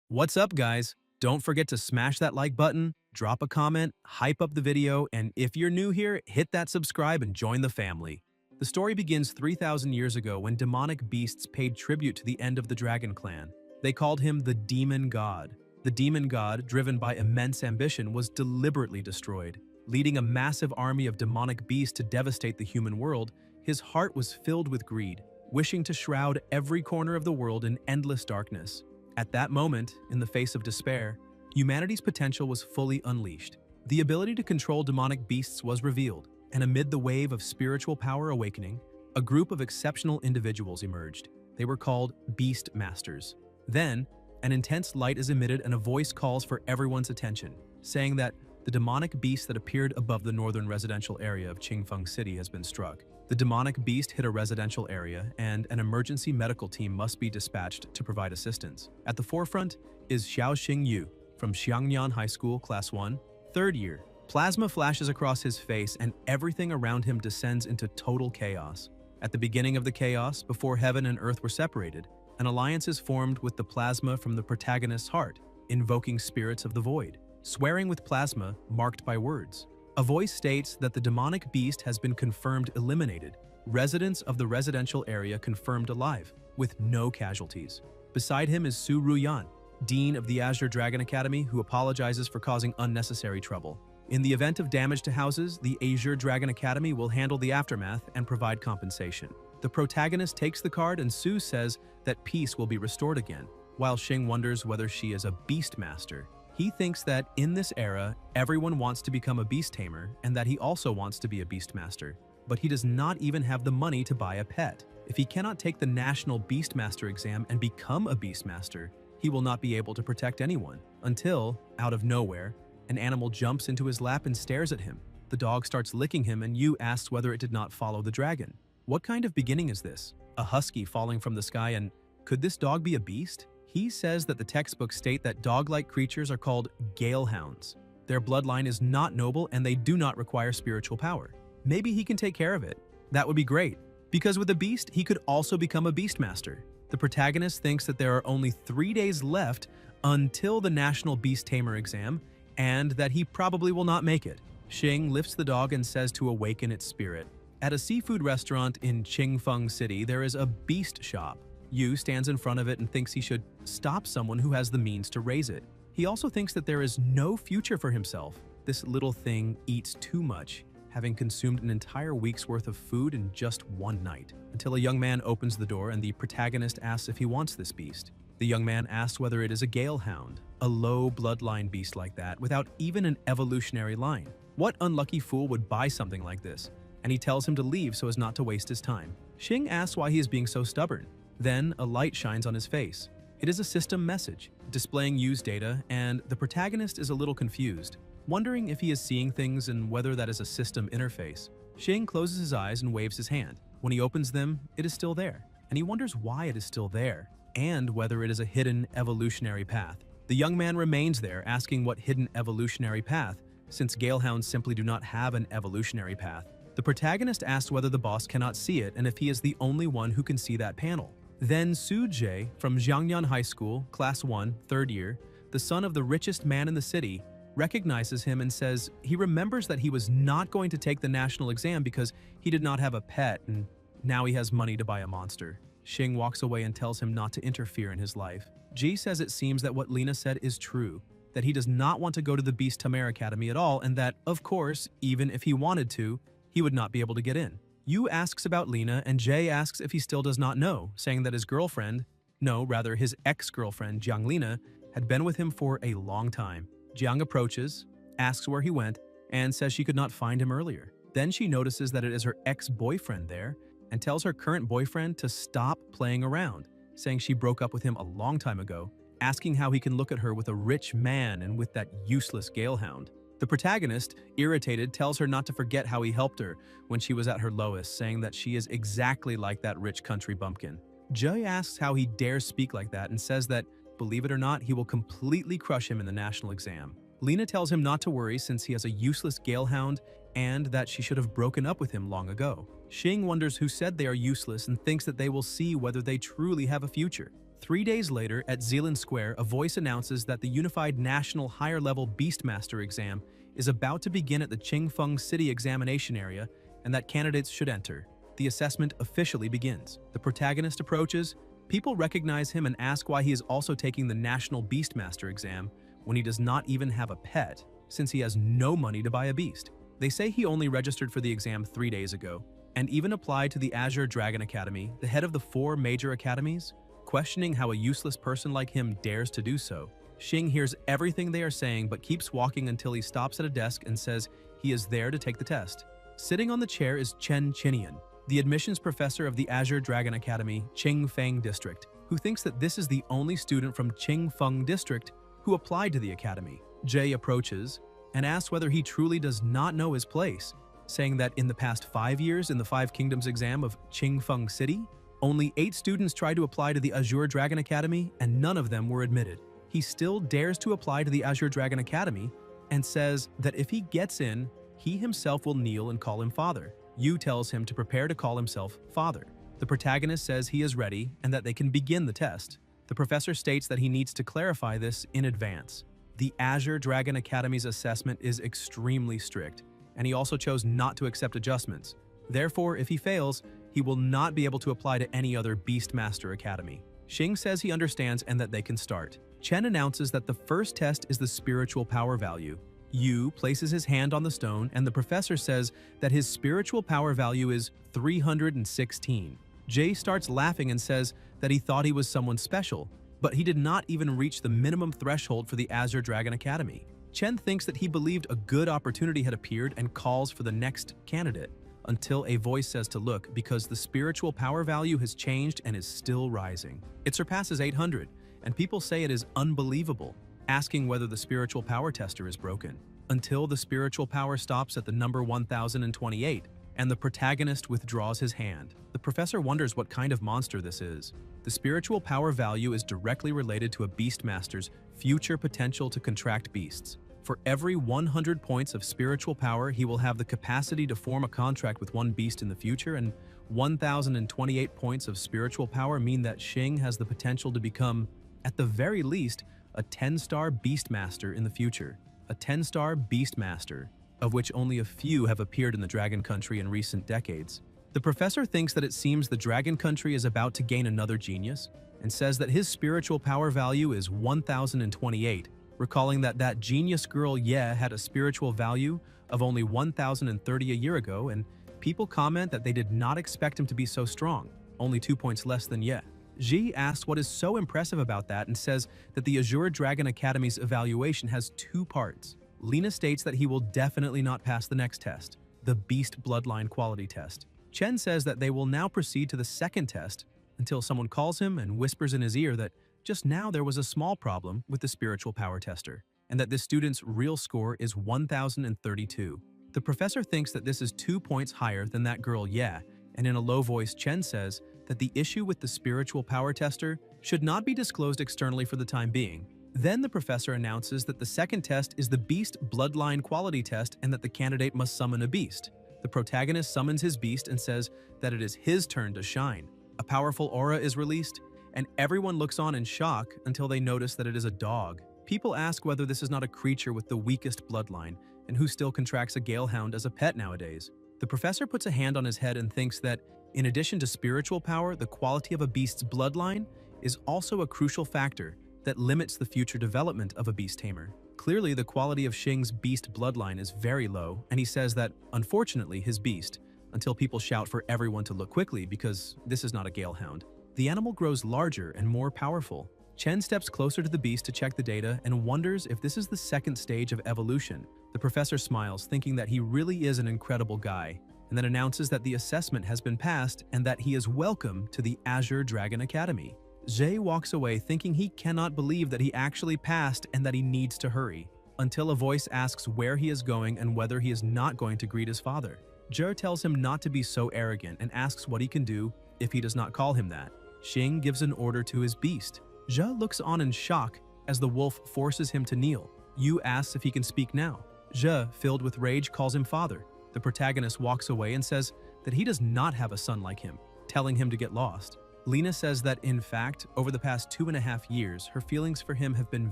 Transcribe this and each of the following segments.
What's up, guys? Don't forget to smash that like button, drop a comment, hype up the video, and if you're new here, hit that subscribe and join the family. The story begins 3,000 years ago when demonic beasts paid tribute to the end of the Dragon Clan. They called him the Demon God. The Demon God, driven by immense ambition, was deliberately destroyed. Leading a massive army of demonic beasts to devastate the human world, his heart was filled with greed, wishing to shroud every corner of the world in endless darkness. At that moment, in the face of despair, humanity's potential was fully unleashed. The ability to control demonic beasts was revealed, and amid the wave of spiritual power awakening, a group of exceptional individuals emerged. They were called Beast Masters. Then, an intense light is emitted and a voice calls for everyone's attention, saying that the demonic beast that appeared above the northern residential area of Qingfeng City has been struck. The demonic beast hit a residential area, and an emergency medical team must be dispatched to provide assistance. At the forefront is Xiaoxing Yu from Xiangnian High School, Class 1, 3rd year. Plasma flashes across his face and everything around him descends into total chaos. At the beginning of the chaos, before heaven and earth were separated, an alliance is formed with the plasma from the protagonist's heart, invoking spirits of the void, swearing with plasma marked by words. A voice states that the demonic beast has been confirmed eliminated. Residents of the residential area confirmed alive, with no casualties. Beside him is Su Ruyan, Dean of the Azure Dragon Academy, who apologizes for causing unnecessary trouble. In the event of damage to houses, the Azure Dragon Academy will handle the aftermath and provide compensation. The protagonist takes the card and Su says that peace will be restored again, while Xing wonders whether she is a beast master. He thinks that in this era, everyone wants to become a beast tamer and that he also wants to be a beast master, but he does not even have the money to buy a pet. If he cannot take the National Beastmaster exam and become a beastmaster, he will not be able to protect anyone, until, out of nowhere, an animal jumps into his lap and stares at him. The dog starts licking him and Yu asks whether it did not follow the dragon. What kind of beginning is this? A husky falling from the sky, and could this dog be a beast? He says that the textbooks state that dog-like creatures are called galehounds. Their bloodline is not noble and they do not require spiritual power. Maybe he can take care of it. That would be great, because with a beast, he could also become a beastmaster. The protagonist thinks that there are only 3 days left until the National Beast Tamer exam, and that he probably will not make it. Xing lifts the dog and says to awaken its spirit. At a seafood restaurant in Qingfeng City, there is a beast shop. Yu stands in front of it and thinks he should stop someone who has the means to raise it. He also thinks that there is no future for himself. This little thing eats too much, having consumed an entire week's worth of food in just one night, until a young man opens the door and the protagonist asks if he wants this beast. The young man asks whether it is a galehound, a low bloodline beast like that, without even an evolutionary line. What unlucky fool would buy something like this? And he tells him to leave so as not to waste his time. Xing asks why he is being so stubborn. Then, a light shines on his face. It is a system message, displaying Yu's data, and the protagonist is a little confused, wondering if he is seeing things and whether that is a system interface. Xing closes his eyes and waves his hand. When he opens them, it is still there, and he wonders why it is still there, and whether it is a hidden evolutionary path. The young man remains there, asking what hidden evolutionary path, since galehounds simply do not have an evolutionary path. The protagonist asks whether the boss cannot see it and if he is the only one who can see that panel. Then Su Jie from Xiangnian High School, Class 1, 3rd year, the son of the richest man in the city, recognizes him and says he remembers that he was not going to take the national exam because he did not have a pet and now he has money to buy a monster. Xing walks away and tells him not to interfere in his life. Ji says it seems that what Lena said is true, that he does not want to go to the Beast-Taming Academy at all and that, of course, even if he wanted to, he would not be able to get in. Yu asks about Lena, and Jay asks if he still does not know, saying that his girlfriend, no, rather his ex-girlfriend, Jiang Lena, had been with him for a long time. Jiang approaches, asks where he went, and says she could not find him earlier. Then she notices that it is her ex-boyfriend there, and tells her current boyfriend to stop playing around, saying she broke up with him a long time ago, asking how he can look at her with a rich man and with that useless galehound. The protagonist, irritated, tells her not to forget how he helped her when she was at her lowest, saying that she is exactly like that rich country bumpkin. Jay asks how he dares speak like that and says that, believe it or not, he will completely crush him in the national exam. Lena tells him not to worry since he has a useless galehound and that she should have broken up with him long ago. Xing wonders who said they are useless and thinks that they will see whether they truly have a future. 3 days later, at Zealand Square, a voice announces that the Unified National Higher Level Beastmaster exam is about to begin at the Qingfeng City examination area and that candidates should enter. The assessment officially begins. The protagonist approaches. People recognize him and ask why he is also taking the National Beastmaster exam when he does not even have a pet, since he has no money to buy a beast. They say he only registered for the exam 3 days ago, and even applied to the Azure Dragon Academy, the head of the 4 major academies. Questioning how a useless person like him dares to do so, Xing hears everything they are saying but keeps walking until he stops at a desk and says he is there to take the test. Sitting on the chair is Chen Chinian, the admissions professor of the Azure Dragon Academy, Qingfeng District, who thinks that this is the only student from Qingfeng District who applied to the academy. Jay approaches and asks whether he truly does not know his place, saying that in the past 5 years in the 5 Kingdoms exam of Qingfeng City, only 8 students tried to apply to the Azure Dragon Academy and none of them were admitted. He still dares to apply to the Azure Dragon Academy and says that if he gets in, he himself will kneel and call him father. Yu tells him to prepare to call himself father. The protagonist says he is ready and that they can begin the test. The professor states that he needs to clarify this in advance. The Azure Dragon Academy's assessment is extremely strict, and he also chose not to accept adjustments. Therefore, if he fails, he will not be able to apply to any other Beastmaster Academy. Xing says he understands and that they can start. Chen announces that the first test is the spiritual power value. Yu places his hand on the stone and the professor says that his spiritual power value is 316. Jay starts laughing and says that he thought he was someone special, but he did not even reach the minimum threshold for the Azure Dragon Academy. Chen thinks that he believed a good opportunity had appeared and calls for the next candidate, until a voice says to look because the spiritual power value has changed and is still rising. It surpasses 800, and people say it is unbelievable, asking whether the spiritual power tester is broken, until the spiritual power stops at the number 1028, and the protagonist withdraws his hand. The professor wonders what kind of monster this is. The spiritual power value is directly related to a Beastmaster's future potential to contract beasts. For every 100 points of spiritual power, he will have the capacity to form a contract with one beast in the future, and 1028 points of spiritual power mean that Xing has the potential to become, at the very least, a 10-star Beastmaster in the future. A 10-star Beastmaster, of which only a few have appeared in the Dragon Country in recent decades. The professor thinks that it seems the Dragon Country is about to gain another genius, and says that his spiritual power value is 1028, recalling that that genius girl Ye had a spiritual value of only 1030 a year ago, and people comment that they did not expect him to be so strong, only 2 points less than Ye. Ji asks what is so impressive about that and says that the Azure Dragon Academy's evaluation has 2 parts. Lena states that he will definitely not pass the next test, the Beast Bloodline Quality Test. Chen says that they will now proceed to the second test until someone calls him and whispers in his ear that just now there was a small problem with the spiritual power tester, and that this student's real score is 1032. The professor thinks that this is 2 points higher than that girl Ye, and in a low voice Chen says that the issue with the spiritual power tester should not be disclosed externally for the time being. Then the professor announces that the second test is the Beast Bloodline Quality Test and that the candidate must summon a beast. The protagonist summons his beast and says that it is his turn to shine. A powerful aura is released, and everyone looks on in shock until they notice that it is a dog. People ask whether this is not a creature with the weakest bloodline and who still contracts a galehound as a pet nowadays. The professor puts a hand on his head and thinks that, in addition to spiritual power, the quality of a beast's bloodline is also a crucial factor that limits the future development of a beast tamer. Clearly, the quality of Xing's beast bloodline is very low, and he says that, unfortunately, his beast, until people shout for everyone to look quickly because this is not a galehound, the animal grows larger and more powerful. Chen steps closer to the beast to check the data and wonders if this is the second stage of evolution. The professor smiles, thinking that he really is an incredible guy, and then announces that the assessment has been passed and that he is welcome to the Azure Dragon Academy. Zhe walks away thinking he cannot believe that he actually passed and that he needs to hurry, until a voice asks where he is going and whether he is not going to greet his father. Zhe tells him not to be so arrogant and asks what he can do if he does not call him that. Xing gives an order to his beast. Zhe looks on in shock as the wolf forces him to kneel. Yu asks if he can speak now. Zhe, filled with rage, calls him father. The protagonist walks away and says that he does not have a son like him, telling him to get lost. Lena says that, in fact, over the past 2.5 years, her feelings for him have been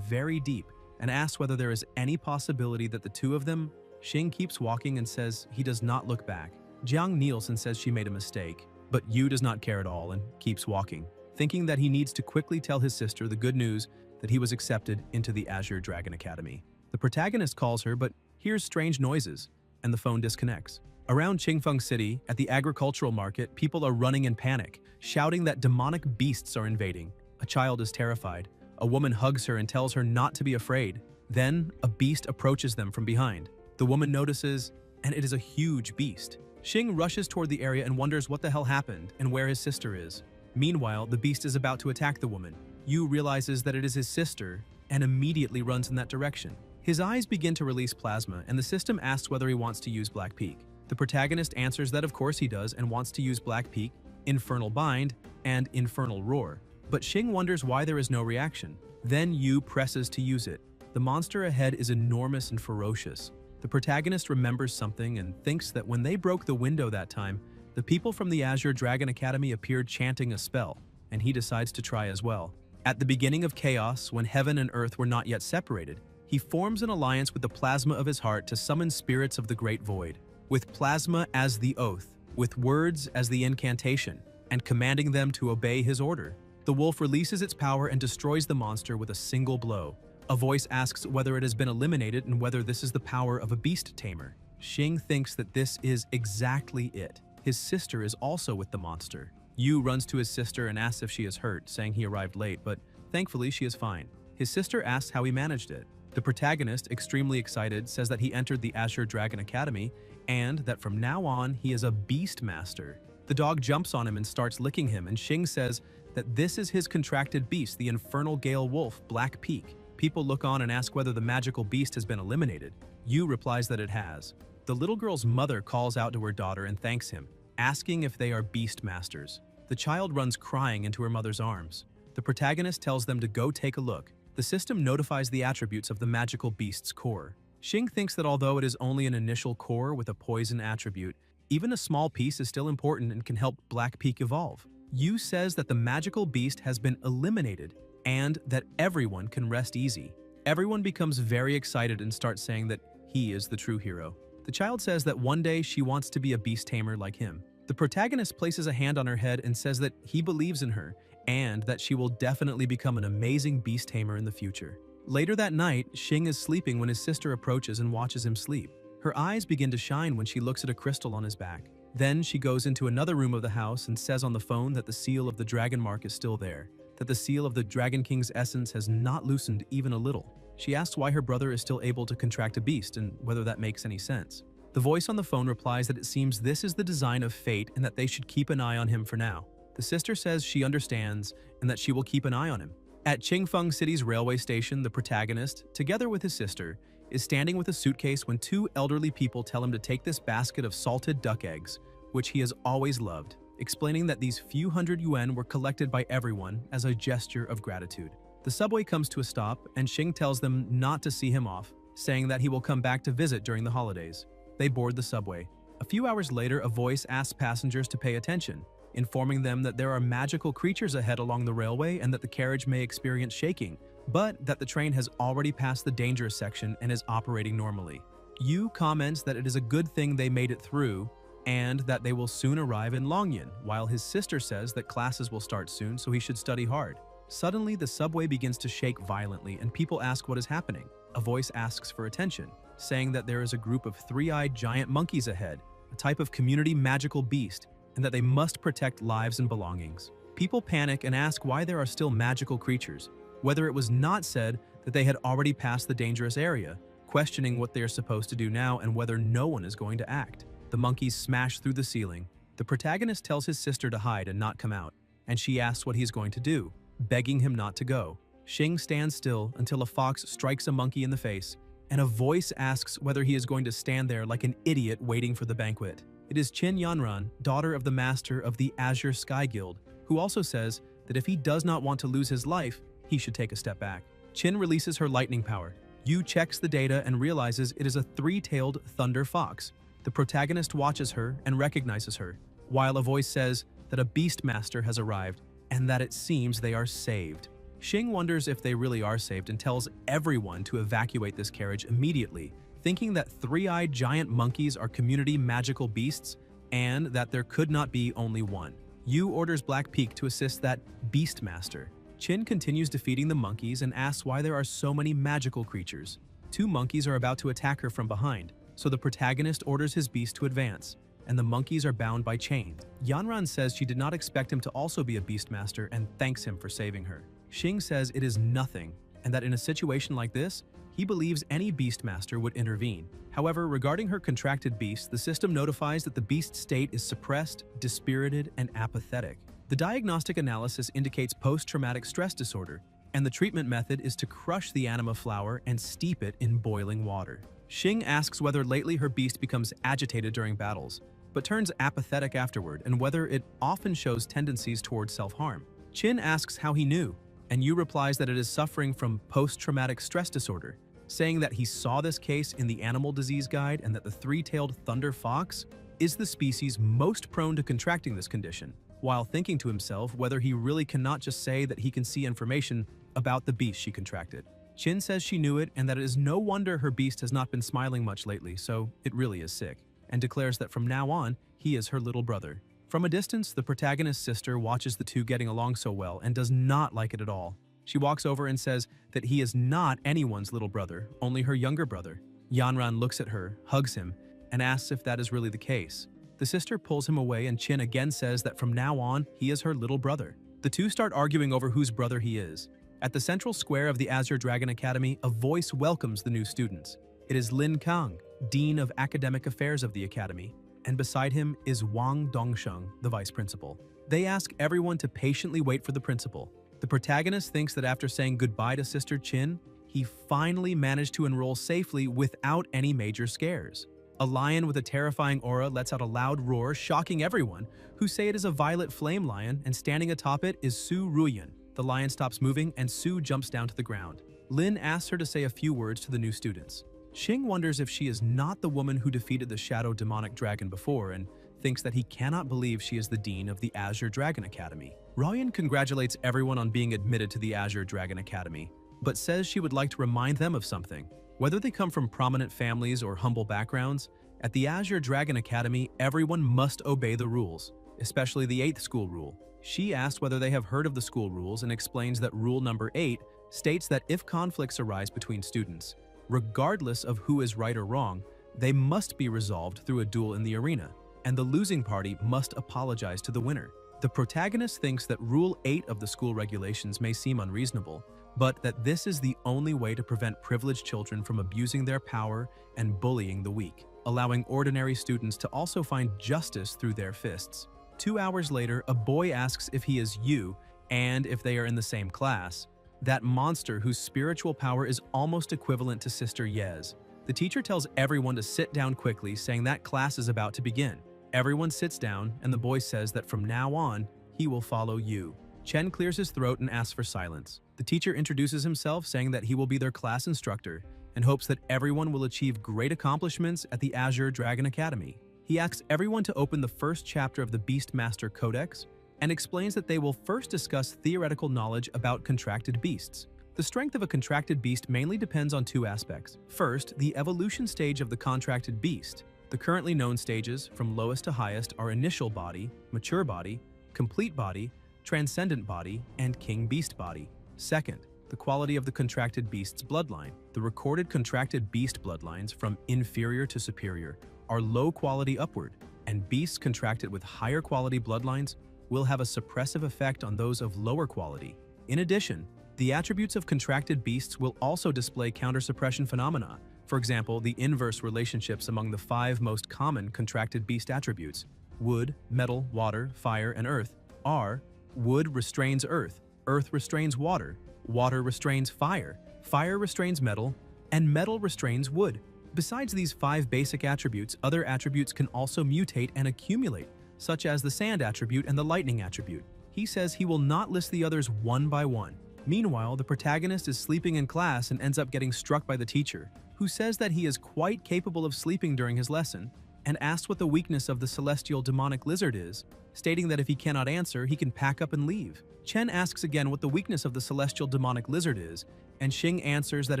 very deep and asks whether there is any possibility that the two of them. Xing keeps walking and says he does not look back. Jiang kneels and says she made a mistake, but Yu does not care at all and keeps walking, thinking that he needs to quickly tell his sister the good news that he was accepted into the Azure Dragon Academy. The protagonist calls her but hears strange noises, and the phone disconnects. Around Qingfeng City, at the agricultural market, people are running in panic, shouting that demonic beasts are invading. A child is terrified. A woman hugs her and tells her not to be afraid. Then, a beast approaches them from behind. The woman notices, and it is a huge beast. Xing rushes toward the area and wonders what the hell happened and where his sister is. Meanwhile, the beast is about to attack the woman. Yu realizes that it is his sister and immediately runs in that direction. His eyes begin to release plasma, and the system asks whether he wants to use Black Peak. The protagonist answers that of course he does and wants to use Black Peak, Infernal Bind, and Infernal Roar. But Xing wonders why there is no reaction. Then Yu presses to use it. The monster ahead is enormous and ferocious. The protagonist remembers something and thinks that when they broke the window that time, the people from the Azure Dragon Academy appeared chanting a spell, and he decides to try as well. At the beginning of Chaos, when heaven and earth were not yet separated, he forms an alliance with the plasma of his heart to summon spirits of the Great Void, with plasma as the oath, with words as the incantation, and commanding them to obey his order. The wolf releases its power and destroys the monster with a single blow. A voice asks whether it has been eliminated and whether this is the power of a beast tamer. Xing thinks that this is exactly it. His sister is also with the monster. Yu runs to his sister and asks if she is hurt, saying he arrived late, but thankfully she is fine. His sister asks how he managed it. The protagonist, extremely excited, says that he entered the Azure Dragon Academy and that from now on he is a beast master. The dog jumps on him and starts licking him, and Xing says that this is his contracted beast, the Infernal Gale Wolf, Black Peak. People look on and ask whether the magical beast has been eliminated. Yu replies that it has. The little girl's mother calls out to her daughter and thanks him, asking if they are beast masters. The child runs crying into her mother's arms. The protagonist tells them to go take a look. The system notifies the attributes of the magical beast's core. Xing thinks that although it is only an initial core with a poison attribute, even a small piece is still important and can help Black Peak evolve. Yu says that the magical beast has been eliminated and that everyone can rest easy. Everyone becomes very excited and starts saying that he is the true hero. The child says that one day she wants to be a beast tamer like him. The protagonist places a hand on her head and says that he believes in her and that she will definitely become an amazing beast tamer in the future. Later that night, Xing is sleeping when his sister approaches and watches him sleep. Her eyes begin to shine when she looks at a crystal on his back. Then she goes into another room of the house and says on the phone that the seal of the dragon mark is still there, that the seal of the Dragon King's essence has not loosened even a little. She asks why her brother is still able to contract a beast and whether that makes any sense. The voice on the phone replies that it seems this is the design of fate and that they should keep an eye on him for now. The sister says she understands and that she will keep an eye on him. At Qingfeng City's railway station, the protagonist, together with his sister, is standing with a suitcase when two elderly people tell him to take this basket of salted duck eggs, which he has always loved, explaining that these few hundred yuan were collected by everyone as a gesture of gratitude. The subway comes to a stop, and Xing tells them not to see him off, saying that he will come back to visit during the holidays. They board the subway. A few hours later, a voice asks passengers to pay attention, informing them that there are magical creatures ahead along the railway and that the carriage may experience shaking, but that the train has already passed the dangerous section and is operating normally. Yu comments that it is a good thing they made it through and that they will soon arrive in Longyan, while his sister says that classes will start soon, so he should study hard. Suddenly, the subway begins to shake violently and people ask what is happening. A voice asks for attention, saying that there is a group of three-eyed giant monkeys ahead, a type of community magical beast, and that they must protect lives and belongings. People panic and ask why there are still magical creatures, whether it was not said that they had already passed the dangerous area, questioning what they are supposed to do now and whether no one is going to act. The monkeys smash through the ceiling. The protagonist tells his sister to hide and not come out, and she asks what he is going to do, begging him not to go. Xing stands still until a fox strikes a monkey in the face, and a voice asks whether he is going to stand there like an idiot waiting for the banquet. It is Qin Yanran, daughter of the master of the Azure Sky Guild, who also says that if he does not want to lose his life, he should take a step back. Qin releases her lightning power. Yu checks the data and realizes it is a three-tailed thunder fox. The protagonist watches her and recognizes her, while a voice says that a beast master has arrived and that it seems they are saved. Xing wonders if they really are saved and tells everyone to evacuate this carriage immediately, thinking that three-eyed giant monkeys are community magical beasts and that there could not be only one. Yu orders Black Peak to assist that Beastmaster. Chin continues defeating the monkeys and asks why there are so many magical creatures. Two monkeys are about to attack her from behind, so the protagonist orders his beast to advance, and the monkeys are bound by chains. Yanran says she did not expect him to also be a Beastmaster and thanks him for saving her. Xing says it is nothing, and that in a situation like this, he believes any Beastmaster would intervene. However, regarding her contracted beast, the system notifies that the beast state is suppressed, dispirited, and apathetic. The diagnostic analysis indicates post-traumatic stress disorder, and the treatment method is to crush the anima flower and steep it in boiling water. Xing asks whether lately her beast becomes agitated during battles, but turns apathetic afterward, and whether it often shows tendencies towards self-harm. Chin asks how he knew, and Yu replies that it is suffering from post-traumatic stress disorder, saying that he saw this case in the Animal Disease Guide and that the three-tailed thunder fox is the species most prone to contracting this condition, while thinking to himself whether he really cannot just say that he can see information about the beast she contracted. Chin says she knew it and that it is no wonder her beast has not been smiling much lately, so it really is sick, and declares that from now on, he is her little brother. From a distance, the protagonist's sister watches the two getting along so well and does not like it at all. She walks over and says that he is not anyone's little brother, only her younger brother. Yanran looks at her, hugs him, and asks if that is really the case. The sister pulls him away and Chin again says that from now on, he is her little brother. The two start arguing over whose brother he is. At the central square of the Azure Dragon Academy, a voice welcomes the new students. It is Lin Kang, Dean of Academic Affairs of the Academy, and beside him is Wang Dongsheng, the vice principal. They ask everyone to patiently wait for the principal. The protagonist thinks that after saying goodbye to Sister Chin, he finally managed to enroll safely without any major scares. A lion with a terrifying aura lets out a loud roar, shocking everyone, who say it is a violet flame lion, and standing atop it is Su Ruyan. The lion stops moving and Su jumps down to the ground. Lin asks her to say a few words to the new students. Xing wonders if she is not the woman who defeated the shadow demonic dragon before and thinks that he cannot believe she is the dean of the Azure Dragon Academy. Ryan congratulates everyone on being admitted to the Azure Dragon Academy, but says she would like to remind them of something. Whether they come from prominent families or humble backgrounds, at the Azure Dragon Academy, everyone must obey the rules, especially the 8th school rule. She asks whether they have heard of the school rules and explains that rule number 8 states that if conflicts arise between students, regardless of who is right or wrong, they must be resolved through a duel in the arena, and the losing party must apologize to the winner. The protagonist thinks that Rule 8 of the school regulations may seem unreasonable, but that this is the only way to prevent privileged children from abusing their power and bullying the weak, allowing ordinary students to also find justice through their fists. 2 hours later, a boy asks if he is Yu and if they are in the same class, that monster whose spiritual power is almost equivalent to Sister Yez. The teacher tells everyone to sit down quickly, saying that class is about to begin. Everyone sits down, and the boy says that from now on, he will follow Yu. Chen clears his throat and asks for silence. The teacher introduces himself, saying that he will be their class instructor and hopes that everyone will achieve great accomplishments at the Azure Dragon Academy. He asks everyone to open the first chapter of the Beastmaster Codex and explains that they will first discuss theoretical knowledge about contracted beasts. The strength of a contracted beast mainly depends on two aspects. First, the evolution stage of the contracted beast. The currently known stages, from lowest to highest, are initial body, mature body, complete body, transcendent body, and king beast body. Second, the quality of the contracted beast's bloodline. The recorded contracted beast bloodlines, from inferior to superior, are low quality upward, and beasts contracted with higher quality bloodlines will have a suppressive effect on those of lower quality. In addition, the attributes of contracted beasts will also display counter-suppression phenomena. For example, the inverse relationships among the 5 most common contracted beast attributes, wood, metal, water, fire, and earth, are: wood restrains earth, earth restrains water, water restrains fire, fire restrains metal, and metal restrains wood. Besides these 5 basic attributes, other attributes can also mutate and accumulate, such as the sand attribute and the lightning attribute. He says he will not list the others one by one. Meanwhile, the protagonist is sleeping in class and ends up getting struck by the teacher, who says that he is quite capable of sleeping during his lesson and asks what the weakness of the celestial demonic lizard is, stating that if he cannot answer, he can pack up and leave. Chen asks again what the weakness of the celestial demonic lizard is, and Xing answers that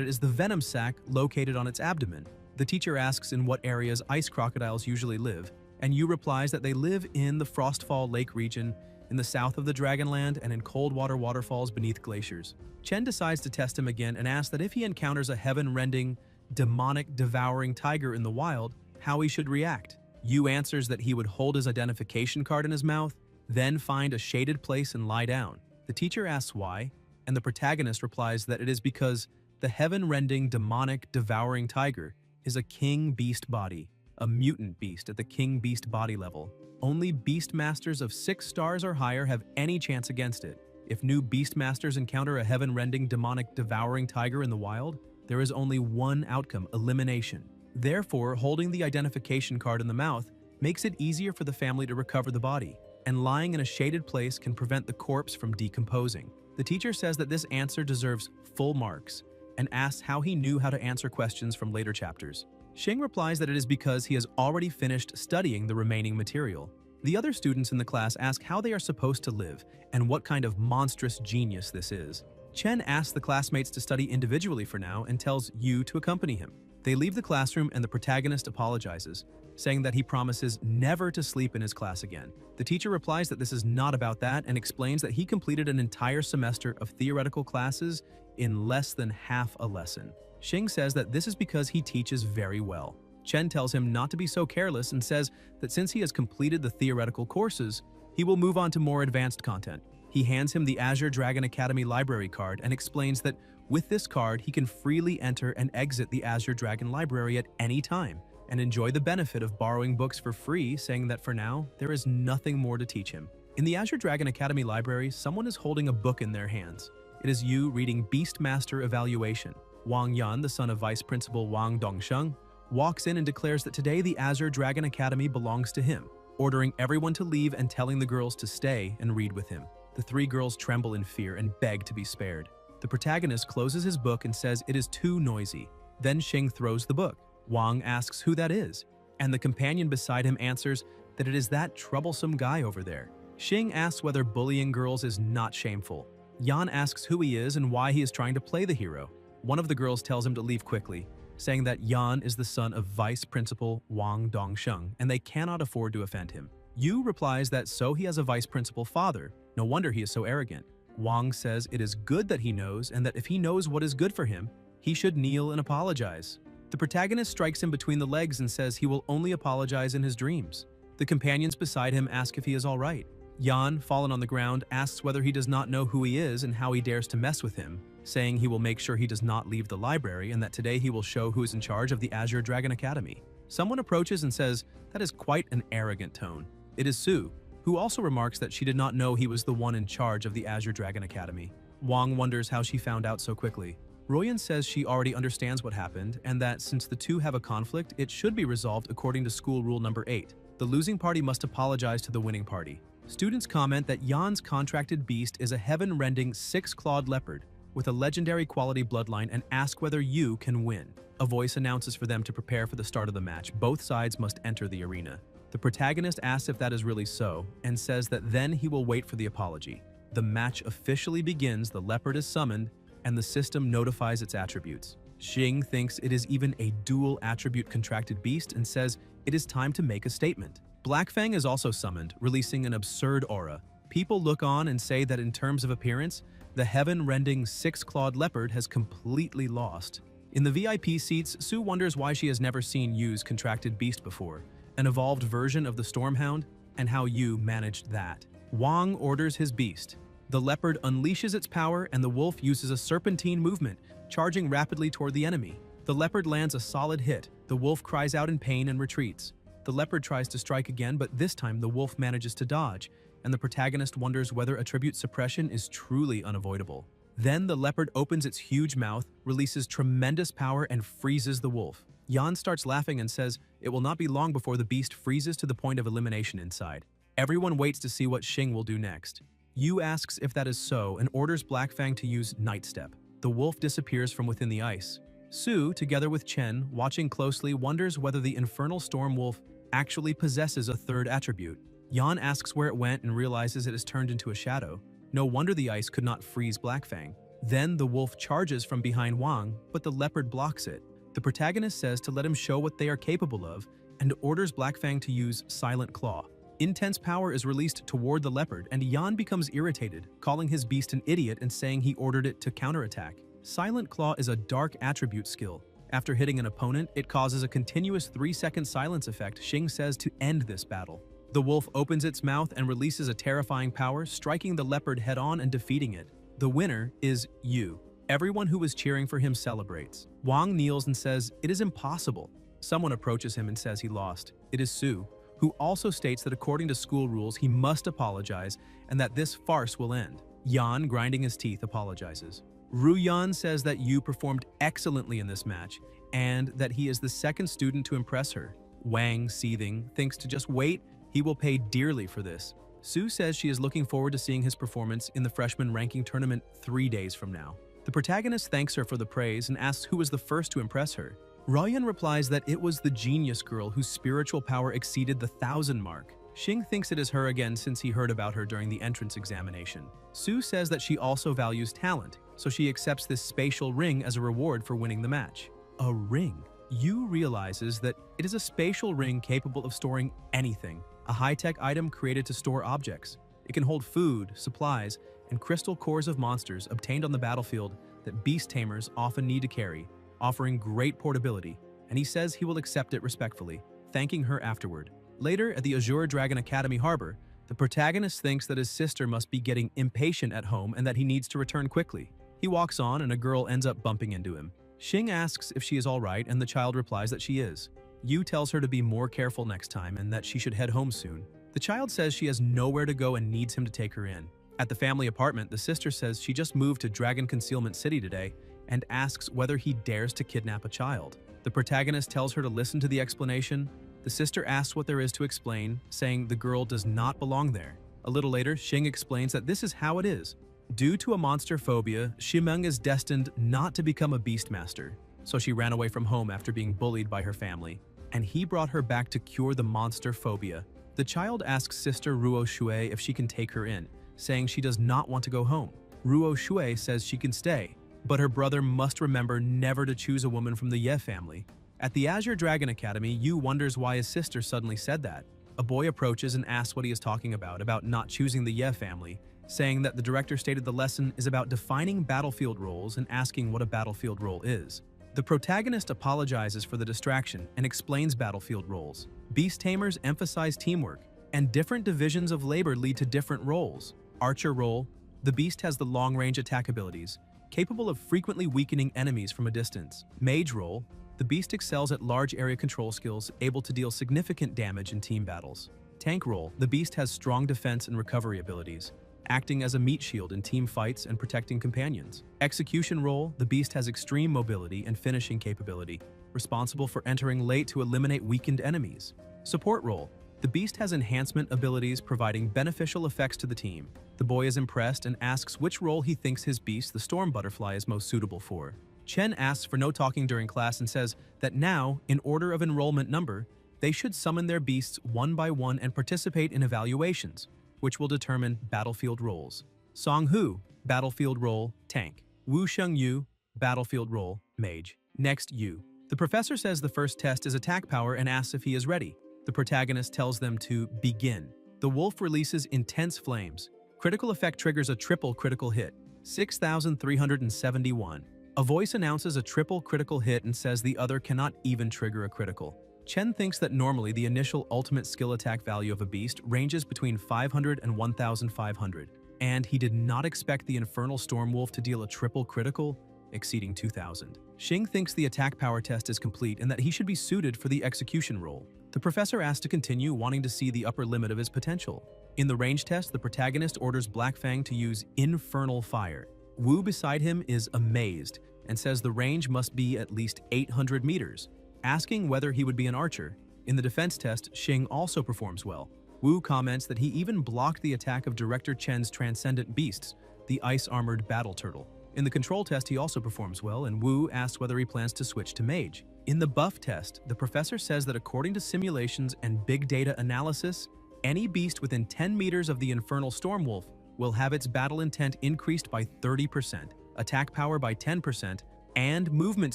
it is the venom sac located on its abdomen. The teacher asks in what areas ice crocodiles usually live, and Yu replies that they live in the Frostfall Lake region, in the south of the Dragonland, and in cold water waterfalls beneath glaciers. Chen decides to test him again and asks that if he encounters a heaven-rending, demonic, devouring tiger in the wild, how he should react. Yu answers that he would hold his identification card in his mouth, then find a shaded place and lie down. The teacher asks why, and the protagonist replies that it is because the heaven-rending, demonic, devouring tiger is a king beast body, a mutant beast at the king beast body level. Only beastmasters of 6 stars or higher have any chance against it. If new beastmasters encounter a heaven-rending, demonic, devouring tiger in the wild, there is only one outcome: elimination. Therefore, holding the identification card in the mouth makes it easier for the family to recover the body, and lying in a shaded place can prevent the corpse from decomposing. The teacher says that this answer deserves full marks, and asks how he knew how to answer questions from later chapters. Xing replies that it is because he has already finished studying the remaining material. The other students in the class ask how they are supposed to live, and what kind of monstrous genius this is. Chen asks the classmates to study individually for now and tells Yu to accompany him. They leave the classroom and the protagonist apologizes, saying that he promises never to sleep in his class again. The teacher replies that this is not about that and explains that he completed an entire semester of theoretical classes in less than half a lesson. Xing says that this is because he teaches very well. Chen tells him not to be so careless and says that since he has completed the theoretical courses, he will move on to more advanced content. He hands him the Azure Dragon Academy library card and explains that with this card, he can freely enter and exit the Azure Dragon library at any time and enjoy the benefit of borrowing books for free, saying that for now, there is nothing more to teach him. In the Azure Dragon Academy library, someone is holding a book in their hands. It is Yu reading Beastmaster Evaluation. Wang Yan, the son of Vice Principal Wang Dongsheng, walks in and declares that today the Azure Dragon Academy belongs to him, ordering everyone to leave and telling the girls to stay and read with him. The 3 girls tremble in fear and beg to be spared. The protagonist closes his book and says it is too noisy. Then Xing throws the book. Wang asks who that is, and the companion beside him answers that it is that troublesome guy over there. Xing asks whether bullying girls is not shameful. Yan asks who he is and why he is trying to play the hero. One of the girls tells him to leave quickly, saying that Yan is the son of Vice Principal Wang Dongsheng, and they cannot afford to offend him. Yu replies that so he has a vice principal father, no wonder he is so arrogant. Wang says it is good that he knows, and that if he knows what is good for him, he should kneel and apologize. The protagonist strikes him between the legs and says he will only apologize in his dreams. The companions beside him ask if he is all right. Yan, fallen on the ground, asks whether he does not know who he is and how he dares to mess with him, saying he will make sure he does not leave the library and that today he will show who is in charge of the Azure Dragon Academy. Someone approaches and says that is quite an arrogant tone. It is Su, who also remarks that she did not know he was the one in charge of the Azure Dragon Academy. Wang wonders how she found out so quickly. Royan says she already understands what happened and that since the two have a conflict, it should be resolved according to school rule number 8. The losing party must apologize to the winning party. Students comment that Yan's contracted beast is a heaven-rending 6-clawed leopard with a legendary quality bloodline and ask whether Yu can win. A voice announces for them to prepare for the start of the match. Both sides must enter the arena. The protagonist asks if that is really so and says that then he will wait for the apology. The match officially begins, the leopard is summoned, and the system notifies its attributes. Xing thinks it is even a dual attribute contracted beast and says it is time to make a statement. Blackfang is also summoned, releasing an absurd aura. People look on and say that in terms of appearance, the heaven-rending 6-clawed leopard has completely lost. In the VIP seats, Sue wonders why she has never seen Yu's contracted beast before, an evolved version of the Stormhound, and how Yu managed that. Wang orders his beast. The leopard unleashes its power and the wolf uses a serpentine movement, charging rapidly toward the enemy. The leopard lands a solid hit. The wolf cries out in pain and retreats. The leopard tries to strike again, but this time the wolf manages to dodge, and the protagonist wonders whether attribute suppression is truly unavoidable. Then the leopard opens its huge mouth, releases tremendous power, and freezes the wolf. Yan starts laughing and says it will not be long before the beast freezes to the point of elimination inside. Everyone waits to see what Xing will do next. Yu asks if that is so and orders Blackfang to use Night Step. The wolf disappears from within the ice. Su, together with Chen, watching closely, wonders whether the infernal storm wolf actually possesses a third attribute. Yan asks where it went and realizes it has turned into a shadow. No wonder the ice could not freeze Blackfang. Then the wolf charges from behind Wang, but the leopard blocks it. The protagonist says to let him show what they are capable of and orders Blackfang to use Silent Claw. Intense power is released toward the leopard, and Yan becomes irritated, calling his beast an idiot and saying he ordered it to counterattack. Silent Claw is a dark attribute skill. After hitting an opponent, it causes a continuous 3-second silence effect Xing says to end this battle. The wolf opens its mouth and releases a terrifying power, striking the leopard head-on and defeating it. The winner is Yu. Everyone who was cheering for him celebrates. Wang kneels and says, "It is impossible." Someone approaches him and says he lost. It is Su, who also states that according to school rules he must apologize and that this farce will end. Yan, grinding his teeth, apologizes. Ruyan says that Yu performed excellently in this match and that he is the second student to impress her. Wang, seething, thinks to just wait, he will pay dearly for this. Su says she is looking forward to seeing his performance in the freshman ranking tournament 3 days from now. The protagonist thanks her for the praise and asks who was the first to impress her. Ruyan replies that it was the genius girl whose spiritual power exceeded the 1,000 mark. Xing thinks it is her again since he heard about her during the entrance examination. Su says that she also values talent, so she accepts this spatial ring as a reward for winning the match. A ring. Yu realizes that it is a spatial ring capable of storing anything, a high-tech item created to store objects. It can hold food, supplies, and crystal cores of monsters obtained on the battlefield that beast tamers often need to carry, offering great portability, and he says he will accept it respectfully, thanking her afterward. Later, at the Azure Dragon Academy harbor, the protagonist thinks that his sister must be getting impatient at home and that he needs to return quickly. He walks on and a girl ends up bumping into him. Xing asks if she is alright and the child replies that she is. Yu tells her to be more careful next time and that she should head home soon. The child says she has nowhere to go and needs him to take her in. At the family apartment, the sister says she just moved to Dragon Concealment City today and asks whether he dares to kidnap a child. The protagonist tells her to listen to the explanation. The sister asks what there is to explain, saying the girl does not belong there. A little later, Xing explains that this is how it is. Due to a monster phobia, Shimeng is destined not to become a beastmaster, so she ran away from home after being bullied by her family, and he brought her back to cure the monster phobia. The child asks sister Ruo Shui if she can take her in, saying she does not want to go home. Ruo Shui says she can stay, but her brother must remember never to choose a woman from the Ye family. At the Azure Dragon Academy, Yu wonders why his sister suddenly said that. A boy approaches and asks what he is talking about not choosing the Ye family, saying that the director stated the lesson is about defining battlefield roles and asking what a battlefield role is. The protagonist apologizes for the distraction and explains battlefield roles. Beast tamers emphasize teamwork, and different divisions of labor lead to different roles. Archer role, the beast has the long-range attack abilities, capable of frequently weakening enemies from a distance. Mage role, the beast excels at large area control skills, able to deal significant damage in team battles. Tank role, the beast has strong defense and recovery abilities, acting as a meat shield in team fights and protecting companions. Execution role, the beast has extreme mobility and finishing capability, responsible for entering late to eliminate weakened enemies. Support role, the beast has enhancement abilities providing beneficial effects to the team. The boy is impressed and asks which role he thinks his beast, the storm butterfly, is most suitable for. Chen asks for no talking during class and says that now, in order of enrollment number, they should summon their beasts one by one and participate in evaluations, which will determine battlefield roles. Song Hu, battlefield role, tank. Wu Sheng Yu, battlefield role, mage. Next, Yu. The professor says the first test is attack power and asks if he is ready. The protagonist tells them to begin. The wolf releases intense flames. Critical effect triggers a triple critical hit, 6,371. A voice announces a triple critical hit and says the other cannot even trigger a critical. Chen thinks that normally the initial ultimate skill attack value of a beast ranges between 500 and 1,500, and he did not expect the Infernal Storm Wolf to deal a triple critical, exceeding 2,000. Xing thinks the attack power test is complete and that he should be suited for the execution role. The professor asks to continue, wanting to see the upper limit of his potential. In the range test, the protagonist orders Blackfang to use Infernal Fire. Wu beside him is amazed and says the range must be at least 800 meters, asking whether he would be an archer. In the defense test, Xing also performs well. Wu comments that he even blocked the attack of Director Chen's transcendent beasts, the ice-armored battle turtle. In the control test, he also performs well, and Wu asks whether he plans to switch to mage. In the buff test, the professor says that according to simulations and big data analysis, any beast within 10 meters of the infernal Stormwolf will have its battle intent increased by 30%, attack power by 10%, and movement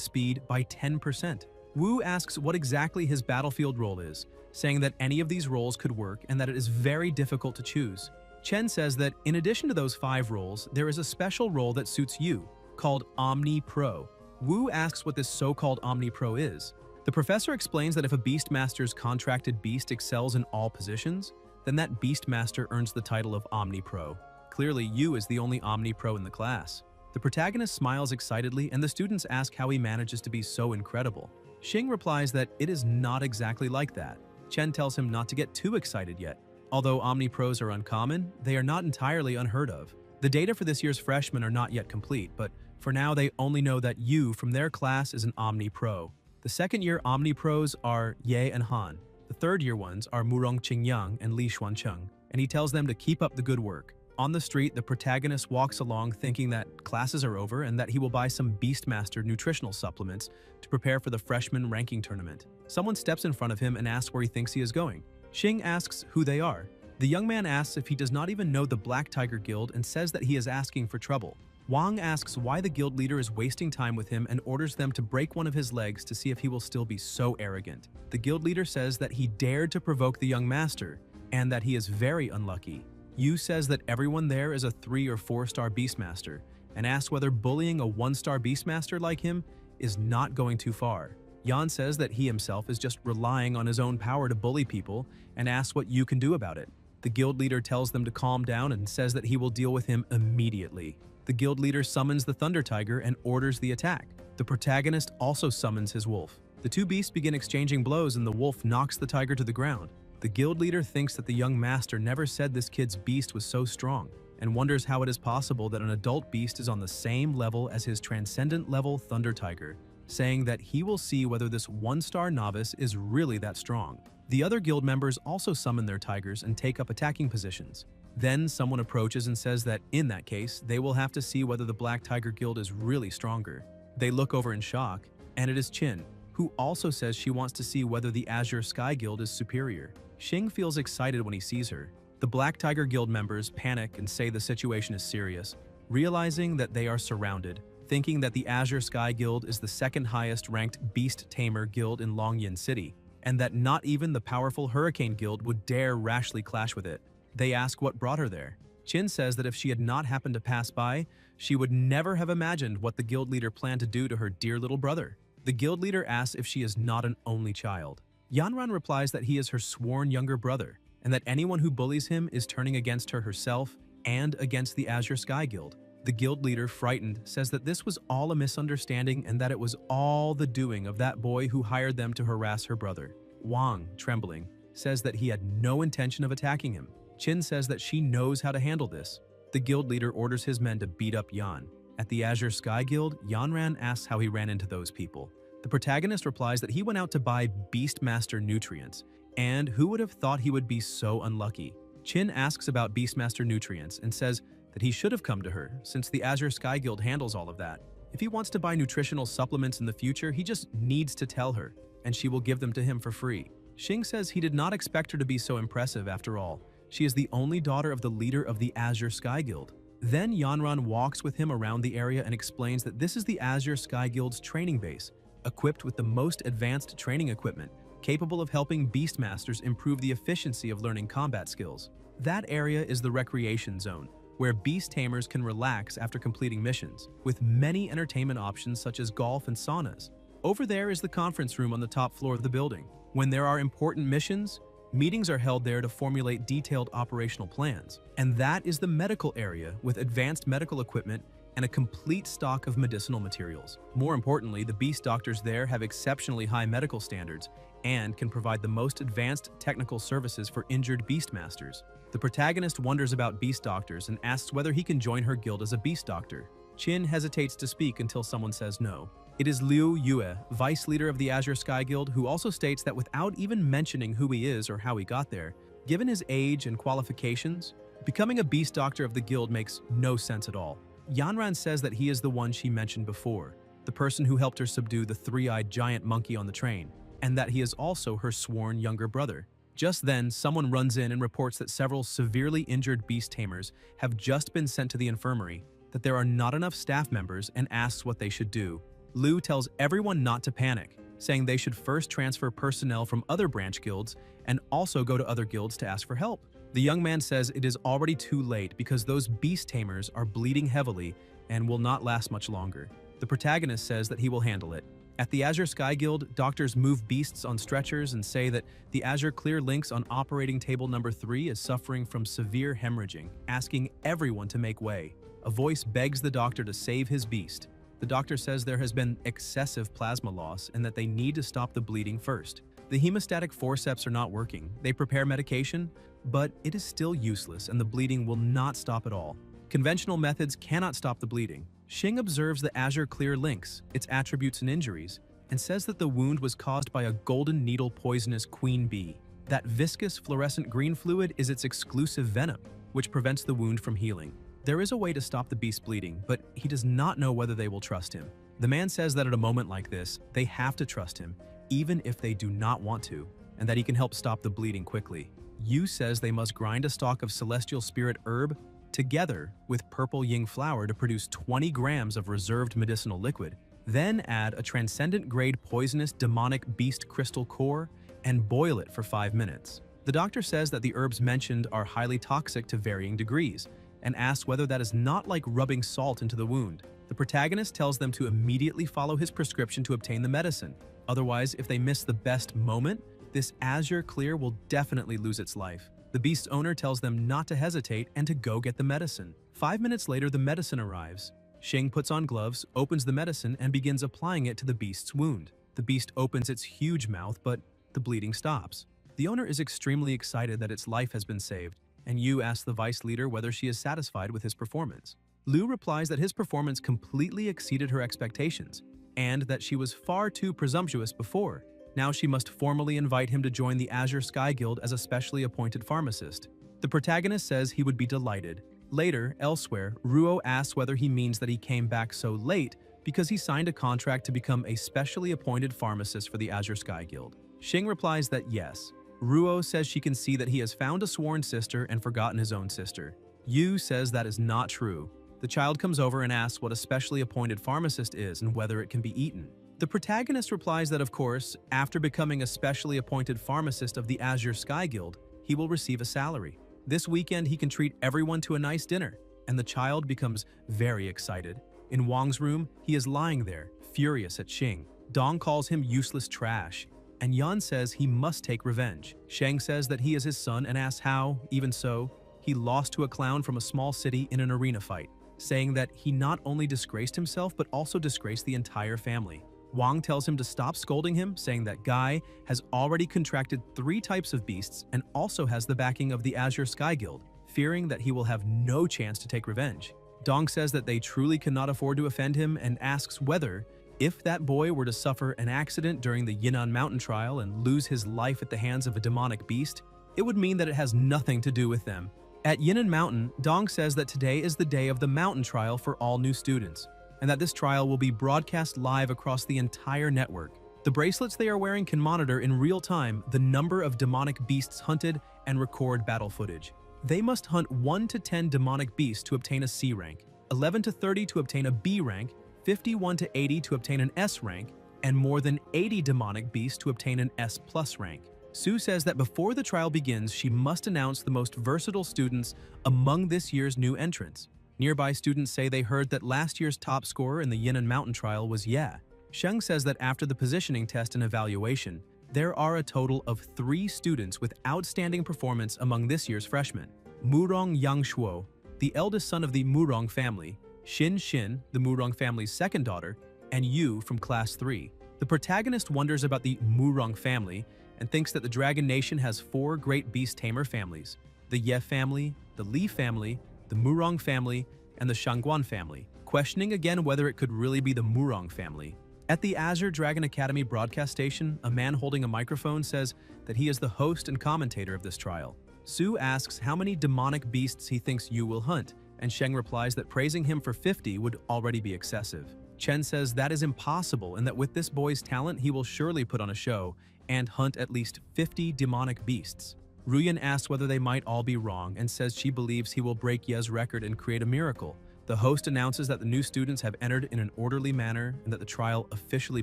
speed by 10%. Wu asks what exactly his battlefield role is, saying that any of these roles could work and that it is very difficult to choose. Chen says that in addition to those 5 roles, there is a special role that suits you, called Omni Pro. Wu asks what this so-called Omni Pro is. The professor explains that if a Beastmaster's contracted beast excels in all positions, then that Beastmaster earns the title of Omni Pro. Clearly, Yu is the only Omni Pro in the class. The protagonist smiles excitedly, and the students ask how he manages to be so incredible. Xing replies that it is not exactly like that. Chen tells him not to get too excited yet. Although Omni Pros are uncommon, they are not entirely unheard of. The data for this year's freshmen are not yet complete, but for now they only know that Yu from their class is an Omni Pro. The second-year Omni Pros are Ye and Han. The third-year ones are Murong Qingyang and Li Xuancheng, and he tells them to keep up the good work. On the street, the protagonist walks along thinking that classes are over and that he will buy some Beastmaster nutritional supplements to prepare for the freshman ranking tournament. Someone steps in front of him and asks where he thinks he is going. Xing asks who they are. The young man asks if he does not even know the Black Tiger Guild and says that he is asking for trouble. Wang asks why the guild leader is wasting time with him and orders them to break one of his legs to see if he will still be so arrogant. The guild leader says that he dared to provoke the young master and that he is very unlucky. Yu says that everyone there is a 3- or 4-star Beastmaster and asks whether bullying a 1-star Beastmaster like him is not going too far. Yan says that he himself is just relying on his own power to bully people and asks what Yu can do about it. The guild leader tells them to calm down and says that he will deal with him immediately. The guild leader summons the Thunder Tiger and orders the attack. The protagonist also summons his wolf. The two beasts begin exchanging blows and the wolf knocks the tiger to the ground. The guild leader thinks that the young master never said this kid's beast was so strong and wonders how it is possible that an adult beast is on the same level as his transcendent level Thunder Tiger, saying that he will see whether this 1-star novice is really that strong. The other guild members also summon their tigers and take up attacking positions. Then someone approaches and says that in that case, they will have to see whether the Black Tiger Guild is really stronger. They look over in shock, and it is Qin, who also says she wants to see whether the Azure Sky Guild is superior. Xing feels excited when he sees her. The Black Tiger Guild members panic and say the situation is serious, realizing that they are surrounded, thinking that the Azure Sky Guild is the second highest ranked Beast-Tamer Guild in Longyan City, and that not even the powerful Hurricane Guild would dare rashly clash with it. They ask what brought her there. Qin says that if she had not happened to pass by, she would never have imagined what the guild leader planned to do to her dear little brother. The guild leader asks if she is not an only child. Yanran replies that he is her sworn younger brother, and that anyone who bullies him is turning against her herself and against the Azure Sky Guild. The guild leader, frightened, says that this was all a misunderstanding and that it was all the doing of that boy who hired them to harass her brother. Wang, trembling, says that he had no intention of attacking him. Qin says that she knows how to handle this. The guild leader orders his men to beat up Yan. At the Azure Sky Guild, Yanran asks how he ran into those people. The protagonist replies that he went out to buy Beastmaster nutrients, and who would have thought he would be so unlucky? Qin asks about Beastmaster nutrients and says that he should have come to her, since the Azure Sky Guild handles all of that. If he wants to buy nutritional supplements in the future, he just needs to tell her, and she will give them to him for free. Xing says he did not expect her to be so impressive after all. She is the only daughter of the leader of the Azure Sky Guild. Then Yanran walks with him around the area and explains that this is the Azure Sky Guild's training base, equipped with the most advanced training equipment, capable of helping Beastmasters improve the efficiency of learning combat skills. That area is the recreation zone, where beast tamers can relax after completing missions, with many entertainment options such as golf and saunas. Over there is the conference room on the top floor of the building. When there are important missions, meetings are held there to formulate detailed operational plans. And that is the medical area with advanced medical equipment and a complete stock of medicinal materials. More importantly, the beast doctors there have exceptionally high medical standards and can provide the most advanced technical services for injured beastmasters. The protagonist wonders about beast doctors and asks whether he can join her guild as a beast doctor. Qin hesitates to speak until someone says no. It is Liu Yue, vice leader of the Azure Sky Guild, who also states that without even mentioning who he is or how he got there, given his age and qualifications, becoming a beast doctor of the guild makes no sense at all. Yanran says that he is the one she mentioned before, the person who helped her subdue the three-eyed giant monkey on the train, and that he is also her sworn younger brother. Just then, someone runs in and reports that several severely injured beast tamers have just been sent to the infirmary, that there are not enough staff members, and asks what they should do. Liu tells everyone not to panic, saying they should first transfer personnel from other branch guilds and also go to other guilds to ask for help. The young man says it is already too late because those beast tamers are bleeding heavily and will not last much longer. The protagonist says that he will handle it. At the Azure Sky Guild, doctors move beasts on stretchers and say that the Azure Clear Lynx on operating table number 3 is suffering from severe hemorrhaging, asking everyone to make way. A voice begs the doctor to save his beast. The doctor says there has been excessive plasma loss and that they need to stop the bleeding first. The hemostatic forceps are not working. They prepare medication, but it is still useless and the bleeding will not stop at all. Conventional methods cannot stop the bleeding. Xing observes the Azure Clear Lynx, its attributes and injuries, and says that the wound was caused by a golden needle poisonous queen bee. That viscous fluorescent green fluid is its exclusive venom, which prevents the wound from healing. There is a way to stop the beast bleeding, but he does not know whether they will trust him. The man says that at a moment like this, they have to trust him, even if they do not want to, and that he can help stop the bleeding quickly. Yu says they must grind a stalk of celestial spirit herb together with purple ying flower to produce 20 grams of reserved medicinal liquid, then add a transcendent-grade poisonous demonic beast crystal core and boil it for 5 minutes. The doctor says that the herbs mentioned are highly toxic to varying degrees, and asks whether that is not like rubbing salt into the wound. The protagonist tells them to immediately follow his prescription to obtain the medicine. Otherwise, if they miss the best moment, this Azure Clear will definitely lose its life. The beast's owner tells them not to hesitate and to go get the medicine. 5 minutes later, the medicine arrives. Xing puts on gloves, opens the medicine, and begins applying it to the beast's wound. The beast opens its huge mouth, but the bleeding stops. The owner is extremely excited that its life has been saved, and Yu asks the vice leader whether she is satisfied with his performance. Liu replies that his performance completely exceeded her expectations, and that she was far too presumptuous before. Now she must formally invite him to join the Azure Sky Guild as a specially appointed pharmacist. The protagonist says he would be delighted. Later, elsewhere, Ruo asks whether he means that he came back so late because he signed a contract to become a specially appointed pharmacist for the Azure Sky Guild. Xing replies that yes. Ruo says she can see that he has found a sworn sister and forgotten his own sister. Yu says that is not true. The child comes over and asks what a specially appointed pharmacist is and whether it can be eaten. The protagonist replies that, of course, after becoming a specially appointed pharmacist of the Azure Sky Guild, he will receive a salary. This weekend, he can treat everyone to a nice dinner, and the child becomes very excited. In Wang's room, he is lying there, furious at Xing. Dong calls him useless trash, and Yan says he must take revenge. Shang says that he is his son and asks how, even so, he lost to a clown from a small city in an arena fight, saying that he not only disgraced himself but also disgraced the entire family. Wang tells him to stop scolding him, saying that Guy has already contracted 3 types of beasts and also has the backing of the Azure Sky Guild, fearing that he will have no chance to take revenge. Dong says that they truly cannot afford to offend him and asks whether, if that boy were to suffer an accident during the Yunnan Mountain trial and lose his life at the hands of a demonic beast, it would mean that it has nothing to do with them. At Yunnan Mountain, Dong says that today is the day of the mountain trial for all new students, and that this trial will be broadcast live across the entire network. The bracelets they are wearing can monitor in real time the number of demonic beasts hunted and record battle footage. They must hunt 1 to 10 demonic beasts to obtain a C rank, 11 to 30 to obtain a B rank, 51 to 80 to obtain an S rank, and more than 80 demonic beasts to obtain an S+ rank. Sue says that before the trial begins, she must announce the most versatile students among this year's new entrants. Nearby students say they heard that last year's top scorer in the Yunnan Mountain trial was Ye. Sheng says that after the positioning test and evaluation, there are a total of 3 students with outstanding performance among this year's freshmen. Murong Yangshuo, the eldest son of the Murong family, Xin, the Murong family's second daughter, and Yu from Class 3. The protagonist wonders about the Murong family and thinks that the Dragon Nation has 4 great beast tamer families: the Ye family, the Li family, the Murong family, and the Shangguan family, questioning again whether it could really be the Murong family. At the Azure Dragon Academy broadcast station, a man holding a microphone says that he is the host and commentator of this trial. Sue asks how many demonic beasts he thinks Yu will hunt, and Sheng replies that praising him for 50 would already be excessive. Chen says that is impossible and that with this boy's talent he will surely put on a show and hunt at least 50 demonic beasts. Ruyan asks whether they might all be wrong and says she believes he will break Ye's record and create a miracle. The host announces that the new students have entered in an orderly manner and that the trial officially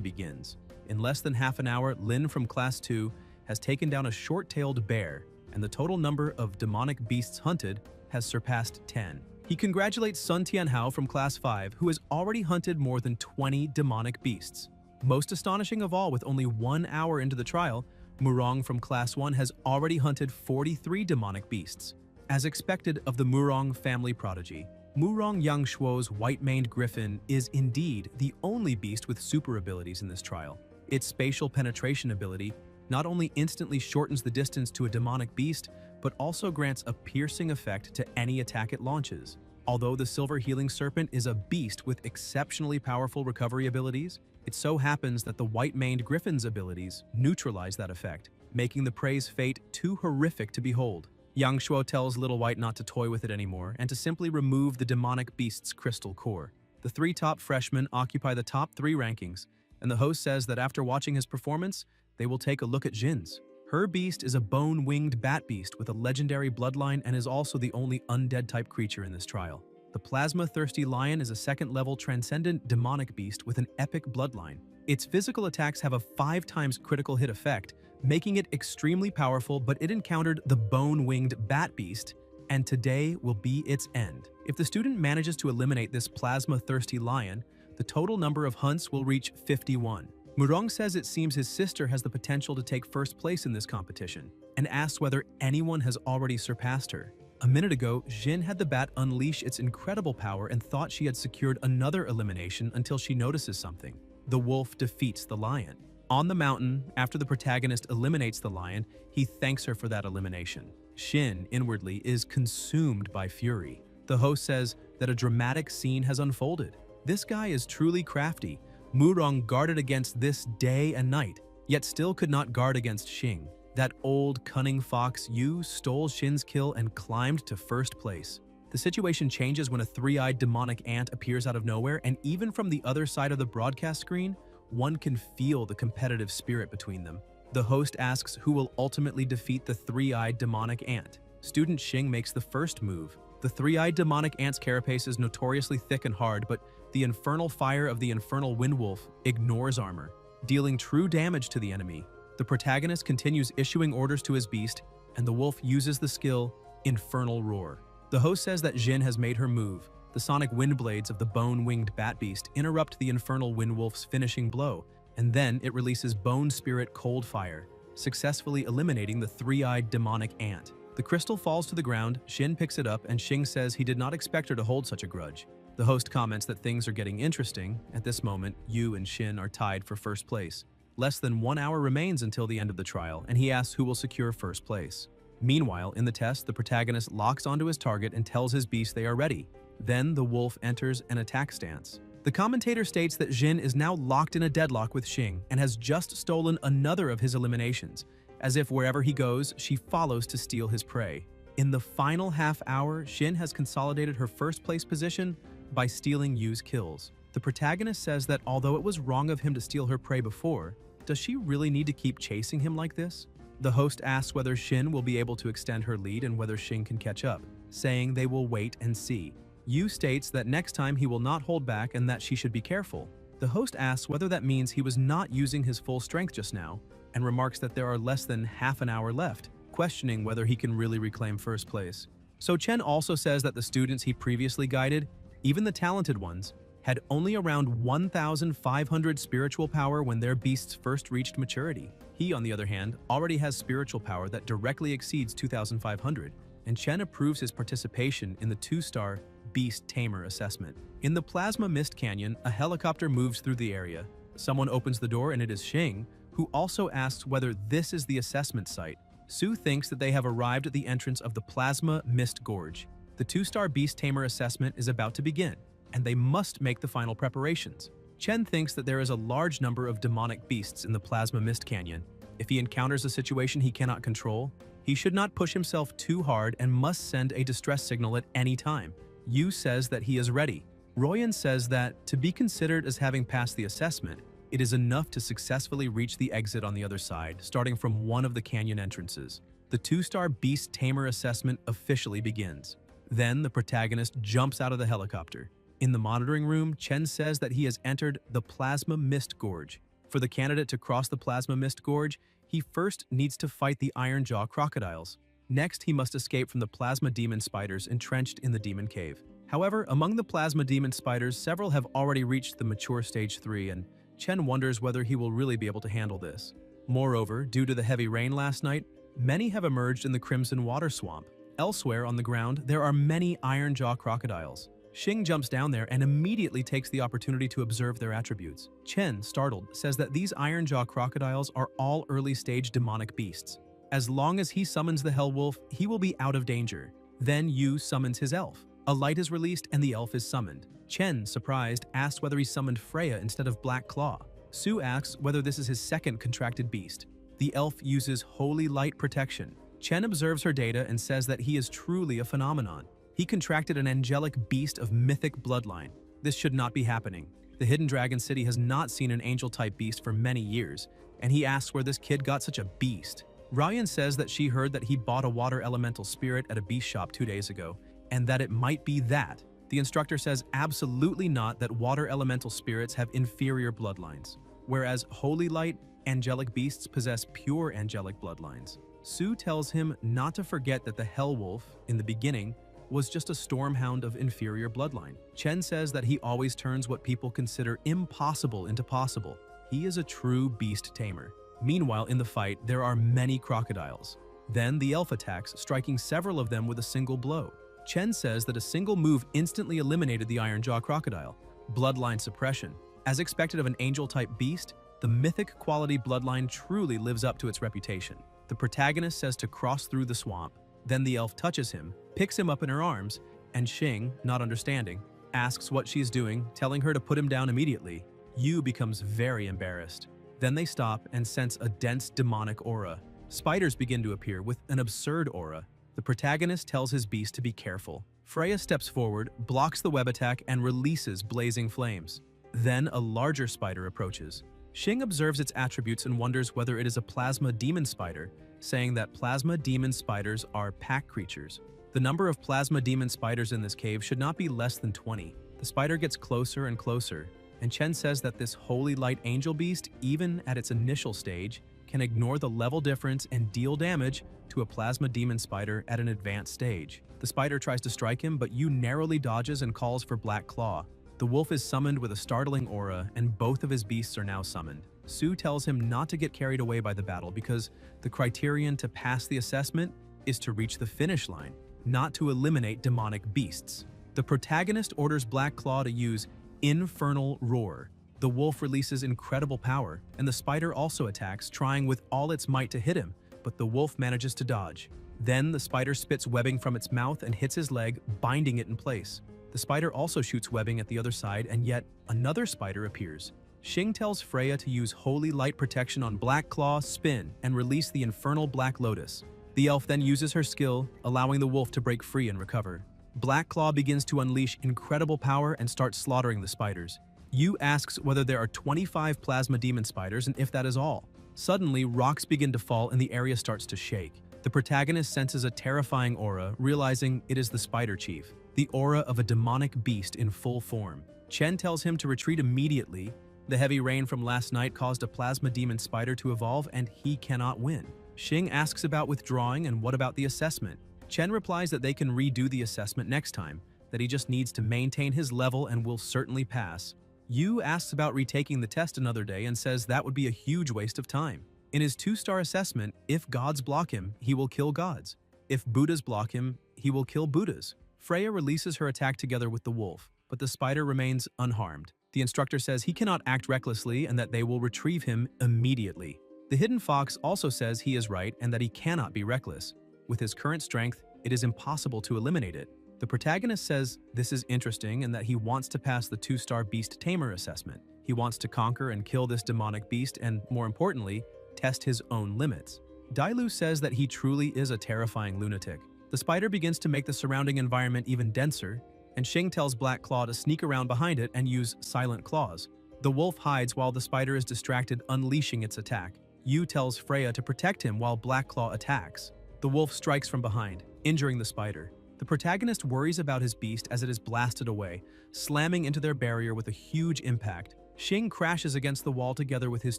begins. In less than half an hour, Lin from Class 2 has taken down a short-tailed bear, and the total number of demonic beasts hunted has surpassed 10. He congratulates Sun Tianhao from Class 5, who has already hunted more than 20 demonic beasts. Most astonishing of all, with only 1 hour into the trial, Murong from Class 1 has already hunted 43 demonic beasts. As expected of the Murong family prodigy, Murong Yangshuo's white-maned griffin is indeed the only beast with super abilities in this trial. Its spatial penetration ability not only instantly shortens the distance to a demonic beast, but also grants a piercing effect to any attack it launches. Although the Silver Healing Serpent is a beast with exceptionally powerful recovery abilities, it so happens that the white-maned griffin's abilities neutralize that effect, making the prey's fate too horrific to behold. Yang Shuo tells Little White not to toy with it anymore and to simply remove the demonic beast's crystal core. The 3 top freshmen occupy the top 3 rankings, and the host says that after watching his performance, they will take a look at Jin's. Her beast is a bone-winged bat beast with a legendary bloodline and is also the only undead-type creature in this trial. The Plasma-Thirsty Lion is a second-level transcendent demonic beast with an epic bloodline. Its physical attacks have a 5 times critical hit effect, making it extremely powerful, but it encountered the bone-winged bat beast, and today will be its end. If the student manages to eliminate this Plasma-Thirsty Lion, the total number of hunts will reach 51. Murong says it seems his sister has the potential to take first place in this competition, and asks whether anyone has already surpassed her. A minute ago, Jin had the bat unleash its incredible power and thought she had secured another elimination until she notices something. The wolf defeats the lion. On the mountain, after the protagonist eliminates the lion, he thanks her for that elimination. Shin, inwardly, is consumed by fury. The host says that a dramatic scene has unfolded. This guy is truly crafty. Murong guarded against this day and night, yet still could not guard against Xing. That old, cunning fox Yu stole Shin's kill and climbed to first place. The situation changes when a 3-eyed demonic ant appears out of nowhere, and even from the other side of the broadcast screen, one can feel the competitive spirit between them. The host asks who will ultimately defeat the 3-eyed demonic ant. Student Xing makes the first move. The 3-eyed demonic ant's carapace is notoriously thick and hard, but the infernal fire of the infernal windwolf ignores armor, dealing true damage to the enemy. The protagonist continues issuing orders to his beast, and the wolf uses the skill Infernal Roar. The host says that Jin has made her move. The sonic wind blades of the bone-winged bat beast interrupt the infernal windwolf's finishing blow, and then it releases Bone Spirit Cold Fire, successfully eliminating the 3-eyed demonic ant. The crystal falls to the ground, Shin picks it up, and Xing says he did not expect her to hold such a grudge. The host comments that things are getting interesting. At this moment, Yu and Shin are tied for first place. Less than 1 hour remains until the end of the trial, and he asks who will secure first place. Meanwhile, in the test, the protagonist locks onto his target and tells his beast they are ready. Then the wolf enters an attack stance. The commentator states that Jin is now locked in a deadlock with Xing and has just stolen another of his eliminations, as if wherever he goes, she follows to steal his prey. In the final half hour, Shin has consolidated her first place position by stealing Yu's kills. The protagonist says that although it was wrong of him to steal her prey before, does she really need to keep chasing him like this? The host asks whether Shin will be able to extend her lead and whether Xing can catch up, saying they will wait and see. Yu states that next time he will not hold back and that she should be careful. The host asks whether that means he was not using his full strength just now, and remarks that there are less than half an hour left, questioning whether he can really reclaim first place. So Chen also says that the students he previously guided, even the talented ones, had only around 1,500 spiritual power when their beasts first reached maturity. He, on the other hand, already has spiritual power that directly exceeds 2,500, and Chen approves his participation in the 2-star Beast-Tamer assessment. In the Plasma Mist Canyon, a helicopter moves through the area. Someone opens the door and it is Xing, who also asks whether this is the assessment site. Su thinks that they have arrived at the entrance of the Plasma Mist Gorge. The 2-star Beast-Tamer assessment is about to begin, and they must make the final preparations. Chen thinks that there is a large number of demonic beasts in the Plasma Mist Canyon. If he encounters a situation he cannot control, he should not push himself too hard and must send a distress signal at any time. Yu says that he is ready. Royan says that, to be considered as having passed the assessment, it is enough to successfully reach the exit on the other side, starting from one of the canyon entrances. The 2-star Beast-Tamer assessment officially begins. Then the protagonist jumps out of the helicopter. In the monitoring room, Chen says that he has entered the Plasma Mist Gorge. For the candidate to cross the Plasma Mist Gorge, he first needs to fight the Iron Jaw crocodiles. Next, he must escape from the Plasma Demon spiders entrenched in the Demon Cave. However, among the Plasma Demon spiders, several have already reached the mature stage 3, and Chen wonders whether he will really be able to handle this. Moreover, due to the heavy rain last night, many have emerged in the Crimson Water Swamp. Elsewhere on the ground, there are many Iron Jaw crocodiles. Xing jumps down there and immediately takes the opportunity to observe their attributes. Chen, startled, says that these Iron Jaw crocodiles are all early-stage demonic beasts. As long as he summons the Hell Wolf, he will be out of danger. Then Yu summons his elf. A light is released and the elf is summoned. Chen, surprised, asks whether he summoned Freya instead of Black Claw. Su asks whether this is his second contracted beast. The elf uses Holy Light Protection. Chen observes her data and says that he is truly a phenomenon. He contracted an angelic beast of mythic bloodline. This should not be happening. The Hidden Dragon City has not seen an angel-type beast for many years, and he asks where this kid got such a beast. Ryan says that she heard that he bought a water elemental spirit at a beast shop 2 days ago, and that it might be that. The instructor says absolutely not, that water elemental spirits have inferior bloodlines, whereas Holy Light angelic beasts possess pure angelic bloodlines. Su tells him not to forget that the Hell Wolf, in the beginning, was just a stormhound of inferior bloodline. Chen says that he always turns what people consider impossible into possible. He is a true beast tamer. Meanwhile, in the fight, there are many crocodiles. Then the elf attacks, striking several of them with a single blow. Chen says that a single move instantly eliminated the Iron Jaw crocodile. Bloodline suppression. As expected of an angel-type beast, the mythic quality bloodline truly lives up to its reputation. The protagonist says to cross through the swamp. Then the elf touches him, picks him up in her arms, and Xing, not understanding, asks what she's doing, telling her to put him down immediately. Yu becomes very embarrassed. Then they stop and sense a dense demonic aura. Spiders begin to appear with an absurd aura. The protagonist tells his beast to be careful. Freya steps forward, blocks the web attack, and releases blazing flames. Then a larger spider approaches. Xing observes its attributes and wonders whether it is a plasma demon spider, saying that plasma demon spiders are pack creatures. The number of plasma demon spiders in this cave should not be less than 20. The spider gets closer and closer, and Chen says that this Holy Light Angel Beast, even at its initial stage, can ignore the level difference and deal damage to a plasma demon spider at an advanced stage. The spider tries to strike him, but Yu narrowly dodges and calls for Black Claw. The wolf is summoned with a startling aura, and both of his beasts are now summoned. Su tells him not to get carried away by the battle because the criterion to pass the assessment is to reach the finish line, not to eliminate demonic beasts. The protagonist orders Black Claw to use Infernal Roar. The wolf releases incredible power, and the spider also attacks, trying with all its might to hit him, but the wolf manages to dodge. Then the spider spits webbing from its mouth and hits his leg, binding it in place. The spider also shoots webbing at the other side, and yet another spider appears. Xing tells Freya to use Holy Light Protection on Black Claw, spin, and release the Infernal Black Lotus. The elf then uses her skill, allowing the wolf to break free and recover. Black Claw begins to unleash incredible power and starts slaughtering the spiders. Yu asks whether there are 25 plasma demon spiders and if that is all. Suddenly, rocks begin to fall and the area starts to shake. The protagonist senses a terrifying aura, realizing it is the Spider Chief, the aura of a demonic beast in full form. Chen tells him to retreat immediately. The heavy rain from last night caused a plasma demon spider to evolve, and he cannot win. Xing asks about withdrawing and what about the assessment. Chen replies that they can redo the assessment next time, that he just needs to maintain his level and will certainly pass. Yu asks about retaking the test another day and says that would be a huge waste of time. In his 2-star assessment, if gods block him, he will kill gods. If Buddhas block him, he will kill Buddhas. Freya releases her attack together with the wolf, but the spider remains unharmed. The instructor says he cannot act recklessly and that they will retrieve him immediately. The hidden fox also says he is right and that he cannot be reckless. With his current strength, it is impossible to eliminate it. The protagonist says this is interesting and that he wants to pass the 2-star Beast Tamer assessment. He wants to conquer and kill this demonic beast and, more importantly, test his own limits. Dailu says that he truly is a terrifying lunatic. The spider begins to make the surrounding environment even denser, and Xing tells Black Claw to sneak around behind it and use silent claws. The wolf hides while the spider is distracted, unleashing its attack. Yu tells Freya to protect him while Black Claw attacks. The wolf strikes from behind, injuring the spider. The protagonist worries about his beast as it is blasted away, slamming into their barrier with a huge impact. Xing crashes against the wall together with his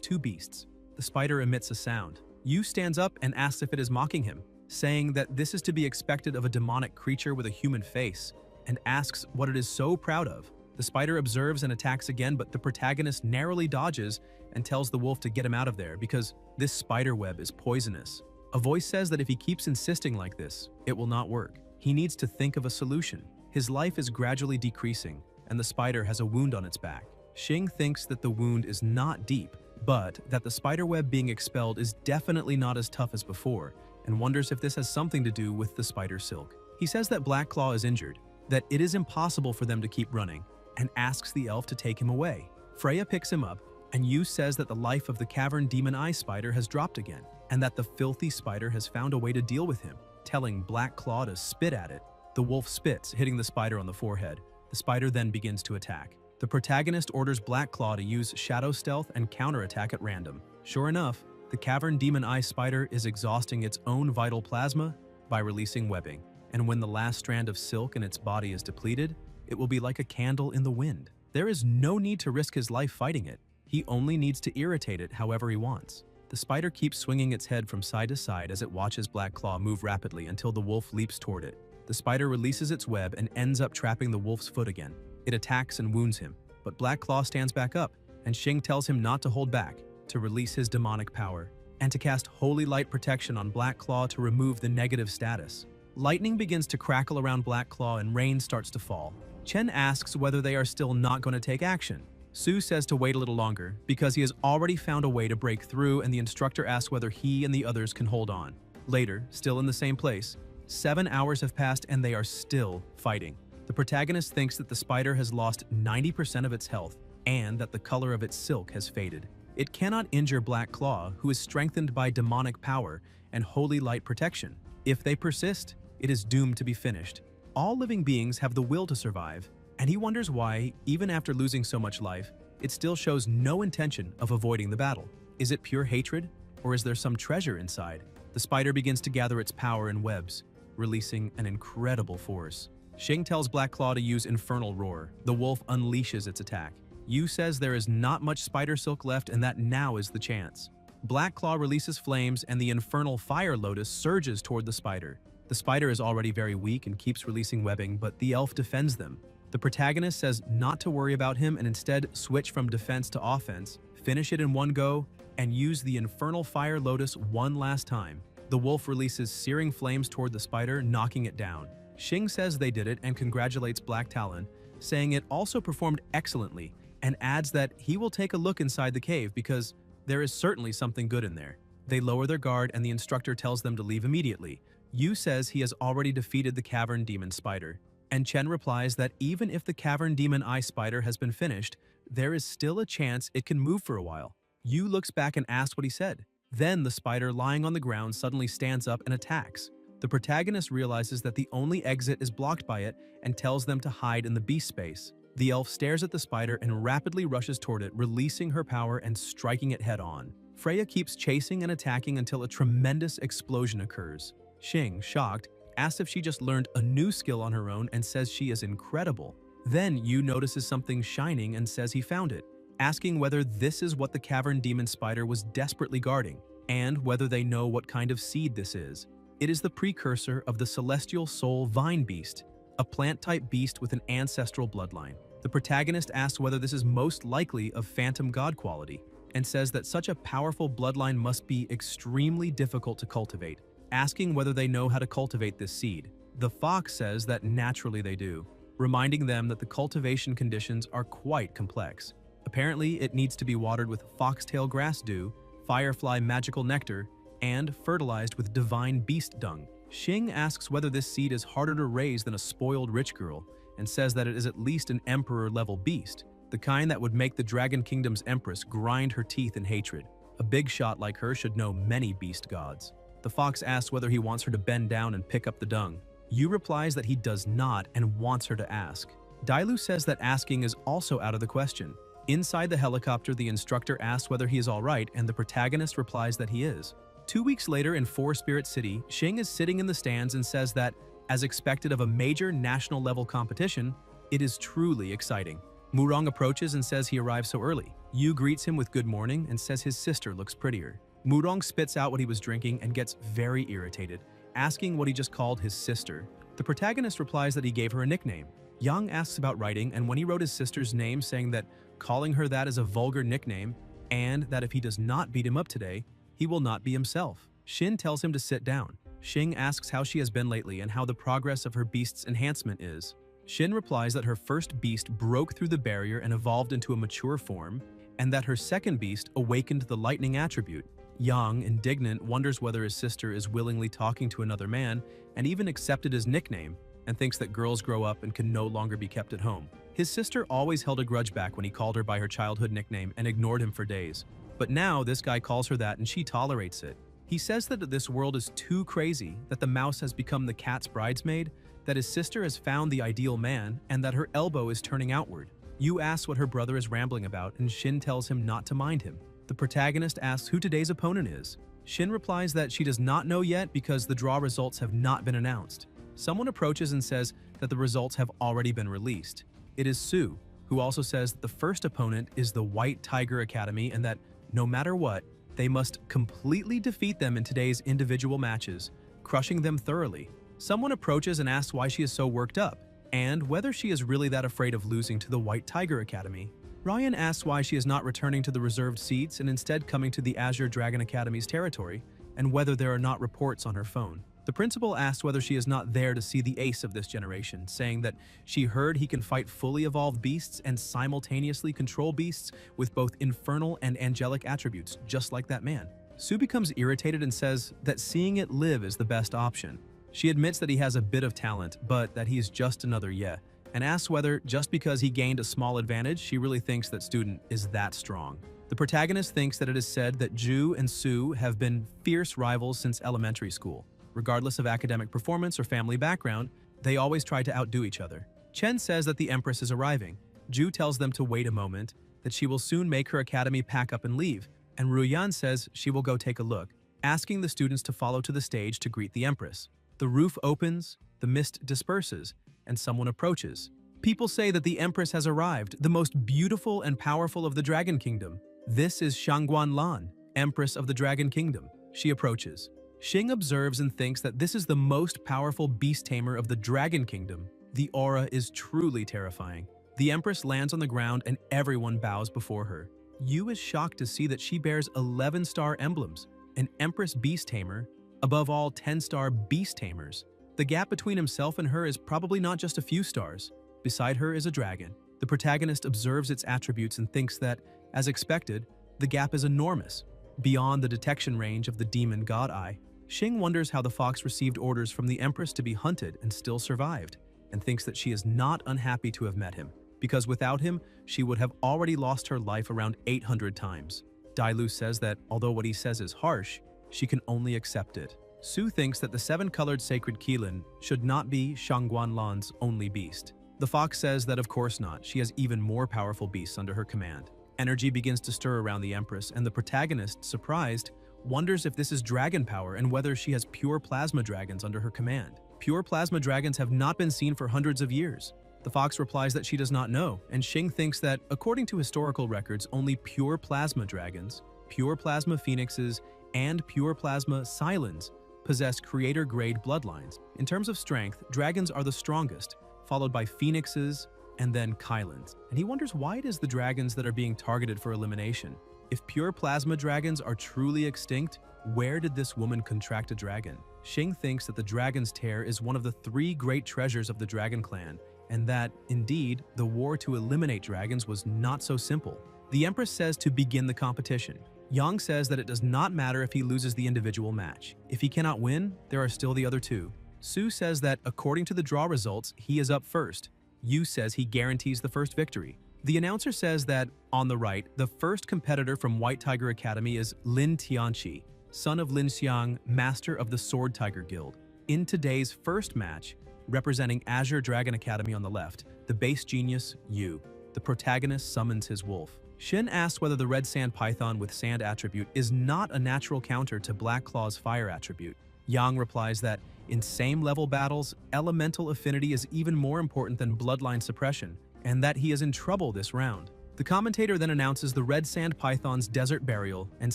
two beasts. The spider emits a sound. Yu stands up and asks if it is mocking him, saying that this is to be expected of a demonic creature with a human face, and asks what it is so proud of. The spider observes and attacks again, but the protagonist narrowly dodges and tells the wolf to get him out of there because this spider web is poisonous. A voice says that if he keeps insisting like this, it will not work. He needs to think of a solution. His life is gradually decreasing, and the spider has a wound on its back. Xing thinks that the wound is not deep, but that the spider web being expelled is definitely not as tough as before, and wonders if this has something to do with the spider silk. He says that Black Claw is injured, that it is impossible for them to keep running, and asks the elf to take him away. Freya picks him up, and Yu says that the life of the cavern demon eye spider has dropped again, and that the filthy spider has found a way to deal with him, telling Black Claw to spit at it. The wolf spits, hitting the spider on the forehead. The spider then begins to attack. The protagonist orders Black Claw to use shadow stealth and counterattack at random. Sure enough, the cavern demon eye spider is exhausting its own vital plasma by releasing webbing, and when the last strand of silk in its body is depleted, it will be like a candle in the wind. There is no need to risk his life fighting it. He only needs to irritate it however he wants. The spider keeps swinging its head from side to side as it watches Black Claw move rapidly until the wolf leaps toward it. The spider releases its web and ends up trapping the wolf's foot again. It attacks and wounds him, but Black Claw stands back up, and Xing tells him not to hold back, to release his demonic power, and to cast Holy Light Protection on Black Claw to remove the negative status. Lightning begins to crackle around Black Claw and rain starts to fall. Chen asks whether they are still not going to take action. Su says to wait a little longer because he has already found a way to break through, and the instructor asks whether he and the others can hold on. Later, still in the same place, 7 hours have passed and they are still fighting. The protagonist thinks that the spider has lost 90% of its health and that the color of its silk has faded. It cannot injure Black Claw, who is strengthened by demonic power and holy light protection. If they persist, it is doomed to be finished. All living beings have the will to survive, and he wonders why, even after losing so much life, it still shows no intention of avoiding the battle. Is it pure hatred, or is there some treasure inside? The spider begins to gather its power in webs, releasing an incredible force. Xing tells Black Claw to use Infernal Roar. The wolf unleashes its attack. Yu says there is not much spider silk left and that now is the chance. Black Claw releases flames and the Infernal Fire Lotus surges toward the spider. The spider is already very weak and keeps releasing webbing, but the elf defends them. The protagonist says not to worry about him and instead switch from defense to offense, finish it in one go, and use the Infernal Fire Lotus one last time. The wolf releases searing flames toward the spider, knocking it down. Xing says they did it and congratulates Black Talon, saying it also performed excellently, and adds that he will take a look inside the cave because there is certainly something good in there. They lower their guard and the instructor tells them to leave immediately. Yu says he has already defeated the cavern demon spider, and Chen replies that even if the cavern demon eye spider has been finished, there is still a chance it can move for a while. Yu looks back and asks what he said. Then the spider lying on the ground suddenly stands up and attacks. The protagonist realizes that the only exit is blocked by it and tells them to hide in the beast space. The elf stares at the spider and rapidly rushes toward it, releasing her power and striking it head-on. Freya keeps chasing and attacking until a tremendous explosion occurs. Xing, shocked, asks if she just learned a new skill on her own and says she is incredible. Then Yu notices something shining and says he found it, asking whether this is what the cavern demon spider was desperately guarding, and whether they know what kind of seed this is. It is the precursor of the celestial soul vine beast, a plant-type beast with an ancestral bloodline. The protagonist asks whether this is most likely of phantom god quality, and says that such a powerful bloodline must be extremely difficult to cultivate, asking whether they know how to cultivate this seed. The fox says that naturally they do, reminding them that the cultivation conditions are quite complex. Apparently, it needs to be watered with foxtail grass dew, firefly magical nectar, and fertilized with divine beast dung. Xing asks whether this seed is harder to raise than a spoiled rich girl, and says that it is at least an emperor-level beast, the kind that would make the Dragon Kingdom's empress grind her teeth in hatred. A big shot like her should know many beast gods. The fox asks whether he wants her to bend down and pick up the dung. Yu replies that he does not and wants her to ask. Dailu says that asking is also out of the question. Inside the helicopter, the instructor asks whether he is alright, and the protagonist replies that he is. 2 weeks later in Four Spirit City, Xing is sitting in the stands and says that, as expected of a major national-level competition, it is truly exciting. Murong approaches and says he arrived so early. Yu greets him with good morning and says his sister looks prettier. Murong spits out what he was drinking and gets very irritated, asking what he just called his sister. The protagonist replies that he gave her a nickname. Yang asks about writing, and when he wrote his sister's name, saying that calling her that is a vulgar nickname, and that if he does not beat him up today, he will not be himself. Shin tells him to sit down. Xing asks how she has been lately and how the progress of her beast's enhancement is. Shin replies that her first beast broke through the barrier and evolved into a mature form, and that her second beast awakened the lightning attribute. Yang, indignant, wonders whether his sister is willingly talking to another man, and even accepted his nickname, and thinks that girls grow up and can no longer be kept at home. His sister always held a grudge back when he called her by her childhood nickname and ignored him for days. But now this guy calls her that and she tolerates it. He says that this world is too crazy, that the mouse has become the cat's bridesmaid, that his sister has found the ideal man, and that her elbow is turning outward. Yu asks what her brother is rambling about, and Shin tells him not to mind him. The protagonist asks who today's opponent is. Shin replies that she does not know yet because the draw results have not been announced. Someone approaches and says that the results have already been released. It is Su, who also says that the first opponent is the White Tiger Academy and that, no matter what, they must completely defeat them in today's individual matches, crushing them thoroughly. Someone approaches and asks why she is so worked up, and whether she is really that afraid of losing to the White Tiger Academy. Ryan asks why she is not returning to the reserved seats and instead coming to the Azure Dragon Academy's territory, and whether there are not reports on her phone. The principal asks whether she is not there to see the ace of this generation, saying that she heard he can fight fully evolved beasts and simultaneously control beasts with both infernal and angelic attributes, just like that man. Su becomes irritated and says that seeing it live is the best option. She admits that he has a bit of talent, but that he is just another Ye, and asks whether, just because he gained a small advantage, she really thinks that student is that strong. The protagonist thinks that it is said that Ju and Su have been fierce rivals since elementary school. Regardless of academic performance or family background, they always try to outdo each other. Chen says that the Empress is arriving. Ju tells them to wait a moment, that she will soon make her academy pack up and leave, and Ruyan says she will go take a look, asking the students to follow to the stage to greet the Empress. The roof opens, the mist disperses, and someone approaches. People say that the Empress has arrived, the most beautiful and powerful of the Dragon Kingdom. This is Shangguan Lan, Empress of the Dragon Kingdom. She approaches. Xing observes and thinks that this is the most powerful beast tamer of the Dragon Kingdom. The aura is truly terrifying. The Empress lands on the ground and everyone bows before her. Yu is shocked to see that she bears 11-star emblems, an Empress Beast Tamer, above all 10-star Beast Tamers. The gap between himself and her is probably not just a few stars. Beside her is a dragon. The protagonist observes its attributes and thinks that, as expected, the gap is enormous, beyond the detection range of the demon God Eye. Xing wonders how the fox received orders from the Empress to be hunted and still survived, and thinks that she is not unhappy to have met him, because without him, she would have already lost her life around 800 times. Dailu says that, although what he says is harsh, she can only accept it. Su thinks that the 7-colored sacred Qilin should not be Shangguan Lan's only beast. The fox says that of course not, she has even more powerful beasts under her command. Energy begins to stir around the Empress, and the protagonist, surprised, wonders if this is dragon power and whether she has pure plasma dragons under her command. Pure plasma dragons have not been seen for hundreds of years. The fox replies that she does not know, and Xing thinks that, according to historical records, only pure plasma dragons, pure plasma phoenixes, and pure plasma Silens possess creator-grade bloodlines. In terms of strength, dragons are the strongest, followed by phoenixes and then Kylans. And he wonders why it is the dragons that are being targeted for elimination. If pure plasma dragons are truly extinct, where did this woman contract a dragon? Xing thinks that the dragon's tear is one of the 3 great treasures of the dragon clan, and that, indeed, the war to eliminate dragons was not so simple. The Empress says to begin the competition. Yang says that it does not matter if he loses the individual match. If he cannot win, there are still the other 2. Su says that, according to the draw results, he is up first. Yu says he guarantees the first victory. The announcer says that, on the right, the first competitor from White Tiger Academy is Lin Tianqi, son of Lin Xiang, master of the Sword Tiger Guild. In today's first match, representing Azure Dragon Academy on the left, the base genius, Yu. The protagonist summons his wolf. Shin asks whether the red sand python with sand attribute is not a natural counter to Black Claw's fire attribute. Yang replies that, in same-level battles, elemental affinity is even more important than bloodline suppression, and that he is in trouble this round. The commentator then announces the red sand python's desert burial and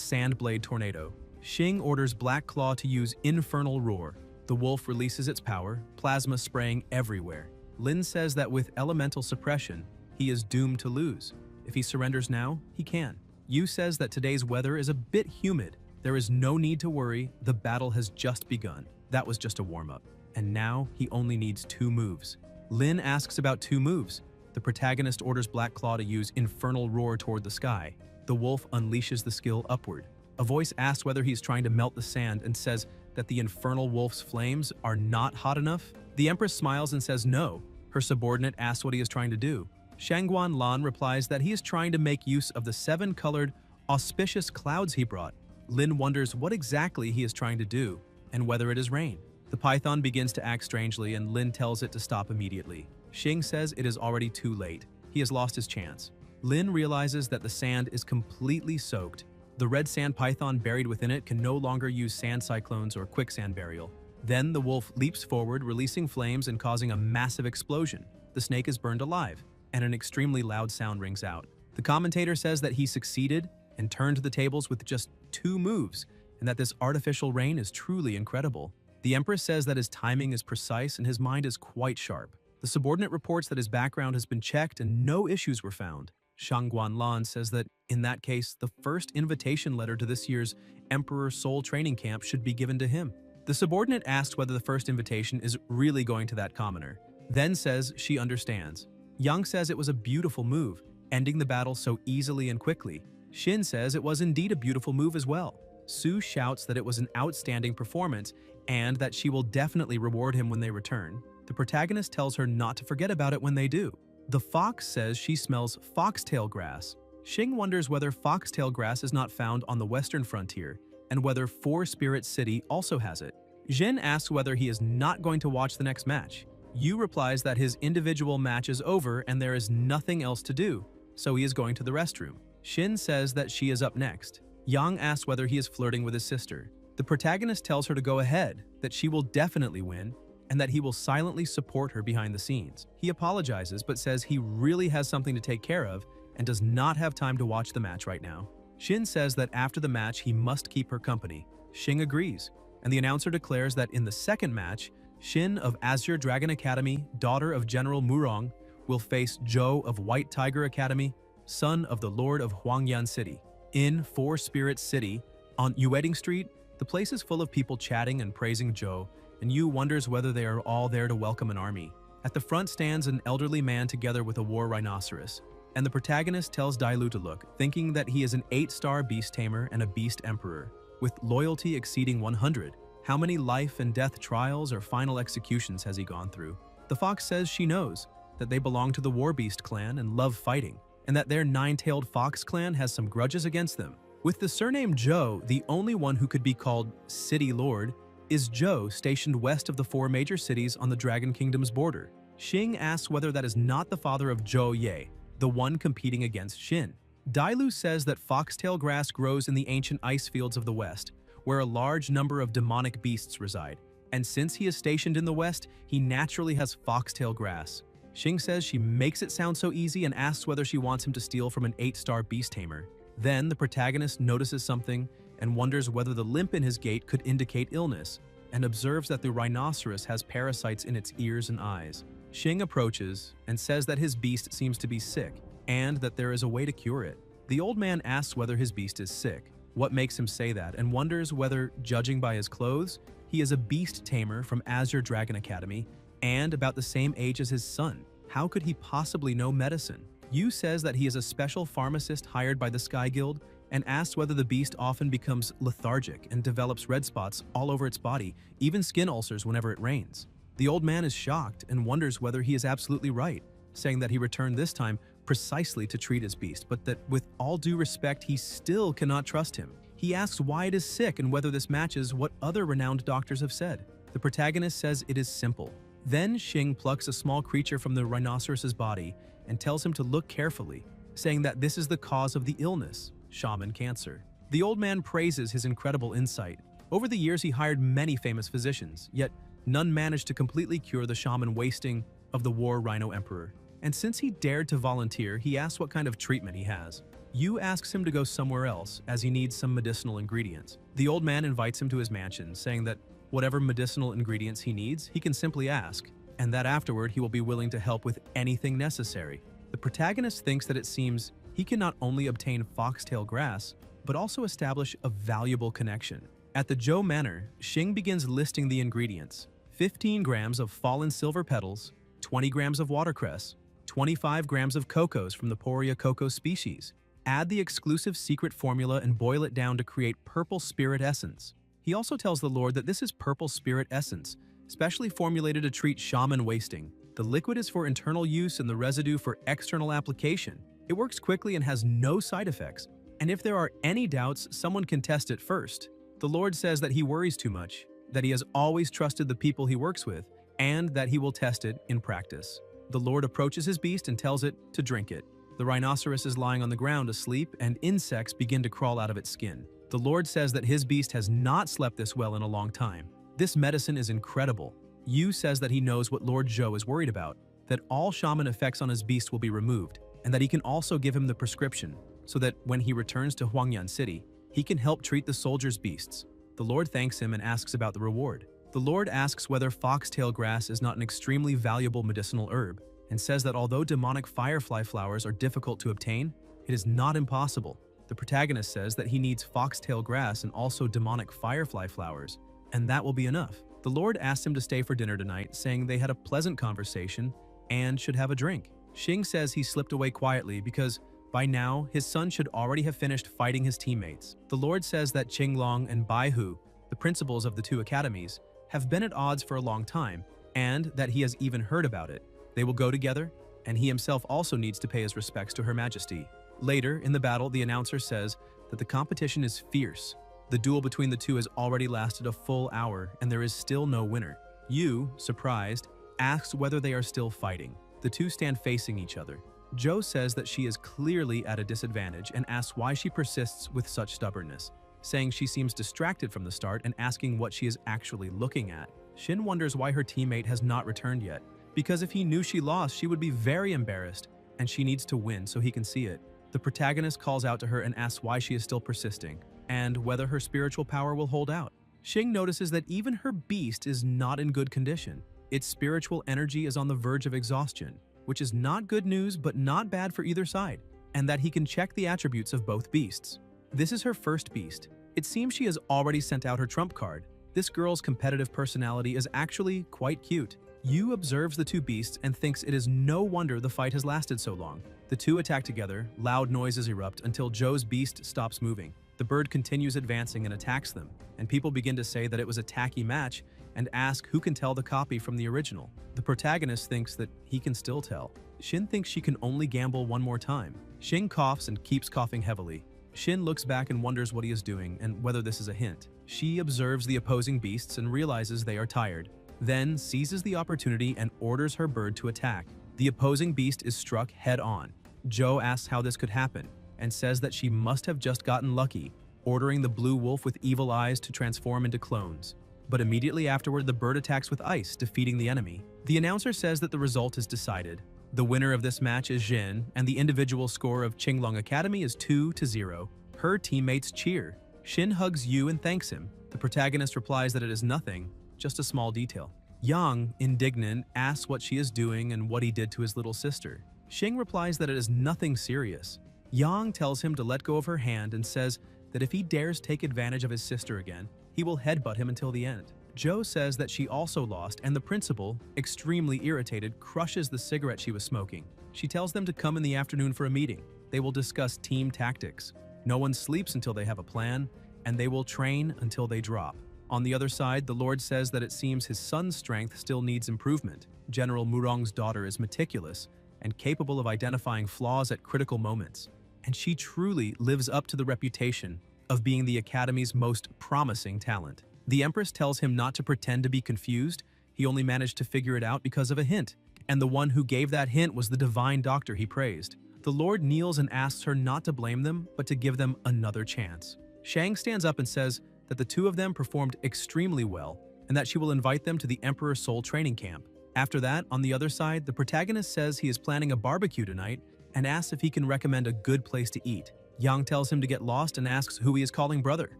sand blade tornado. Xing orders Black Claw to use infernal roar. The wolf releases its power, plasma spraying everywhere. Lin says that with elemental suppression, he is doomed to lose. If he surrenders now, he can. Yu says that today's weather is a bit humid. There is no need to worry, the battle has just begun. That was just a warm-up. And now he only needs 2 moves. Lin asks about 2 moves. The protagonist orders Black Claw to use Infernal Roar toward the sky. The wolf unleashes the skill upward. A voice asks whether he's trying to melt the sand and says that the infernal wolf's flames are not hot enough. The Empress smiles and says no. Her subordinate asks what he is trying to do. Shangguan Lan replies that he is trying to make use of the 7-colored, auspicious clouds he brought. Lin wonders what exactly he is trying to do, and whether it is rain. The python begins to act strangely, and Lin tells it to stop immediately. Xing says it is already too late. He has lost his chance. Lin realizes that the sand is completely soaked. The red sand python buried within it can no longer use sand cyclones or quicksand burial. Then the wolf leaps forward, releasing flames and causing a massive explosion. The snake is burned alive, and an extremely loud sound rings out. The commentator says that he succeeded and turned the tables with just 2 moves, and that this artificial rain is truly incredible. The Empress says that his timing is precise and his mind is quite sharp. The subordinate reports that his background has been checked and no issues were found. Shangguan Lan says that, in that case, the first invitation letter to this year's Emperor Soul Training Camp should be given to him. The subordinate asks whether the first invitation is really going to that commoner, then says she understands. Yang says it was a beautiful move, ending the battle so easily and quickly. Shin says it was indeed a beautiful move as well. Su shouts that it was an outstanding performance and that she will definitely reward him when they return. The protagonist tells her not to forget about it when they do. The fox says she smells foxtail grass. Xing wonders whether foxtail grass is not found on the western frontier and whether Four Spirits City also has it. Jin asks whether he is not going to watch the next match. Yu replies that his individual match is over and there is nothing else to do, so he is going to the restroom. Shin says that she is up next. Yang asks whether he is flirting with his sister. The protagonist tells her to go ahead, that she will definitely win, and that he will silently support her behind the scenes. He apologizes but says he really has something to take care of and does not have time to watch the match right now. Shin says that after the match he must keep her company. Xing agrees, and the announcer declares that in the second match, Shin of Azure Dragon Academy, daughter of General Murong, will face Zhou of White Tiger Academy, son of the Lord of Huangyan City. In Four Spirits City, on Yueding Street, the place is full of people chatting and praising Zhou, and Yu wonders whether they are all there to welcome an army. At the front stands an elderly man together with a war rhinoceros, and the protagonist tells Dailu to look, thinking that he is an 8-star beast tamer and a beast emperor, with loyalty exceeding 100. How many life and death trials or final executions has he gone through? The fox says she knows, that they belong to the War Beast clan and love fighting, and that their 9-tailed fox clan has some grudges against them. With the surname Zhou, the only one who could be called City Lord is Zhou, stationed west of the 4 major cities on the Dragon Kingdom's border. Xing asks whether that is not the father of Zhou Ye, the one competing against Shin. Dailu says that foxtail grass grows in the ancient ice fields of the west, where a large number of demonic beasts reside, and since he is stationed in the west, he naturally has foxtail grass. Xing says she makes it sound so easy and asks whether she wants him to steal from an 8-star beast tamer. Then the protagonist notices something and wonders whether the limp in his gait could indicate illness, and observes that the rhinoceros has parasites in its ears and eyes. Xing approaches and says that his beast seems to be sick, and that there is a way to cure it. The old man asks whether his beast is sick, what makes him say that, and wonders whether, judging by his clothes, he is a beast tamer from Azure Dragon Academy, and about the same age as his son. How could he possibly know medicine? Yu says that he is a special pharmacist hired by the Sky Guild, and asks whether the beast often becomes lethargic and develops red spots all over its body, even skin ulcers whenever it rains. The old man is shocked and wonders whether he is absolutely right, saying that he returned this time precisely to treat his beast, but that with all due respect, he still cannot trust him. He asks why it is sick and whether this matches what other renowned doctors have said. The protagonist says it is simple. Then Xing plucks a small creature from the rhinoceros's body and tells him to look carefully, saying that this is the cause of the illness, shaman cancer. The old man praises his incredible insight. Over the years, he hired many famous physicians, yet none managed to completely cure the shaman wasting of the war rhino emperor. And since he dared to volunteer, he asks what kind of treatment he has. Yu asks him to go somewhere else as he needs some medicinal ingredients. The old man invites him to his mansion, saying that whatever medicinal ingredients he needs, he can simply ask, and that afterward he will be willing to help with anything necessary. The protagonist thinks that it seems he can not only obtain foxtail grass, but also establish a valuable connection. At the Zhou Manor, Xing begins listing the ingredients: 15 grams of fallen silver petals, 20 grams of watercress, 25 grams of cocos from the Poria cocoa species. Add the exclusive secret formula and boil it down to create purple spirit essence. He also tells the Lord that this is purple spirit essence, specially formulated to treat shaman wasting. The liquid is for internal use and the residue for external application. It works quickly and has no side effects. And if there are any doubts, someone can test it first. The Lord says that he worries too much, that he has always trusted the people he works with, and that he will test it in practice. The Lord approaches his beast and tells it to drink it. The rhinoceros is lying on the ground asleep, and insects begin to crawl out of its skin. The Lord says that his beast has not slept this well in a long time. This medicine is incredible. Yu says that he knows what Lord Zhou is worried about, that all shaman effects on his beast will be removed, and that he can also give him the prescription, so that when he returns to Huangyan City, he can help treat the soldiers' beasts. The Lord thanks him and asks about the reward. The Lord asks whether foxtail grass is not an extremely valuable medicinal herb, and says that although demonic firefly flowers are difficult to obtain, it is not impossible. The protagonist says that he needs foxtail grass and also demonic firefly flowers, and that will be enough. The Lord asks him to stay for dinner tonight, saying they had a pleasant conversation and should have a drink. Xing says he slipped away quietly because by now his son should already have finished fighting his teammates. The Lord says that Qinglong and Baihu, the principals of the two academies, have been at odds for a long time, and that he has even heard about it. They will go together, and he himself also needs to pay his respects to Her Majesty. Later, in the battle, the announcer says that the competition is fierce. The duel between the two has already lasted a full hour, and there is still no winner. Yu, surprised, asks whether they are still fighting. The two stand facing each other. Zhou says that she is clearly at a disadvantage and asks why she persists with such stubbornness, saying she seems distracted from the start and asking what she is actually looking at. Xin wonders why her teammate has not returned yet, because if he knew she lost, she would be very embarrassed, and she needs to win so he can see it. The protagonist calls out to her and asks why she is still persisting, and whether her spiritual power will hold out. Xing notices that even her beast is not in good condition. Its spiritual energy is on the verge of exhaustion, which is not good news but not bad for either side, and that he can check the attributes of both beasts. This is her first beast. It seems she has already sent out her trump card. This girl's competitive personality is actually quite cute. Yu observes the two beasts and thinks it is no wonder the fight has lasted so long. The two attack together, loud noises erupt until Zhou's beast stops moving. The bird continues advancing and attacks them, and people begin to say that it was a tacky match and ask who can tell the copy from the original. The protagonist thinks that he can still tell. Xin thinks she can only gamble one more time. Xing coughs and keeps coughing heavily. Xin looks back and wonders what he is doing and whether this is a hint. She observes the opposing beasts and realizes they are tired, then seizes the opportunity and orders her bird to attack. The opposing beast is struck head-on. Zhou asks how this could happen and says that she must have just gotten lucky, ordering the blue wolf with evil eyes to transform into clones. But immediately afterward, the bird attacks with ice, defeating the enemy. The announcer says that the result is decided. The winner of this match is Jin, and the individual score of Qinglong Academy is 2-0. Her teammates cheer. Xin hugs Yu and thanks him. The protagonist replies that it is nothing, just a small detail. Yang, indignant, asks what she is doing and what he did to his little sister. Xing replies that it is nothing serious. Yang tells him to let go of her hand and says that if he dares take advantage of his sister again, he will headbutt him until the end. Zhou says that she also lost, and the principal, extremely irritated, crushes the cigarette she was smoking. She tells them to come in the afternoon for a meeting. They will discuss team tactics. No one sleeps until they have a plan, and they will train until they drop. On the other side, the Lord says that it seems his son's strength still needs improvement. General Murong's daughter is meticulous and capable of identifying flaws at critical moments, and she truly lives up to the reputation of being the Academy's most promising talent. The Empress tells him not to pretend to be confused. He only managed to figure it out because of a hint, and the one who gave that hint was the divine doctor he praised. The Lord kneels and asks her not to blame them, but to give them another chance. Shang stands up and says that the two of them performed extremely well, and that she will invite them to the Emperor's Soul training camp. After that, on the other side, the protagonist says he is planning a barbecue tonight and asks if he can recommend a good place to eat. Yang tells him to get lost and asks who he is calling brother.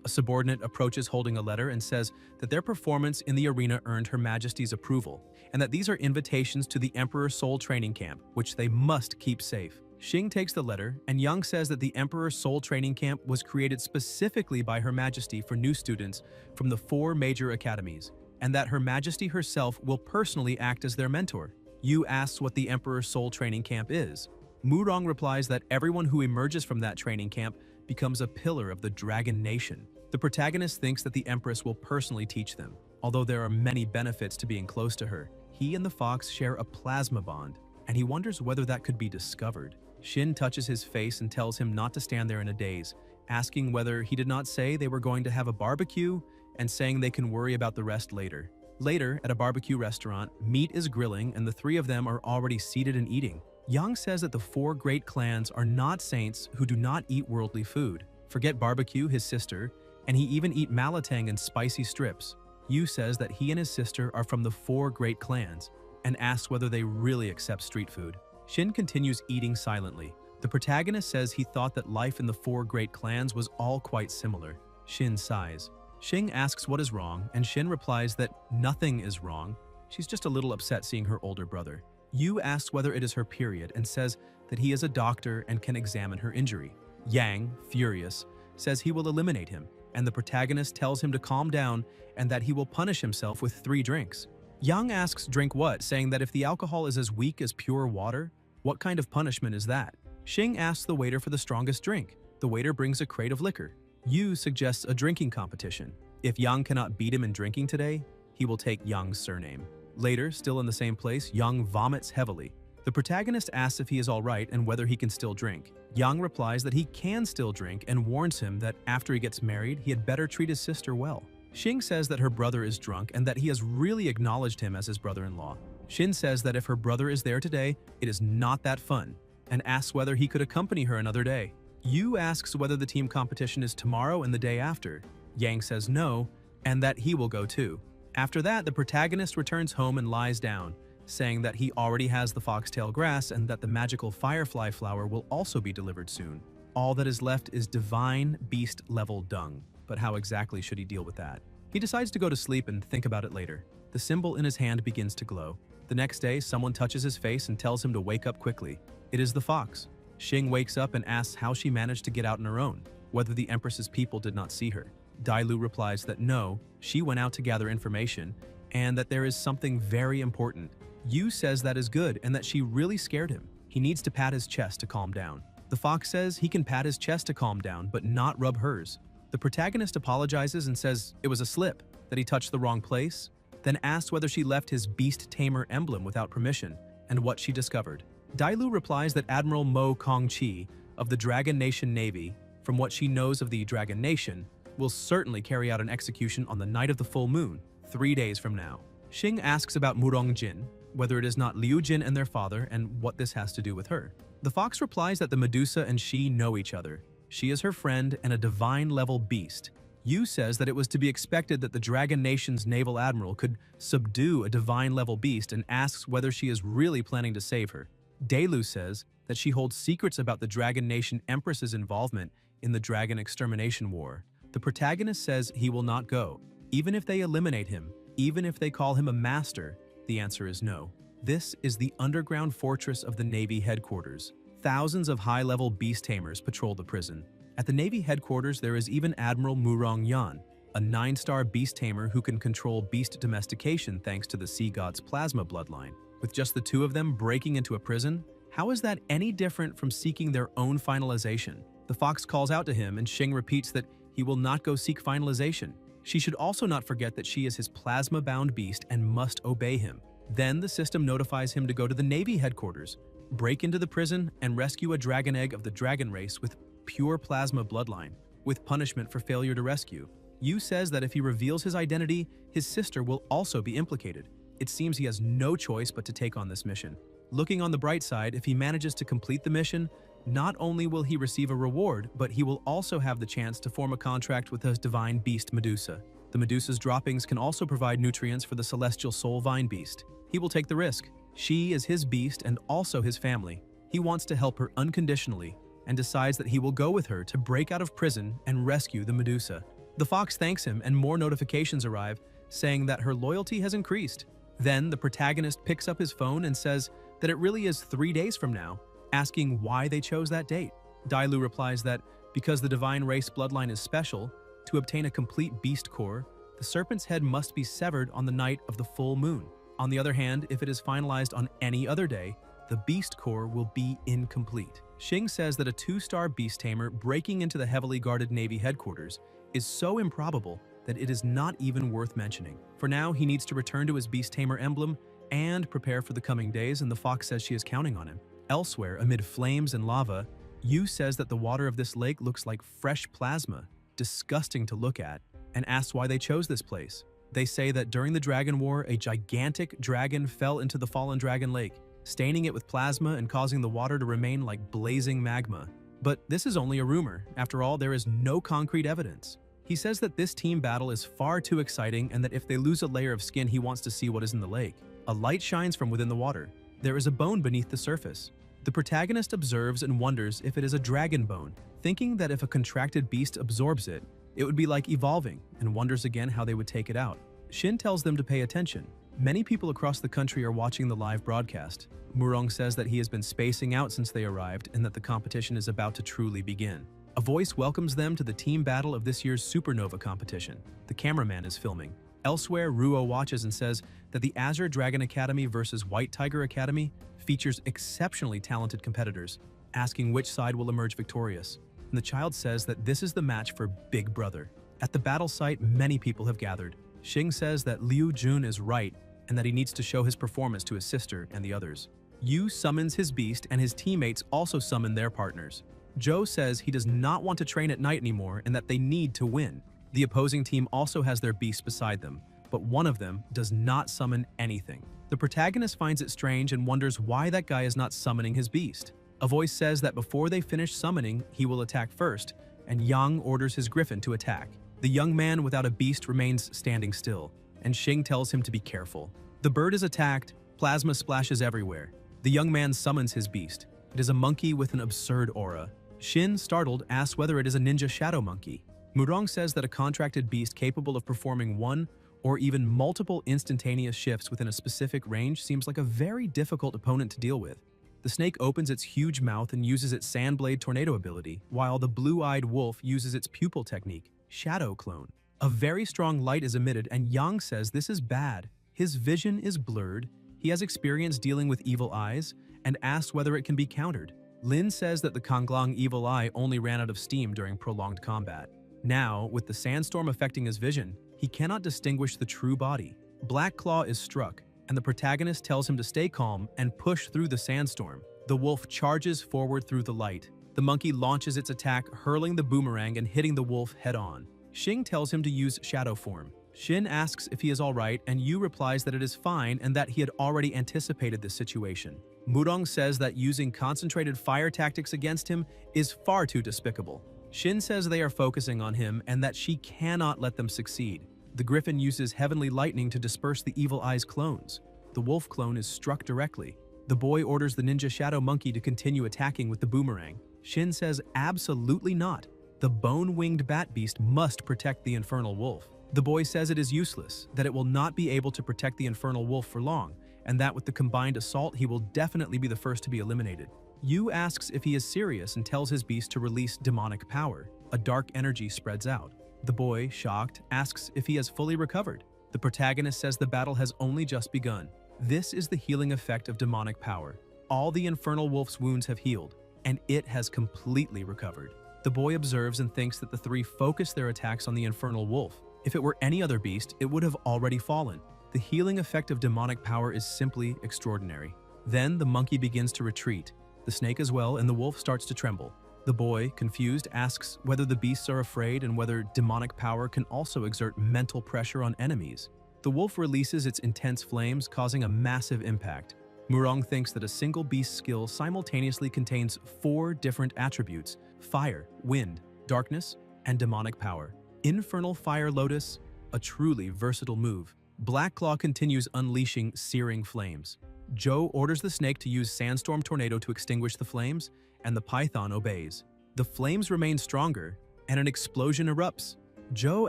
A subordinate approaches holding a letter and says that their performance in the arena earned Her Majesty's approval, and that these are invitations to the Emperor's Soul training camp, which they must keep safe. Xing takes the letter, and Yang says that the Emperor's Soul training camp was created specifically by Her Majesty for new students from the 4 major academies, and that Her Majesty herself will personally act as their mentor. Yu asks what the Emperor's Soul training camp is. Murong replies that everyone who emerges from that training camp becomes a pillar of the Dragon Nation. The protagonist thinks that the Empress will personally teach them. Although there are many benefits to being close to her, he and the fox share a plasma bond, and he wonders whether that could be discovered. Shin touches his face and tells him not to stand there in a daze, asking whether he did not say they were going to have a barbecue and saying they can worry about the rest later. Later, at a barbecue restaurant, meat is grilling and the 3 of them are already seated and eating. Yang says that the 4 great clans are not saints who do not eat worldly food. Forget barbecue, his sister, and he even eat malatang and spicy strips. Yu says that he and his sister are from the 4 great clans and asks whether they really accept street food. Shin continues eating silently. The protagonist says he thought that life in the 4 great clans was all quite similar. Shin sighs. Xing asks what is wrong, and Shin replies that nothing is wrong. She's just a little upset seeing her older brother. Yu asks whether it is her period and says that he is a doctor and can examine her injury. Yang, furious, says he will eliminate him, and the protagonist tells him to calm down and that he will punish himself with 3 drinks. Yang asks drink what, saying that if the alcohol is as weak as pure water, what kind of punishment is that? Xing asks the waiter for the strongest drink. The waiter brings a crate of liquor. Yu suggests a drinking competition. If Yang cannot beat him in drinking today, he will take Yang's surname. Later, still in the same place, Yang vomits heavily. The protagonist asks if he is alright and whether he can still drink. Yang replies that he can still drink and warns him that after he gets married, he had better treat his sister well. Xing says that her brother is drunk and that he has really acknowledged him as his brother-in-law. Shin says that if her brother is there today, it is not that fun, and asks whether he could accompany her another day. Yu asks whether the team competition is tomorrow and the day after. Yang says no, and that he will go too. After that, the protagonist returns home and lies down, saying that he already has the foxtail grass and that the magical firefly flower will also be delivered soon. All that is left is divine beast-level dung. But how exactly should he deal with that? He decides to go to sleep and think about it later. The symbol in his hand begins to glow. The next day, someone touches his face and tells him to wake up quickly. It is the fox. Xing wakes up and asks how she managed to get out on her own, whether the Empress's people did not see her. Dailu replies that no, she went out to gather information, and that there is something very important. Yu says that is good and that she really scared him. He needs to pat his chest to calm down. The fox says he can pat his chest to calm down, but not rub hers. The protagonist apologizes and says it was a slip, that he touched the wrong place, then asks whether she left his Beast-Tamer emblem without permission, and what she discovered. Dailu replies that Admiral Mo Kong-chi of the Dragon Nation Navy, from what she knows of the Dragon Nation, will certainly carry out an execution on the night of the full moon, 3 days from now. Xing asks about Murong Jin, whether it is not Liu Jin and their father, and what this has to do with her. The fox replies that the Medusa and she know each other. She is her friend and a divine-level beast. Yu says that it was to be expected that the Dragon Nation's naval admiral could subdue a divine-level beast and asks whether she is really planning to save her. Dailu says that she holds secrets about the Dragon Nation Empress's involvement in the Dragon Extermination War. The protagonist says he will not go. Even if they eliminate him, even if they call him a master, the answer is no. This is the underground fortress of the Navy headquarters. Thousands of high-level beast-tamers patrol the prison. At the Navy headquarters, there is even Admiral Murong Yan, a 9-star beast-tamer who can control beast domestication thanks to the sea god's plasma bloodline. With just the 2 of them breaking into a prison, how is that any different from seeking their own finalization? The fox calls out to him, and Xing repeats that he will not go seek finalization. She should also not forget that she is his plasma-bound beast and must obey him. Then the system notifies him to go to the Navy headquarters, break into the prison, and rescue a dragon egg of the dragon race with pure plasma bloodline, with punishment for failure to rescue. Yu says that if he reveals his identity, his sister will also be implicated. it seems he has no choice but to take on this mission. Looking on the bright side, if he manages to complete the mission, not only will he receive a reward, but he will also have the chance to form a contract with his divine beast Medusa. The Medusa's droppings can also provide nutrients for the celestial soul vine beast. He will take the risk. She is his beast and also his family. He wants to help her unconditionally and decides that he will go with her to break out of prison and rescue the Medusa. The fox thanks him and more notifications arrive, saying that her loyalty has increased. Then the protagonist picks up his phone and says that it really is 3 days from now, asking why they chose that date. Dailu replies that because the divine race bloodline is special, to obtain a complete beast core, the serpent's head must be severed on the night of the full moon. On the other hand, if it is finalized on any other day, the beast core will be incomplete. Xing says that a 2-star beast tamer breaking into the heavily guarded Navy headquarters is so improbable that it is not even worth mentioning. For now, he needs to return to his beast tamer emblem and prepare for the coming days, and the fox says she is counting on him. Elsewhere, amid flames and lava, Yu says that the water of this lake looks like fresh plasma, disgusting to look at, and asks why they chose this place. They say that during the Dragon War, a gigantic dragon fell into the fallen dragon lake, staining it with plasma and causing the water to remain like blazing magma. But this is only a rumor. After all, there is no concrete evidence. He says that this team battle is far too exciting and that if they lose a layer of skin, he wants to see what is in the lake. A light shines from within the water. There is a bone beneath the surface. The protagonist observes and wonders if it is a dragon bone, thinking that if a contracted beast absorbs it, it would be like evolving, and wonders again how they would take it out. Shin tells them to pay attention. Many people across the country are watching the live broadcast. Murong says that he has been spacing out since they arrived and that the competition is about to truly begin. A voice welcomes them to the team battle of this year's Supernova competition. The cameraman is filming. Elsewhere, Ruo watches and says that the Azure Dragon Academy versus White Tiger Academy features exceptionally talented competitors, asking which side will emerge victorious. And the child says that this is the match for Big Brother. At the battle site, many people have gathered. Xing says that Liu Jun is right and that he needs to show his performance to his sister and the others. Yu summons his beast and his teammates also summon their partners. Zhou says he does not want to train at night anymore and that they need to win. The opposing team also has their beast beside them, but one of them does not summon anything. The protagonist finds it strange and wonders why that guy is not summoning his beast. A voice says that before they finish summoning, he will attack first, and Yang orders his griffin to attack. The young man without a beast remains standing still, and Xing tells him to be careful. The bird is attacked, plasma splashes everywhere. The young man summons his beast. It is a monkey with an absurd aura. Shin, startled, asks whether it is a ninja shadow monkey. Murong says that a contracted beast capable of performing one or even multiple instantaneous shifts within a specific range seems like a very difficult opponent to deal with. The snake opens its huge mouth and uses its Sandblade Tornado ability, while the blue-eyed wolf uses its pupil technique, Shadow Clone. A very strong light is emitted, and Yang says this is bad. His vision is blurred, he has experience dealing with evil eyes, and asks whether it can be countered. Lin says that the Konglong evil eye only ran out of steam during prolonged combat. Now, with the sandstorm affecting his vision, he cannot distinguish the true body. Black Claw is struck, and the protagonist tells him to stay calm and push through the sandstorm. The wolf charges forward through the light. The monkey launches its attack, hurling the boomerang and hitting the wolf head-on. Xing tells him to use shadow form. Shin asks if he is alright, and Yu replies that it is fine and that he had already anticipated this situation. Murong says that using concentrated fire tactics against him is far too despicable. Shin says they are focusing on him and that she cannot let them succeed. The griffin uses heavenly lightning to disperse the evil eye's clones. The wolf clone is struck directly. The boy orders the ninja shadow monkey to continue attacking with the boomerang. Shin says absolutely not. The bone-winged bat beast must protect the infernal wolf. The boy says it is useless, that it will not be able to protect the infernal wolf for long, and that with the combined assault he will definitely be the first to be eliminated. Yu asks if he is serious and tells his beast to release demonic power. A dark energy spreads out. The boy, shocked, asks if he has fully recovered. The protagonist says the battle has only just begun. This is the healing effect of demonic power. All the infernal wolf's wounds have healed, and it has completely recovered. The boy observes and thinks that the three focus their attacks on the infernal wolf. If it were any other beast, it would have already fallen. The healing effect of demonic power is simply extraordinary. Then the monkey begins to retreat, the snake as well, and the wolf starts to tremble. The boy, confused, asks whether the beasts are afraid and whether demonic power can also exert mental pressure on enemies. The wolf releases its intense flames, causing a massive impact. Murong thinks that a single beast's skill simultaneously contains 4 different attributes: fire, wind, darkness, and demonic power. Infernal Fire Lotus, a truly versatile move. Black Claw continues unleashing searing flames. Joe orders the snake to use Sandstorm Tornado to extinguish the flames, and the python obeys. The flames remain stronger, and an explosion erupts. Joe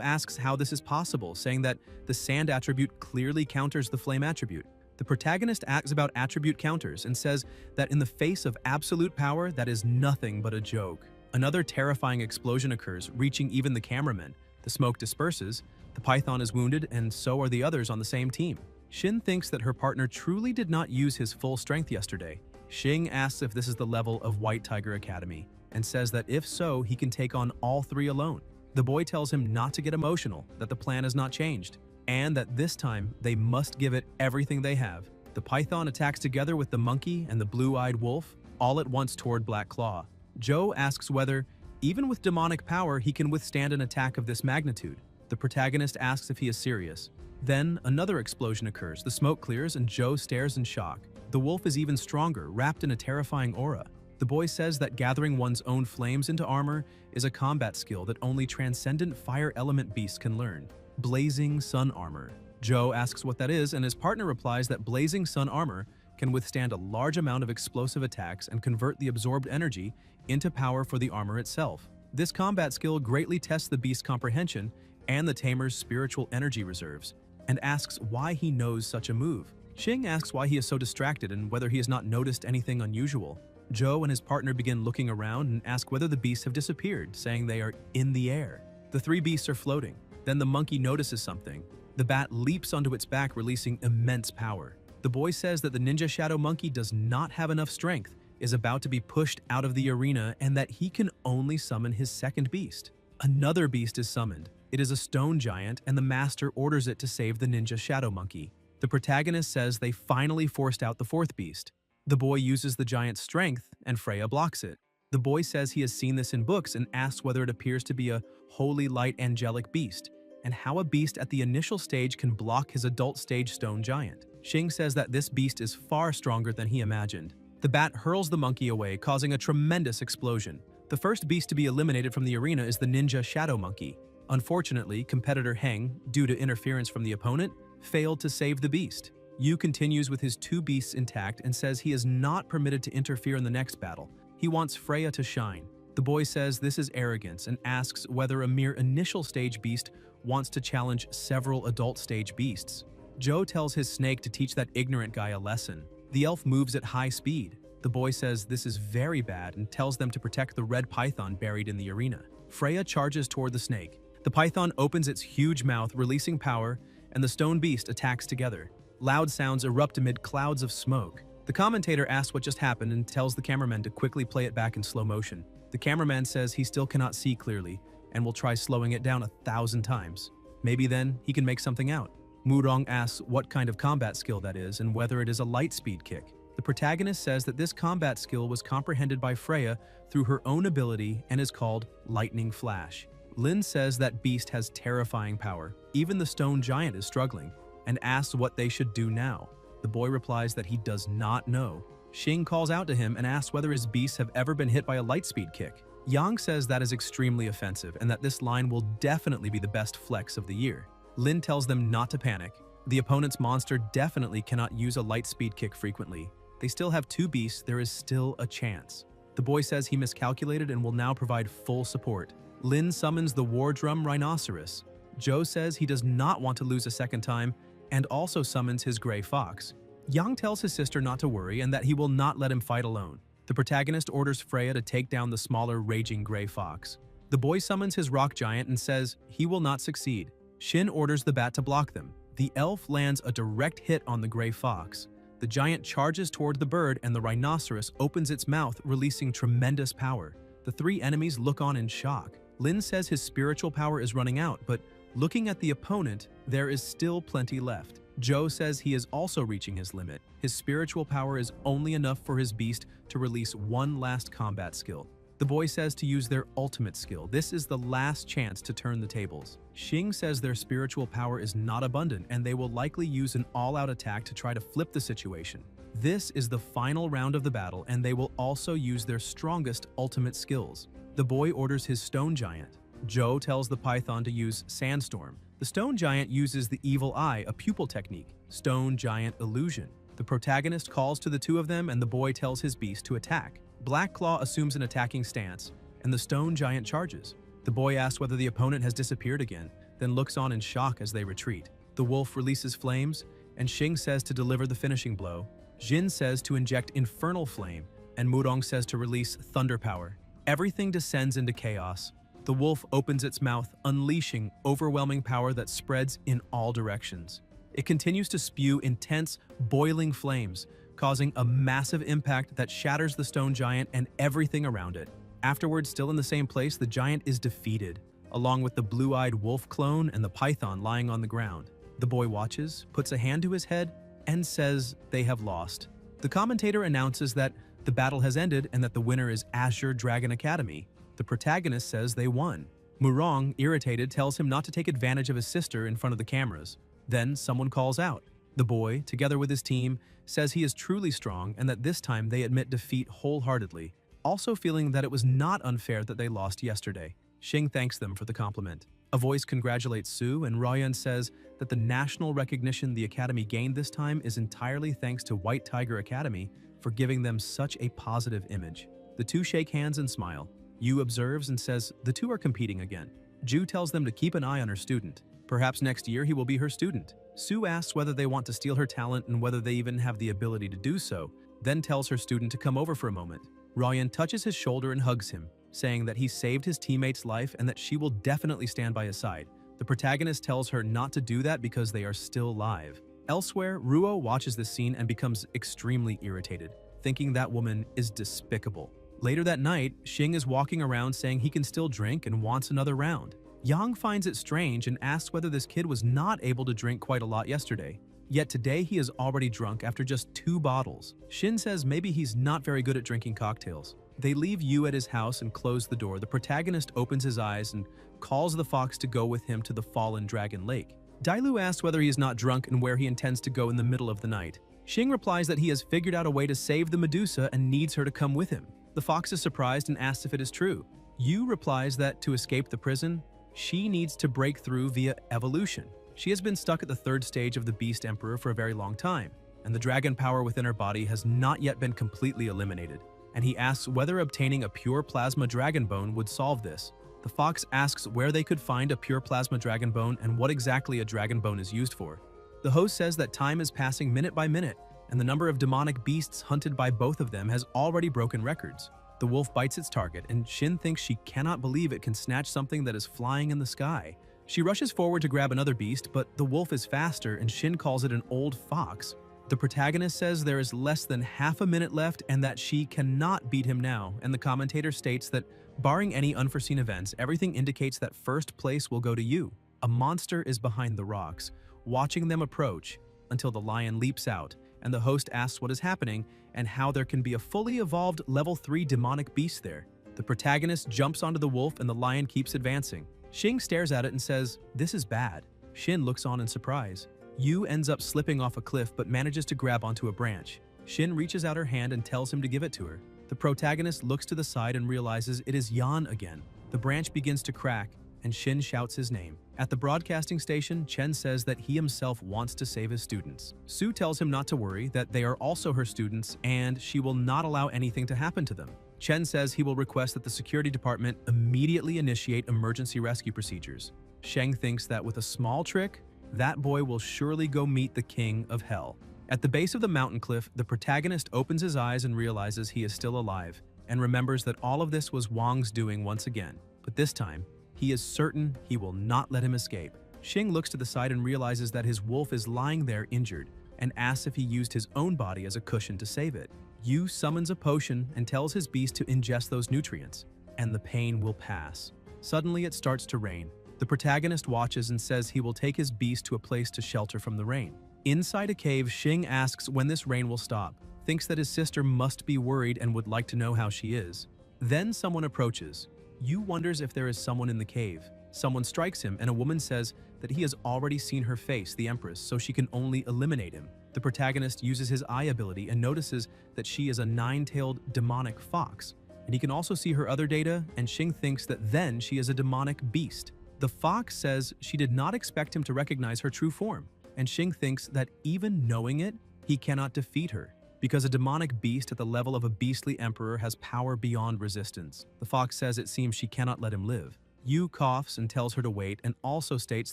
asks how this is possible, saying that the sand attribute clearly counters the flame attribute. The protagonist asks about attribute counters and says that in the face of absolute power, that is nothing but a joke. Another terrifying explosion occurs, reaching even the cameraman. The smoke disperses, the python is wounded, and so are the others on the same team. Shin thinks that her partner truly did not use his full strength yesterday. Xing asks if this is the level of White Tiger Academy, and says that if so, he can take on all 3 alone. The boy tells him not to get emotional, that the plan has not changed, and that this time they must give it everything they have. The python attacks together with the monkey and the blue-eyed wolf, all at once toward Black Claw. Joe asks whether, even with demonic power, he can withstand an attack of this magnitude. The protagonist asks if he is serious. Then, another explosion occurs, the smoke clears, and Joe stares in shock. The wolf is even stronger, wrapped in a terrifying aura. The boy says that gathering one's own flames into armor is a combat skill that only transcendent fire element beasts can learn. Blazing Sun Armor. Joe asks what that is, and his partner replies that Blazing Sun Armor can withstand a large amount of explosive attacks and convert the absorbed energy into power for the armor itself. This combat skill greatly tests the beast's comprehension and the tamer's spiritual energy reserves, and asks why he knows such a move. Xing asks why he is so distracted and whether he has not noticed anything unusual. Joe and his partner begin looking around and ask whether the beasts have disappeared, saying they are in the air. The 3 beasts are floating. Then the monkey notices something. The bat leaps onto its back, releasing immense power. The boy says that the ninja shadow monkey does not have enough strength, is about to be pushed out of the arena, and that he can only summon his second beast. Another beast is summoned. It is a stone giant, and the master orders it to save the ninja shadow monkey. The protagonist says they finally forced out the 4th beast. The boy uses the giant's strength, and Freya blocks it. The boy says he has seen this in books and asks whether it appears to be a holy light angelic beast, and how a beast at the initial stage can block his adult stage stone giant. Xing says that this beast is far stronger than he imagined. The bat hurls the monkey away, causing a tremendous explosion. The first beast to be eliminated from the arena is the ninja shadow monkey. Unfortunately, competitor Heng, due to interference from the opponent, failed to save the beast. Yu continues with his 2 beasts intact and says he is not permitted to interfere in the next battle. He wants Freya to shine. The boy says this is arrogance and asks whether a mere initial stage beast wants to challenge several adult stage beasts. Joe tells his snake to teach that ignorant guy a lesson. The elf moves at high speed. The boy says this is very bad and tells them to protect the red python buried in the arena. Freya charges toward the snake. The python opens its huge mouth, releasing power, and the stone beast attacks together. Loud sounds erupt amid clouds of smoke. The commentator asks what just happened and tells the cameraman to quickly play it back in slow motion. The cameraman says he still cannot see clearly and will try slowing it down 1,000 times. Maybe then he can make something out. Murong asks what kind of combat skill that is and whether it is a light speed kick. The protagonist says that this combat skill was comprehended by Freya through her own ability and is called Lightning Flash. Lin says that beast has terrifying power. Even the stone giant is struggling, and asks what they should do now. The boy replies that he does not know. Xing calls out to him and asks whether his beasts have ever been hit by a light speed kick. Yang says that is extremely offensive and that this line will definitely be the best flex of the year. Lin tells them not to panic. The opponent's monster definitely cannot use a light speed kick frequently. They still have 2 beasts, there is still a chance. The boy says he miscalculated and will now provide full support. Lin summons the war drum rhinoceros. Joe says he does not want to lose a second time and also summons his gray fox. Yang tells his sister not to worry and that he will not let him fight alone. The protagonist orders Freya to take down the smaller raging gray fox. The boy summons his rock giant and says he will not succeed. Shin orders the bat to block them. The elf lands a direct hit on the gray fox. The giant charges toward the bird and the rhinoceros opens its mouth, releasing tremendous power. The 3 enemies look on in shock. Lin says his spiritual power is running out, but looking at the opponent, there is still plenty left. Joe says he is also reaching his limit. His spiritual power is only enough for his beast to release one last combat skill. The boy says to use their ultimate skill. This is the last chance to turn the tables. Xing says their spiritual power is not abundant and they will likely use an all-out attack to try to flip the situation. This is the final round of the battle and they will also use their strongest ultimate skills. The boy orders his stone giant. Zhou tells the python to use sandstorm. The stone giant uses the evil eye, a pupil technique, stone giant illusion. The protagonist calls to the two of them and the boy tells his beast to attack. Black Claw assumes an attacking stance and the stone giant charges. The boy asks whether the opponent has disappeared again, then looks on in shock as they retreat. The wolf releases flames and Xing says to deliver the finishing blow. Jin says to inject infernal flame and Murong says to release thunder power. Everything descends into chaos. The wolf opens its mouth, unleashing overwhelming power that spreads in all directions. It continues to spew intense, boiling flames, causing a massive impact that shatters the stone giant and everything around it. Afterwards, still in the same place, the giant is defeated, along with the blue-eyed wolf clone and the python lying on the ground. The boy watches, puts a hand to his head, and says they have lost. The commentator announces that the battle has ended and that the winner is Azure Dragon Academy. The protagonist says they won. Murong, irritated, tells him not to take advantage of his sister in front of the cameras. Then someone calls out. The boy, together with his team, says he is truly strong and that this time they admit defeat wholeheartedly, also feeling that it was not unfair that they lost yesterday. Xing thanks them for the compliment. A voice congratulates Su and Ryan says that the national recognition the Academy gained this time is entirely thanks to White Tiger Academy for giving them such a positive image. The two shake hands and smile. Yu observes and says the two are competing again. Ju tells them to keep an eye on her student. Perhaps next year he will be her student. Su asks whether they want to steal her talent and whether they even have the ability to do so, then tells her student to come over for a moment. Ryan touches his shoulder and hugs him, saying that he saved his teammate's life and that she will definitely stand by his side. The protagonist tells her not to do that because they are still live. Elsewhere, Ruo watches this scene and becomes extremely irritated, thinking that woman is despicable. Later that night, Xing is walking around saying he can still drink and wants another round. Yang finds it strange and asks whether this kid was not able to drink quite a lot yesterday. Yet today he is already drunk after just 2 bottles. Shin says maybe he's not very good at drinking cocktails. They leave Yu at his house and close the door. The protagonist opens his eyes and calls the fox to go with him to the fallen dragon lake. Dailu asks whether he is not drunk and where he intends to go in the middle of the night. Xing replies that he has figured out a way to save the Medusa and needs her to come with him. The fox is surprised and asks if it is true. Yu replies that to escape the prison, she needs to break through via evolution. She has been stuck at the 3rd stage of the Beast Emperor for a very long time, and the dragon power within her body has not yet been completely eliminated. And he asks whether obtaining a pure plasma dragon bone would solve this. The fox asks where they could find a pure plasma dragon bone and what exactly a dragon bone is used for. The host says that time is passing minute by minute, and the number of demonic beasts hunted by both of them has already broken records. The wolf bites its target, and Shin thinks she cannot believe it can snatch something that is flying in the sky. She rushes forward to grab another beast, but the wolf is faster and Shin calls it an old fox. The protagonist says there is less than half a minute left and that she cannot beat him now, and the commentator states that, barring any unforeseen events, everything indicates that first place will go to Yu. A monster is behind the rocks, watching them approach until the lion leaps out, and the host asks what is happening and how there can be a fully evolved level 3 demonic beast there. The protagonist jumps onto the wolf and the lion keeps advancing. Xing stares at it and says, "This is bad." Shin looks on in surprise. Yu ends up slipping off a cliff but manages to grab onto a branch. Shin reaches out her hand and tells him to give it to her. The protagonist looks to the side and realizes it is Yan again. The branch begins to crack and Shin shouts his name. At the broadcasting station, Chen says that he himself wants to save his students. Su tells him not to worry, that they are also her students and she will not allow anything to happen to them. Chen says he will request that the security department immediately initiate emergency rescue procedures. Sheng thinks that with a small trick, that boy will surely go meet the king of hell. At the base of the mountain cliff, the protagonist opens his eyes and realizes he is still alive, and remembers that all of this was Wang's doing once again. But this time, he is certain he will not let him escape. Xing looks to the side and realizes that his wolf is lying there injured, and asks if he used his own body as a cushion to save it. Yu summons a potion and tells his beast to ingest those nutrients, and the pain will pass. Suddenly it starts to rain. The protagonist watches and says he will take his beast to a place to shelter from the rain. Inside a cave, Xing asks when this rain will stop, thinks that his sister must be worried and would like to know how she is. Then someone approaches. Yu wonders if there is someone in the cave. Someone strikes him, and a woman says that he has already seen her face, the Empress, so she can only eliminate him. The protagonist uses his eye ability and notices that she is a nine-tailed demonic fox. And he can also see her other data, and Xing thinks that then she is a demonic beast. The fox says she did not expect him to recognize her true form, and Xing thinks that even knowing it, he cannot defeat her, because a demonic beast at the level of a beastly emperor has power beyond resistance. The fox says it seems she cannot let him live. Yu coughs and tells her to wait, and also states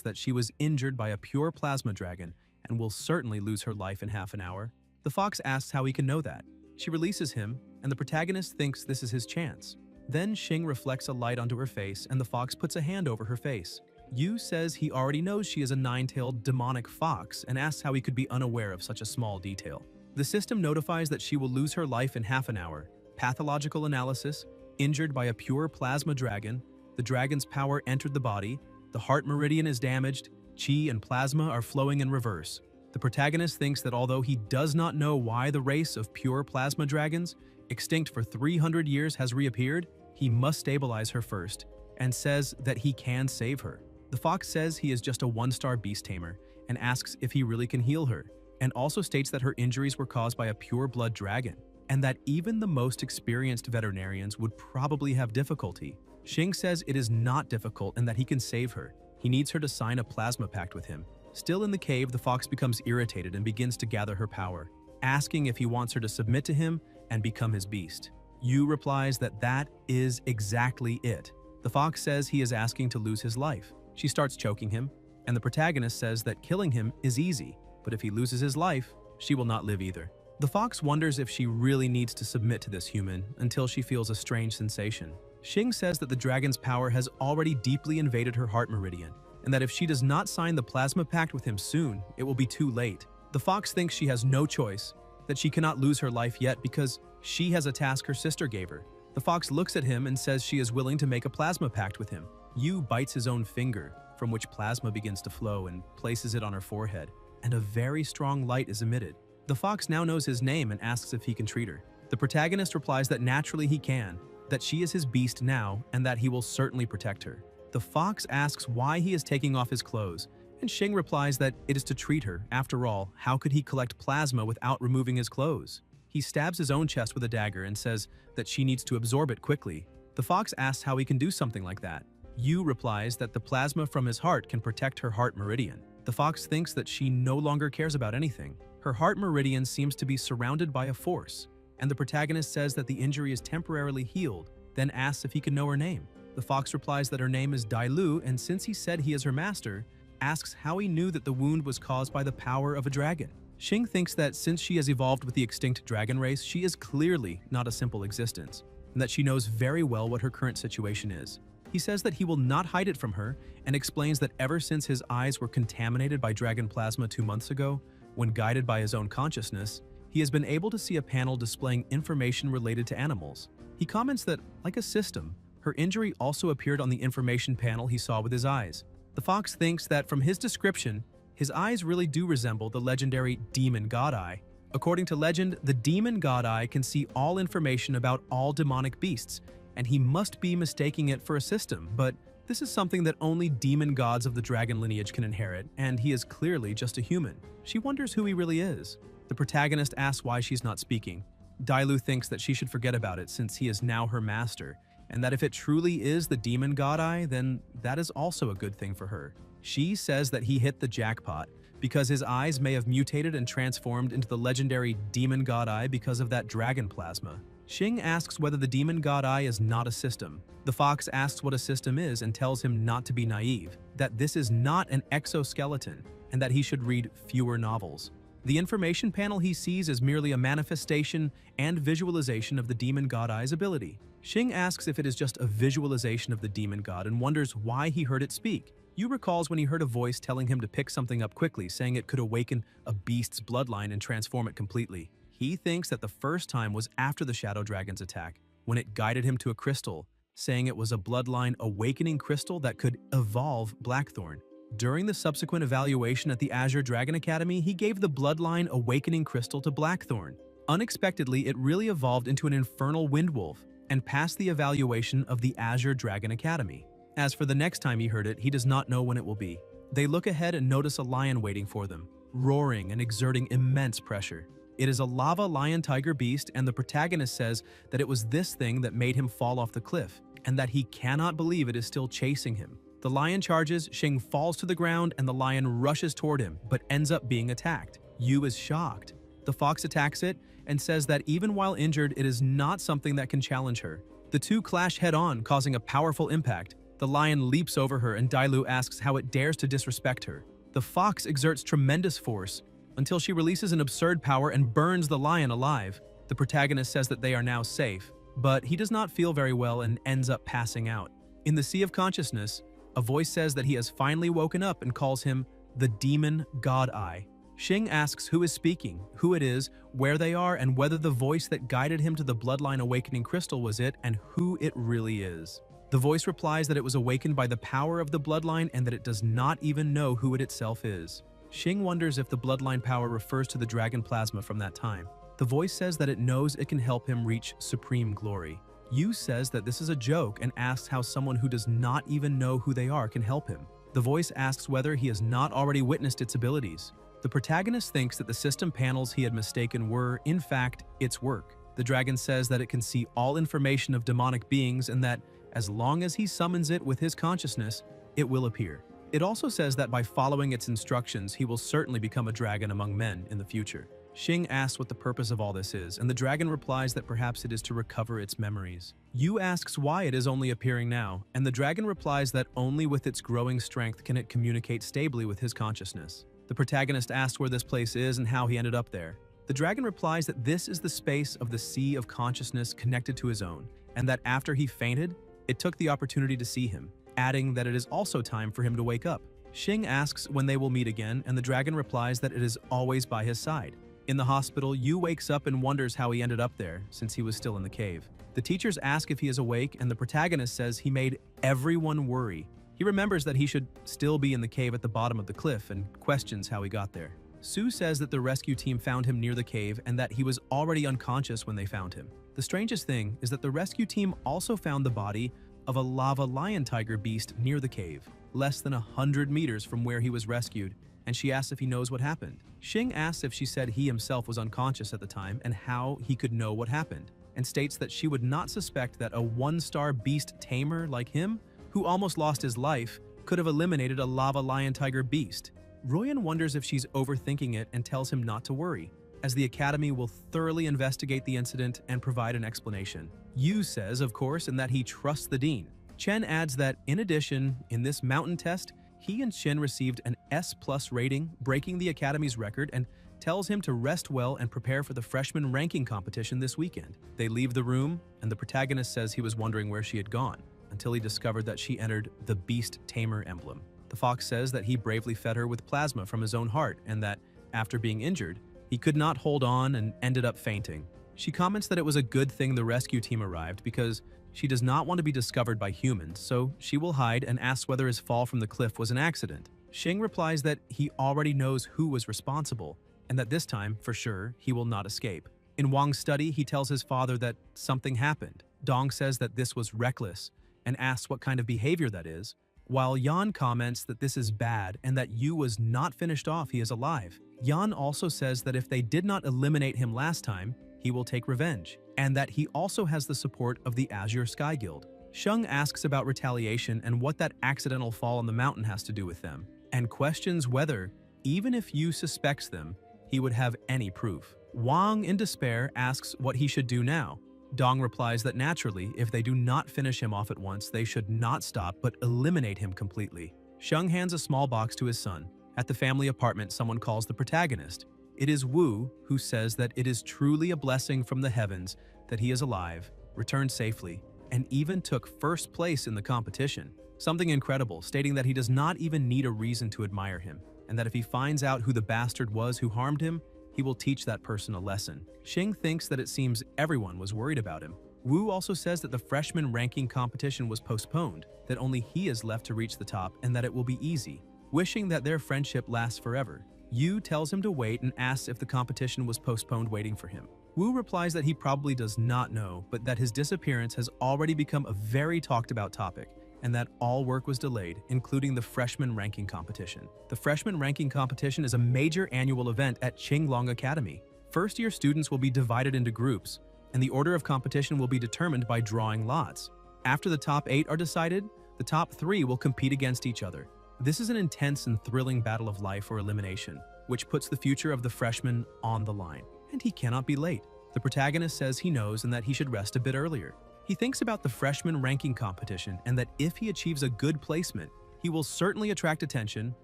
that she was injured by a pure plasma dragon and will certainly lose her life in half an hour. The fox asks how he can know that. She releases him, and the protagonist thinks this is his chance. Then Xing reflects a light onto her face, and the fox puts a hand over her face. Yu says he already knows she is a nine-tailed demonic fox and asks how he could be unaware of such a small detail. The system notifies that she will lose her life in half an hour. Pathological analysis, injured by a pure plasma dragon, the dragon's power entered the body, the heart meridian is damaged, chi and plasma are flowing in reverse. The protagonist thinks that although he does not know why the race of pure plasma dragons, extinct for 300 years, has reappeared, he must stabilize her first, and says that he can save her. The fox says he is just a one-star beast tamer and asks if he really can heal her, and also states that her injuries were caused by a pure blood dragon, and that even the most experienced veterinarians would probably have difficulty. Xing says it is not difficult and that he can save her. He needs her to sign a plasma pact with him. Still in the cave, the fox becomes irritated and begins to gather her power, asking if he wants her to submit to him and become his beast. Yu replies that that is exactly it. The fox says he is asking to lose his life. She starts choking him, and the protagonist says that killing him is easy, but if he loses his life, she will not live either. The fox wonders if she really needs to submit to this human until she feels a strange sensation. Xing says that the dragon's power has already deeply invaded her heart meridian, and that if she does not sign the plasma pact with him soon, it will be too late. The fox thinks she has no choice, that she cannot lose her life yet because she has a task her sister gave her. The fox looks at him and says she is willing to make a plasma pact with him. Yu bites his own finger, from which plasma begins to flow, and places it on her forehead, and a very strong light is emitted. The fox now knows his name and asks if he can treat her. The protagonist replies that naturally he can, that she is his beast now, and that he will certainly protect her. The fox asks why he is taking off his clothes, and Xing replies that it is to treat her. After all, how could he collect plasma without removing his clothes? He stabs his own chest with a dagger and says that she needs to absorb it quickly. The fox asks how he can do something like that. Yu replies that the plasma from his heart can protect her heart meridian. The fox thinks that she no longer cares about anything. Her heart meridian seems to be surrounded by a force, and the protagonist says that the injury is temporarily healed, then asks if he can know her name. The fox replies that her name is Dailu, and since he said he is her master, asks how he knew that the wound was caused by the power of a dragon. Xing thinks that since she has evolved with the extinct dragon race, she is clearly not a simple existence, and that she knows very well what her current situation is. He says that he will not hide it from her, and explains that ever since his eyes were contaminated by dragon plasma 2 months ago, when guided by his own consciousness, he has been able to see a panel displaying information related to animals. He comments that, like a system, her injury also appeared on the information panel he saw with his eyes. The fox thinks that from his description, his eyes really do resemble the legendary demon god eye. According to legend, the demon god eye can see all information about all demonic beasts, and he must be mistaking it for a system, but this is something that only demon gods of the dragon lineage can inherit, and he is clearly just a human. She wonders who he really is. The protagonist asks why she's not speaking. Dailu thinks that she should forget about it since he is now her master, and that if it truly is the demon god eye, then that is also a good thing for her. She says that he hit the jackpot because his eyes may have mutated and transformed into the legendary demon god eye because of that dragon plasma. Xing asks whether the demon god eye is not a system. The fox asks what a system is and tells him not to be naive, that this is not an exoskeleton, and that he should read fewer novels. The information panel he sees is merely a manifestation and visualization of the demon god eye's ability. Xing asks if it is just a visualization of the demon god and wonders why he heard it speak. Yu recalls when he heard a voice telling him to pick something up quickly, saying it could awaken a beast's bloodline and transform it completely. He thinks that the first time was after the Shadow Dragon's attack, when it guided him to a crystal, saying it was a bloodline awakening crystal that could evolve Blackthorn. During the subsequent evaluation at the Azure Dragon Academy, he gave the bloodline awakening crystal to Blackthorn. Unexpectedly, it really evolved into an infernal windwolf. and pass the evaluation of the Azure Dragon Academy. As for the next time he heard it, he does not know when it will be. They look ahead and notice a lion waiting for them, roaring and exerting immense pressure. It is a lava lion-tiger beast, and the protagonist says that it was this thing that made him fall off the cliff, and that he cannot believe it is still chasing him. The lion charges, Xing falls to the ground, and the lion rushes toward him, but ends up being attacked. Yu is shocked. The fox attacks it, and says that even while injured, it is not something that can challenge her. The two clash head-on, causing a powerful impact. The lion leaps over her, and Dailu asks how it dares to disrespect her. The fox exerts tremendous force, until she releases an absurd power and burns the lion alive. The protagonist says that they are now safe, but he does not feel very well and ends up passing out. In the Sea of Consciousness, a voice says that he has finally woken up and calls him the Demon God Eye. Xing asks who is speaking, who it is, where they are, and whether the voice that guided him to the Bloodline Awakening Crystal was it, and who it really is. The voice replies that it was awakened by the power of the Bloodline and that it does not even know who it itself is. Xing wonders if the Bloodline power refers to the dragon plasma from that time. The voice says that it knows it can help him reach supreme glory. Yu says that this is a joke and asks how someone who does not even know who they are can help him. The voice asks whether he has not already witnessed its abilities. The protagonist thinks that the system panels he had mistaken were, in fact, its work. The dragon says that it can see all information of demonic beings and that, as long as he summons it with his consciousness, it will appear. It also says that by following its instructions, he will certainly become a dragon among men in the future. Xing asks what the purpose of all this is, and the dragon replies that perhaps it is to recover its memories. Yu asks why it is only appearing now, and the dragon replies that only with its growing strength can it communicate stably with his consciousness. The protagonist asks where this place is and how he ended up there. The dragon replies that this is the space of the Sea of Consciousness connected to his own, and that after he fainted, it took the opportunity to see him, adding that it is also time for him to wake up. Xing asks when they will meet again, and the dragon replies that it is always by his side. In the hospital, Yu wakes up and wonders how he ended up there, since he was still in the cave. The teachers ask if he is awake, and the protagonist says he made everyone worry. He remembers that he should still be in the cave at the bottom of the cliff and questions how he got there. Su says that the rescue team found him near the cave and that he was already unconscious when they found him. The strangest thing is that the rescue team also found the body of a lava lion-tiger beast near the cave, less than 100 meters from where he was rescued, and she asks if he knows what happened. Xing asks if she said he himself was unconscious at the time and how he could know what happened, and states that she would not suspect that a one-star beast tamer like him, who almost lost his life, could have eliminated a lava lion-tiger beast. Royan wonders if she's overthinking it and tells him not to worry, as the Academy will thoroughly investigate the incident and provide an explanation. Yu says, of course, and that he trusts the Dean. Chen adds that, in addition, in this mountain test, he and Shin received an S+ rating, breaking the Academy's record, and tells him to rest well and prepare for the freshman ranking competition this weekend. They leave the room, and the protagonist says he was wondering where she had gone, until he discovered that she entered the Beast-Tamer emblem. The fox says that he bravely fed her with plasma from his own heart, and that, after being injured, he could not hold on and ended up fainting. She comments that it was a good thing the rescue team arrived because she does not want to be discovered by humans, so she will hide and asks whether his fall from the cliff was an accident. Xing replies that he already knows who was responsible, and that this time, for sure, he will not escape. In Wang's study, he tells his father that something happened. Dong says that this was reckless, and asks what kind of behavior that is, while Yan comments that this is bad and that Yu was not finished off, he is alive. Yan also says that if they did not eliminate him last time, he will take revenge, and that he also has the support of the Azure Sky Guild. Sheng asks about retaliation and what that accidental fall on the mountain has to do with them, and questions whether, even if Yu suspects them, he would have any proof. Wang, in despair, asks what he should do now. Dong replies that naturally, if they do not finish him off at once, they should not stop but eliminate him completely. Sheng hands a small box to his son. At the family apartment, someone calls the protagonist. It is Wu, who says that it is truly a blessing from the heavens that he is alive, returned safely, and even took first place in the competition. Something incredible, stating that he does not even need a reason to admire him, and that if he finds out who the bastard was who harmed him, he will teach that person a lesson. Xing thinks that it seems everyone was worried about him. Wu also says that the freshman ranking competition was postponed, that only he is left to reach the top, and that it will be easy, wishing that their friendship lasts forever. Yu tells him to wait and asks if the competition was postponed waiting for him. Wu replies that he probably does not know, but that his disappearance has already become a very talked about topic, and that all work was delayed, including the freshman ranking competition. The freshman ranking competition is a major annual event at Qinglong Academy. First-year students will be divided into groups, and the order of competition will be determined by drawing lots. After the top 8 are decided, the top 3 will compete against each other. This is an intense and thrilling battle of life or elimination, which puts the future of the freshman on the line. And he cannot be late. The protagonist says he knows and that he should rest a bit earlier. He thinks about the freshman ranking competition and that if he achieves a good placement, he will certainly attract attention,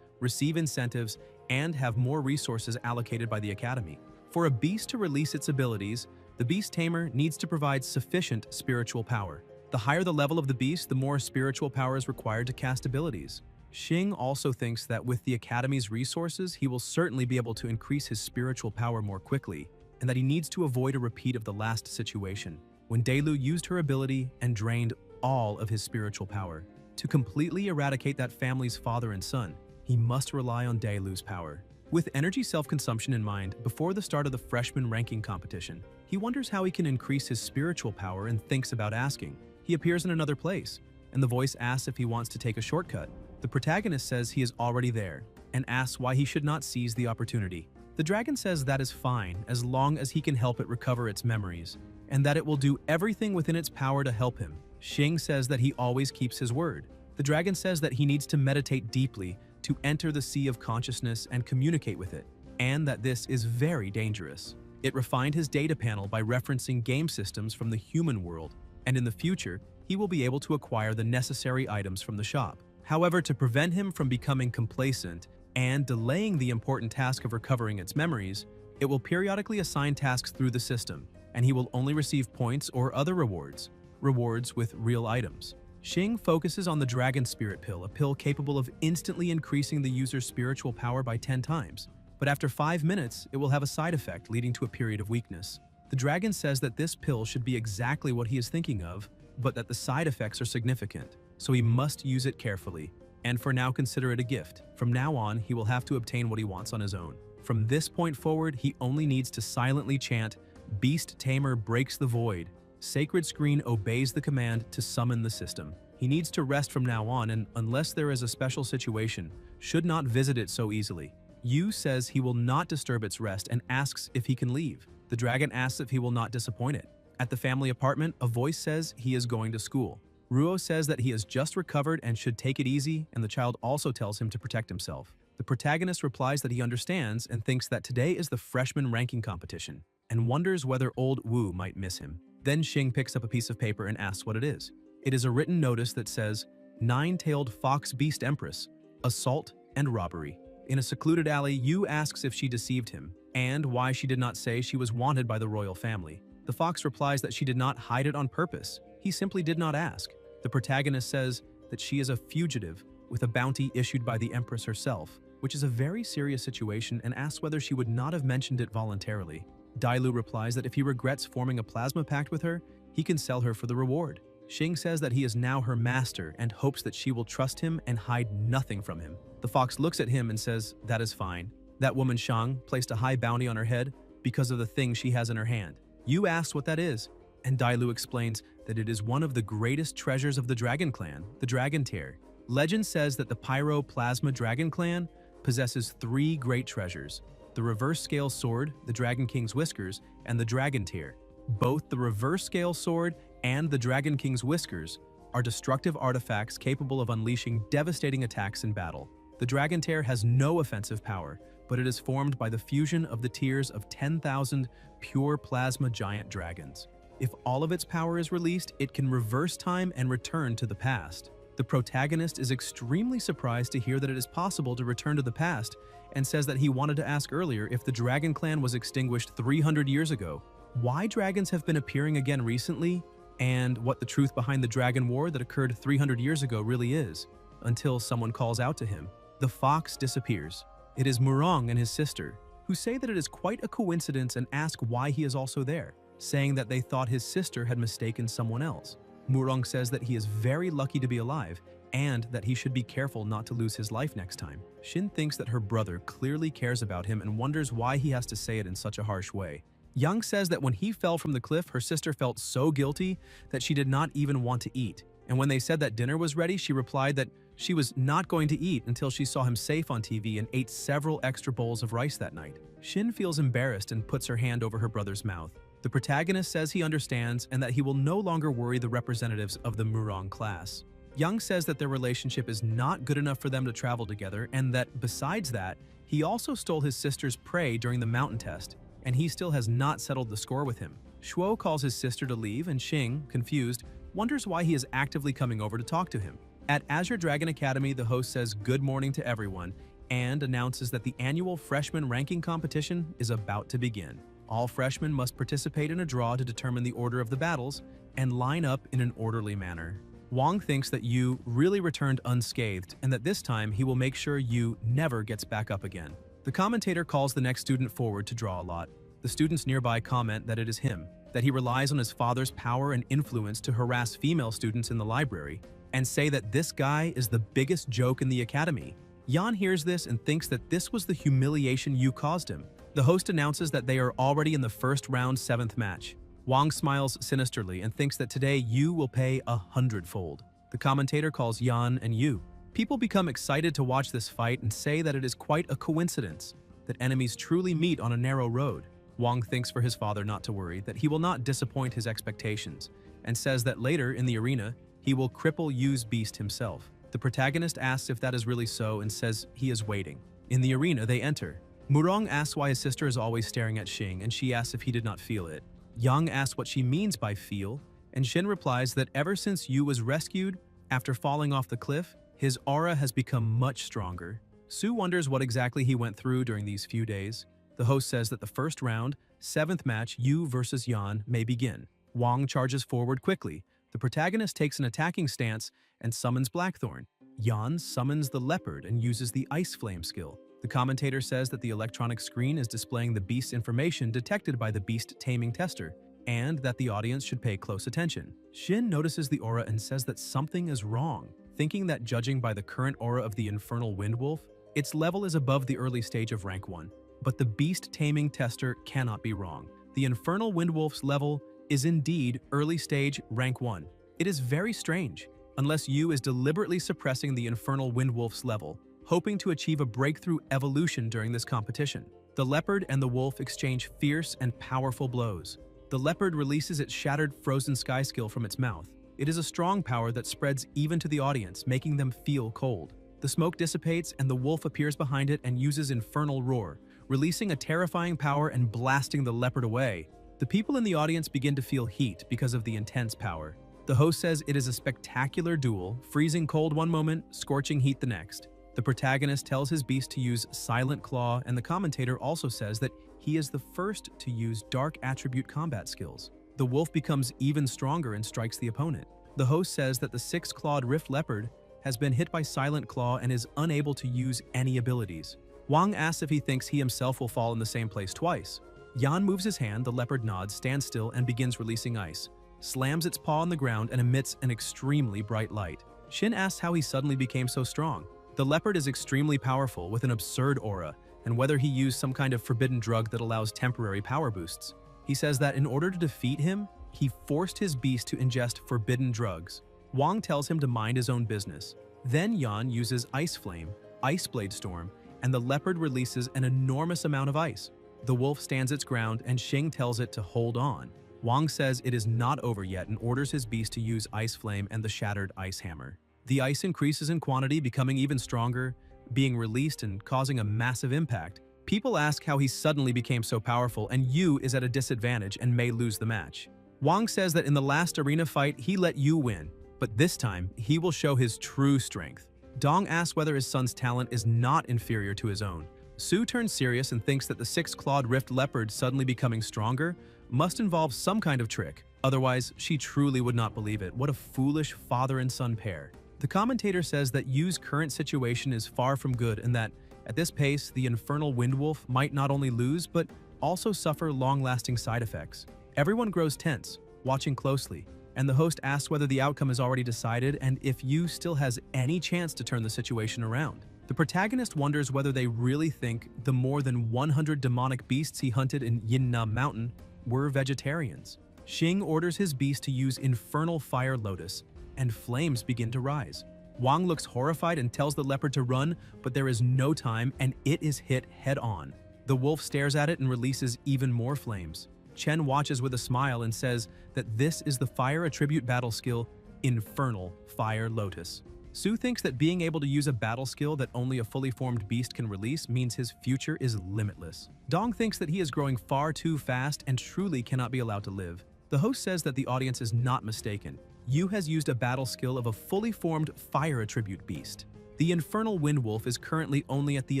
receive incentives, and have more resources allocated by the academy. For a beast to release its abilities, the beast tamer needs to provide sufficient spiritual power. The higher the level of the beast, the more spiritual power is required to cast abilities. Xing also thinks that with the academy's resources, he will certainly be able to increase his spiritual power more quickly, and that he needs to avoid a repeat of the last situation, when Delu used her ability and drained all of his spiritual power. To completely eradicate that family's father and son, he must rely on Delu's power. With energy self-consumption in mind, before the start of the freshman ranking competition, he wonders how he can increase his spiritual power and thinks about asking. He appears in another place, and the voice asks if he wants to take a shortcut. The protagonist says he is already there, and asks why he should not seize the opportunity. The dragon says that is fine as long as he can help it recover its memories, and that it will do everything within its power to help him. Xing says that he always keeps his word. The dragon says that he needs to meditate deeply to enter the sea of consciousness and communicate with it, and that this is very dangerous. It refined his data panel by referencing game systems from the human world, and in the future, he will be able to acquire the necessary items from the shop. However, to prevent him from becoming complacent and delaying the important task of recovering its memories, it will periodically assign tasks through the system, and he will only receive points or other rewards with real items. Xing focuses on the Dragon Spirit Pill, a pill capable of instantly increasing the user's spiritual power by 10 times. But after 5 minutes, it will have a side effect leading to a period of weakness. The dragon says that this pill should be exactly what he is thinking of, but that the side effects are significant, so he must use it carefully, and for now consider it a gift. From now on, he will have to obtain what he wants on his own. From this point forward, he only needs to silently chant, "Beast Tamer breaks the void." Sacred Screen obeys the command to summon the system. He needs to rest from now on, and unless there is a special situation, should not visit it so easily. Yu says he will not disturb its rest and asks if he can leave. The dragon asks if he will not disappoint it. At the family apartment, a voice says he is going to school. Ruo says that he has just recovered and should take it easy, and the child also tells him to protect himself. The protagonist replies that he understands and thinks that today is the freshman ranking competition, and wonders whether old Wu might miss him. Then Xing picks up a piece of paper and asks what it is. It is a written notice that says, "Nine-tailed fox beast empress, assault and robbery." In a secluded alley, Yu asks if she deceived him, and why she did not say she was wanted by the royal family. The fox replies that she did not hide it on purpose. He simply did not ask. The protagonist says that she is a fugitive with a bounty issued by the empress herself, which is a very serious situation, and asks whether she would not have mentioned it voluntarily. Dailu replies that if he regrets forming a plasma pact with her, he can sell her for the reward. Xing says that he is now her master and hopes that she will trust him and hide nothing from him. The fox looks at him and says, "That is fine." That woman Shang placed a high bounty on her head because of the thing she has in her hand. Yu asks what that is, and Dailu explains that it is one of the greatest treasures of the Dragon Clan, the Dragon Tear. Legend says that the Pyro-Plasma Dragon Clan possesses 3 great treasures: the Reverse Scale Sword, the Dragon King's Whiskers, and the Dragon Tear. Both the Reverse Scale Sword and the Dragon King's Whiskers are destructive artifacts capable of unleashing devastating attacks in battle. The Dragon Tear has no offensive power, but it is formed by the fusion of the tears of 10,000 pure plasma giant dragons. If all of its power is released, it can reverse time and return to the past. The protagonist is extremely surprised to hear that it is possible to return to the past, and says that he wanted to ask earlier if the Dragon Clan was extinguished 300 years ago, why dragons have been appearing again recently, and what the truth behind the Dragon War that occurred 300 years ago really is, until someone calls out to him. The fox disappears. It is Murong and his sister, who say that it is quite a coincidence and ask why he is also there, saying that they thought his sister had mistaken someone else. Murong says that he is very lucky to be alive, and that he should be careful not to lose his life next time. Shin thinks that her brother clearly cares about him and wonders why he has to say it in such a harsh way. Young says that when he fell from the cliff, her sister felt so guilty that she did not even want to eat. And when they said that dinner was ready, she replied that she was not going to eat until she saw him safe on TV and ate several extra bowls of rice that night. Shin feels embarrassed and puts her hand over her brother's mouth. The protagonist says he understands and that he will no longer worry the representatives of the Murong class. Young says that their relationship is not good enough for them to travel together and that, besides that, he also stole his sister's prey during the mountain test, and he still has not settled the score with him. Shuo calls his sister to leave, and Xing, confused, wonders why he is actively coming over to talk to him. At Azure Dragon Academy, the host says good morning to everyone and announces that the annual freshman ranking competition is about to begin. All freshmen must participate in a draw to determine the order of the battles and line up in an orderly manner. Wang thinks that Yu really returned unscathed and that this time he will make sure Yu never gets back up again. The commentator calls the next student forward to draw a lot. The students nearby comment that it is him, that he relies on his father's power and influence to harass female students in the library, and say that this guy is the biggest joke in the academy. Yan hears this and thinks that this was the humiliation Yu caused him. The host announces that they are already in the first round 7th match. Wang smiles sinisterly and thinks that today Yu will pay 100-fold. The commentator calls Yan and Yu. People become excited to watch this fight and say that it is quite a coincidence that enemies truly meet on a narrow road. Wang thinks for his father not to worry, that he will not disappoint his expectations, and says that later in the arena, he will cripple Yu's beast himself. The protagonist asks if that is really so and says he is waiting. In the arena, they enter. Murong asks why his sister is always staring at Xing, and she asks if he did not feel it. Yang asks what she means by feel, and Shin replies that ever since Yu was rescued, after falling off the cliff, his aura has become much stronger. Su wonders what exactly he went through during these few days. The host says that the first round, 7th match, Yu versus Yan, may begin. Wang charges forward quickly. The protagonist takes an attacking stance and summons Blackthorn. Yan summons the leopard and uses the Ice Flame skill. The commentator says that the electronic screen is displaying the beast's information detected by the Beast-Taming tester, and that the audience should pay close attention. Shin notices the aura and says that something is wrong, thinking that judging by the current aura of the Infernal Windwolf, its level is above the early stage of rank 1. But the Beast-Taming tester cannot be wrong. The Infernal Windwolf's level is indeed early stage rank 1. It is very strange, unless Yu is deliberately suppressing the Infernal Windwolf's level, hoping to achieve a breakthrough evolution during this competition. The leopard and the wolf exchange fierce and powerful blows. The leopard releases its shattered frozen sky skill from its mouth. It is a strong power that spreads even to the audience, making them feel cold. The smoke dissipates and the wolf appears behind it and uses Infernal Roar, releasing a terrifying power and blasting the leopard away. The people in the audience begin to feel heat because of the intense power. The host says it is a spectacular duel, freezing cold one moment, scorching heat the next. The protagonist tells his beast to use Silent Claw, and the commentator also says that he is the first to use Dark Attribute combat skills. The wolf becomes even stronger and strikes the opponent. The host says that the 6-clawed Rift Leopard has been hit by Silent Claw and is unable to use any abilities. Wang asks if he thinks he himself will fall in the same place twice. Yan moves his hand, the leopard nods, stands still, and begins releasing ice, slams its paw on the ground, and emits an extremely bright light. Shin asks how he suddenly became so strong. The leopard is extremely powerful with an absurd aura, and whether he used some kind of forbidden drug that allows temporary power boosts. He says that in order to defeat him, he forced his beast to ingest forbidden drugs. Wang tells him to mind his own business. Then Yan uses Ice Flame, Ice Blade Storm, and the leopard releases an enormous amount of ice. The wolf stands its ground and Xing tells it to hold on. Wang says it is not over yet and orders his beast to use Ice Flame and the shattered Ice Hammer. The ice increases in quantity, becoming even stronger, being released and causing a massive impact. People ask how he suddenly became so powerful, and Yu is at a disadvantage and may lose the match. Wang says that in the last arena fight, he let Yu win, but this time, he will show his true strength. Dong asks whether his son's talent is not inferior to his own. Su turns serious and thinks that the 6-clawed Rift Leopard suddenly becoming stronger must involve some kind of trick. Otherwise, she truly would not believe it. What a foolish father and son pair. The commentator says that Yu's current situation is far from good and that, at this pace, the Infernal Windwolf might not only lose, but also suffer long-lasting side effects. Everyone grows tense, watching closely, and the host asks whether the outcome is already decided and if Yu still has any chance to turn the situation around. The protagonist wonders whether they really think the more than 100 demonic beasts he hunted in Yinnam Mountain were vegetarians. Xing orders his beast to use infernal fire lotus, and flames begin to rise. Wang looks horrified and tells the leopard to run, but there is no time and it is hit head-on. The wolf stares at it and releases even more flames. Chen watches with a smile and says that this is the fire attribute battle skill, Infernal Fire Lotus. Su thinks that being able to use a battle skill that only a fully formed beast can release means his future is limitless. Dong thinks that he is growing far too fast and truly cannot be allowed to live. The host says that the audience is not mistaken. Yu has used a battle skill of a fully formed fire attribute beast. The Infernal Wind Wolf is currently only at the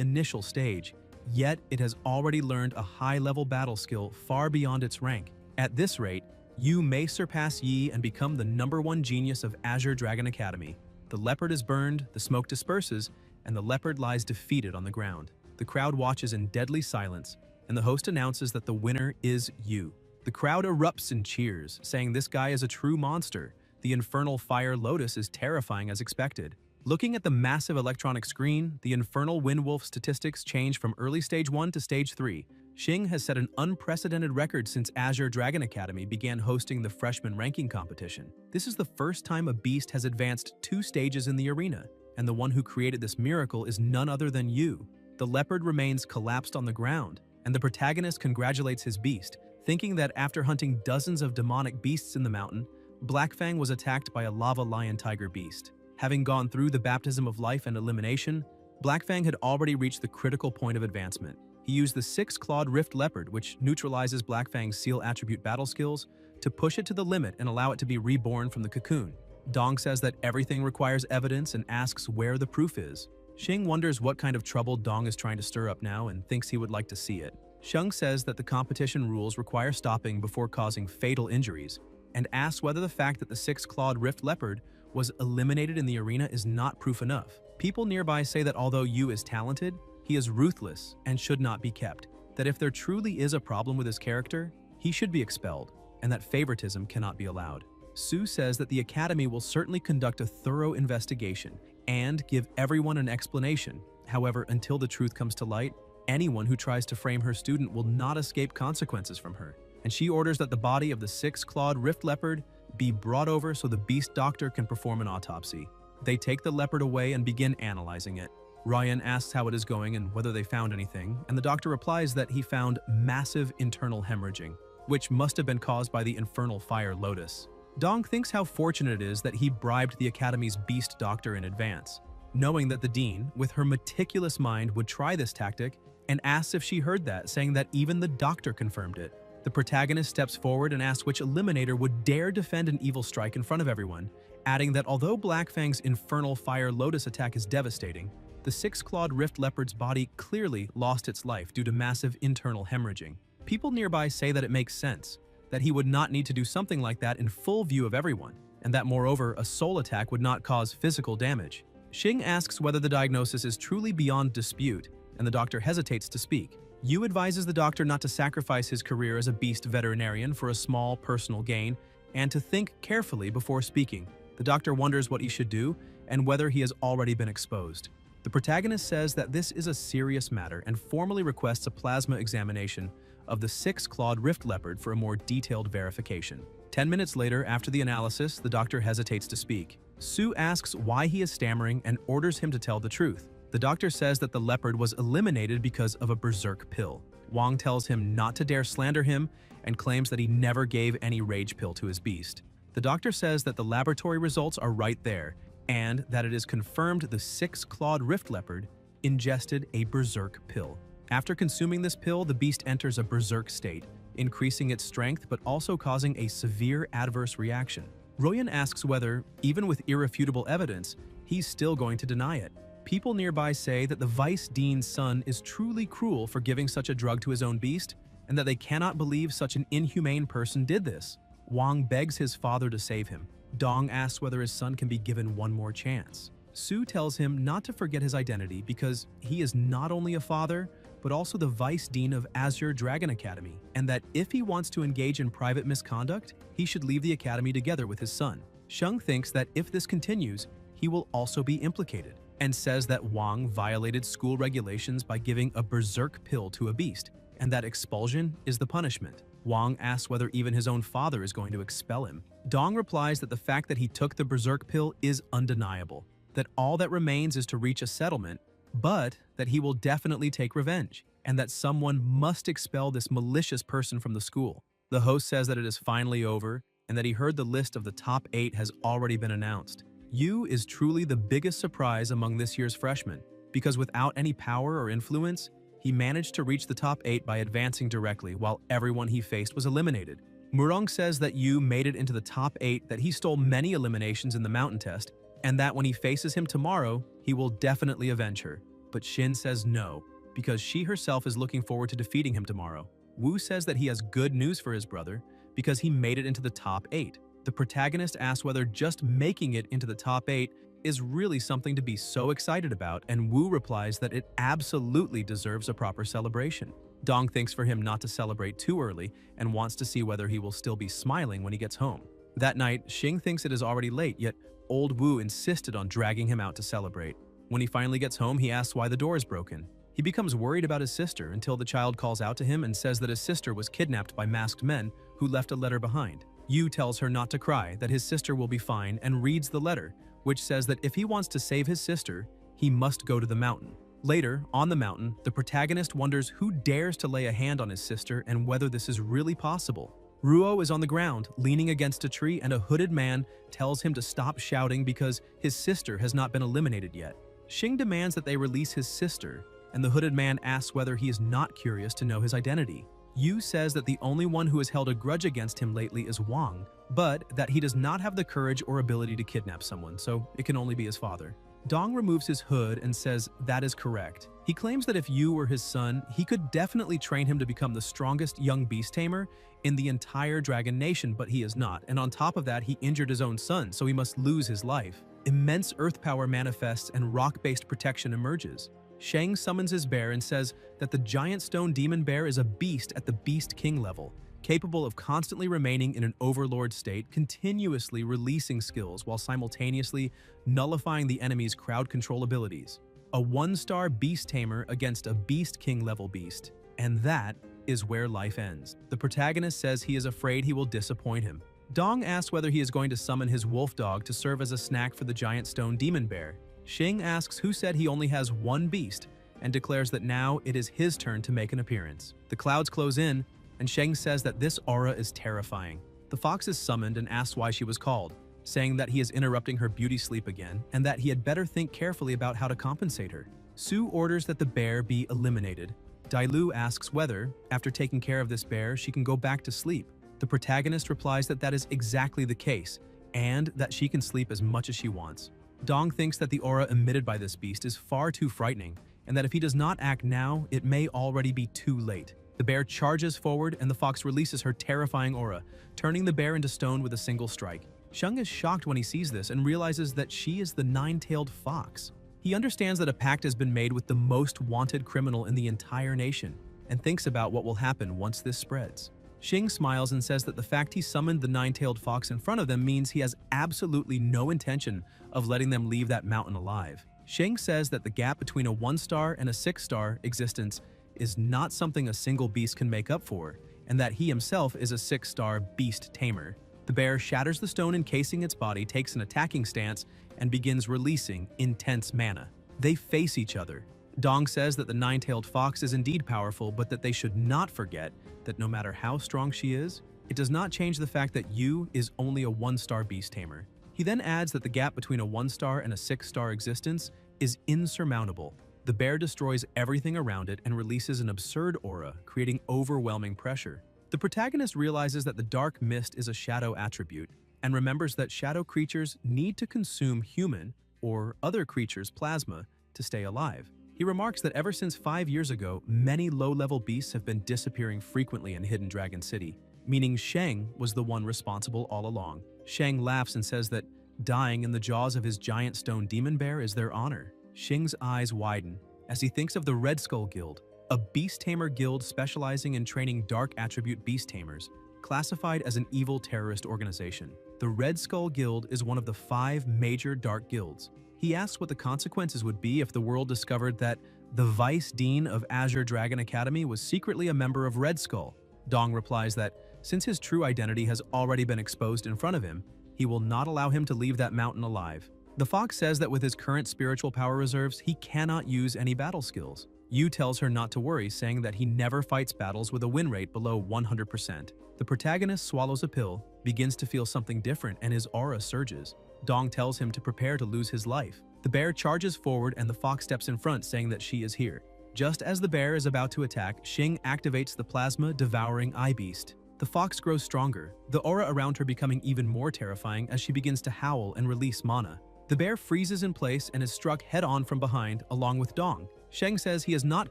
initial stage, yet it has already learned a high-level battle skill far beyond its rank. At this rate, Yu may surpass Yi and become the #1 genius of Azure Dragon Academy. The leopard is burned, the smoke disperses, and the leopard lies defeated on the ground. The crowd watches in deadly silence, and the host announces that the winner is Yu. The crowd erupts in cheers, saying this guy is a true monster. The Infernal Fire Lotus is terrifying as expected. Looking at the massive electronic screen, the Infernal Wind Wolf statistics change from early Stage 1 to Stage 3. Xing has set an unprecedented record since Azure Dragon Academy began hosting the freshman ranking competition. This is the first time a beast has advanced 2 stages in the arena, and the one who created this miracle is none other than Yu. The leopard remains collapsed on the ground, and the protagonist congratulates his beast, thinking that after hunting dozens of demonic beasts in the mountain, Blackfang was attacked by a lava lion tiger beast. Having gone through the baptism of life and elimination, Blackfang had already reached the critical point of advancement. He used the 6-clawed Rift Leopard, which neutralizes Blackfang's seal attribute battle skills, to push it to the limit and allow it to be reborn from the cocoon. Dong says that everything requires evidence and asks where the proof is. Xing wonders what kind of trouble Dong is trying to stir up now and thinks he would like to see it. Sheng says that the competition rules require stopping before causing fatal injuries, and asks whether the fact that the 6-clawed Rift Leopard was eliminated in the arena is not proof enough. People nearby say that although Yu is talented, he is ruthless and should not be kept, that if there truly is a problem with his character, he should be expelled, and that favoritism cannot be allowed. Su says that the Academy will certainly conduct a thorough investigation and give everyone an explanation. However, until the truth comes to light, anyone who tries to frame her student will not escape consequences from her, and she orders that the body of the 6-clawed Rift Leopard be brought over so the beast doctor can perform an autopsy. They take the leopard away and begin analyzing it. Ryan asks how it is going and whether they found anything, and the doctor replies that he found massive internal hemorrhaging, which must have been caused by the Infernal Fire Lotus. Dong thinks how fortunate it is that he bribed the Academy's beast doctor in advance, knowing that the dean, with her meticulous mind, would try this tactic, and asks if she heard that, saying that even the doctor confirmed it. The protagonist steps forward and asks which eliminator would dare defend an evil strike in front of everyone, adding that although Blackfang's Infernal Fire Lotus attack is devastating, the 6-clawed Rift Leopard's body clearly lost its life due to massive internal hemorrhaging. People nearby say that it makes sense, that he would not need to do something like that in full view of everyone, and that moreover, a soul attack would not cause physical damage. Xing asks whether the diagnosis is truly beyond dispute, and the doctor hesitates to speak. Yu advises the doctor not to sacrifice his career as a beast veterinarian for a small personal gain, and to think carefully before speaking. The doctor wonders what he should do, and whether he has already been exposed. The protagonist says that this is a serious matter and formally requests a plasma examination of the 6-clawed Rift Leopard for a more detailed verification. 10 minutes later, after the analysis, the doctor hesitates to speak. Su asks why he is stammering and orders him to tell the truth. The doctor says that the leopard was eliminated because of a berserk pill. Wang tells him not to dare slander him and claims that he never gave any rage pill to his beast. The doctor says that the laboratory results are right there, and that it is confirmed the 6-clawed Rift Leopard ingested a berserk pill. After consuming this pill, the beast enters a berserk state, increasing its strength but also causing a severe adverse reaction. Royan asks whether, even with irrefutable evidence, he's still going to deny it. People nearby say that the Vice Dean's son is truly cruel for giving such a drug to his own beast, and that they cannot believe such an inhumane person did this. Wang begs his father to save him. Dong asks whether his son can be given one more chance. Su tells him not to forget his identity because he is not only a father, but also the Vice Dean of Azure Dragon Academy, and that if he wants to engage in private misconduct, he should leave the academy together with his son. Sheng thinks that if this continues, he will also be implicated, and says that Wang violated school regulations by giving a berserk pill to a beast, and that expulsion is the punishment. Wang asks whether even his own father is going to expel him. Dong replies that the fact that he took the berserk pill is undeniable, that all that remains is to reach a settlement, but that he will definitely take revenge, and that someone must expel this malicious person from the school. The host says that it is finally over, and that he heard the list of the top 8 has already been announced. Yu is truly the biggest surprise among this year's freshmen, because without any power or influence, he managed to reach the top 8 by advancing directly while everyone he faced was eliminated. Murong says that Yu made it into the top 8, that he stole many eliminations in the mountain test, and that when he faces him tomorrow, he will definitely avenge her. But Shin says no, because she herself is looking forward to defeating him tomorrow. Wu says that he has good news for his brother, because he made it into the top 8. The protagonist asks whether just making it into the top 8 is really something to be so excited about, and Wu replies that it absolutely deserves a proper celebration. Dong thinks for him not to celebrate too early and wants to see whether he will still be smiling when he gets home. That night, Xing thinks it is already late, yet old Wu insisted on dragging him out to celebrate. When he finally gets home, he asks why the door is broken. He becomes worried about his sister until the child calls out to him and says that his sister was kidnapped by masked men who left a letter behind. Yu tells her not to cry, that his sister will be fine, and reads the letter, which says that if he wants to save his sister, he must go to the mountain. Later, on the mountain, the protagonist wonders who dares to lay a hand on his sister and whether this is really possible. Ruo is on the ground, leaning against a tree, and a hooded man tells him to stop shouting because his sister has not been eliminated yet. Xing demands that they release his sister, and the hooded man asks whether he is not curious to know his identity. Yu says that the only one who has held a grudge against him lately is Wang, but that he does not have the courage or ability to kidnap someone, so it can only be his father. Dong removes his hood and says that is correct. He claims that if Yu were his son, he could definitely train him to become the strongest young beast tamer in the entire Dragon Nation, but he is not, and on top of that, he injured his own son, so he must lose his life. Immense earth power manifests and rock-based protection emerges. Shang summons his bear and says that the giant stone demon bear is a beast at the Beast King level, capable of constantly remaining in an overlord state, continuously releasing skills while simultaneously nullifying the enemy's crowd control abilities. A 1-star beast tamer against a Beast King level beast, and that is where life ends. The protagonist says he is afraid he will disappoint him. Dong asks whether he is going to summon his wolf dog to serve as a snack for the giant stone demon bear. Xing asks who said he only has one beast, and declares that now it is his turn to make an appearance. The clouds close in, and Sheng says that this aura is terrifying. The fox is summoned and asks why she was called, saying that he is interrupting her beauty sleep again, and that he had better think carefully about how to compensate her. Su orders that the bear be eliminated. Dailu asks whether, after taking care of this bear, she can go back to sleep. The protagonist replies that that is exactly the case, and that she can sleep as much as she wants. Dong thinks that the aura emitted by this beast is far too frightening, and that if he does not act now, it may already be too late. The bear charges forward, and the fox releases her terrifying aura, turning the bear into stone with a single strike. Sheng is shocked when he sees this and realizes that she is the nine-tailed fox. He understands that a pact has been made with the most wanted criminal in the entire nation, and thinks about what will happen once this spreads. Xing smiles and says that the fact he summoned the nine-tailed fox in front of them means he has absolutely no intention of letting them leave that mountain alive. Xing says that the gap between a 1-star and a 6-star existence is not something a single beast can make up for, and that he himself is a 6-star beast tamer. The bear shatters the stone encasing its body, takes an attacking stance, and begins releasing intense mana. They face each other. Dong says that the nine-tailed fox is indeed powerful, but that they should not forget that no matter how strong she is, it does not change the fact that Yu is only a 1-star beast tamer. He then adds that the gap between a 1-star and a 6-star existence is insurmountable. The bear destroys everything around it and releases an absurd aura, creating overwhelming pressure. The protagonist realizes that the dark mist is a shadow attribute, and remembers that shadow creatures need to consume human or other creatures' plasma to stay alive. He remarks that ever since 5 years ago, many low-level beasts have been disappearing frequently in Hidden Dragon City, meaning Sheng was the one responsible all along. Sheng laughs and says that dying in the jaws of his giant stone demon bear is their honor. Xing's eyes widen as he thinks of the Red Skull Guild, a beast tamer guild specializing in training dark attribute beast tamers, classified as an evil terrorist organization. The Red Skull Guild is one of the 5 major dark guilds. He asks what the consequences would be if the world discovered that the Vice Dean of Azure Dragon Academy was secretly a member of Red Skull. Dong replies that since his true identity has already been exposed in front of him, he will not allow him to leave that mountain alive. The fox says that with his current spiritual power reserves, he cannot use any battle skills. Yu tells her not to worry, saying that he never fights battles with a win rate below 100%. The protagonist swallows a pill, begins to feel something different, and his aura surges. Dong tells him to prepare to lose his life. The bear charges forward and the fox steps in front, saying that she is here. Just as the bear is about to attack, Xing activates the plasma-devouring eye beast. The fox grows stronger, the aura around her becoming even more terrifying as she begins to howl and release mana. The bear freezes in place and is struck head-on from behind, along with Dong. Sheng says he has not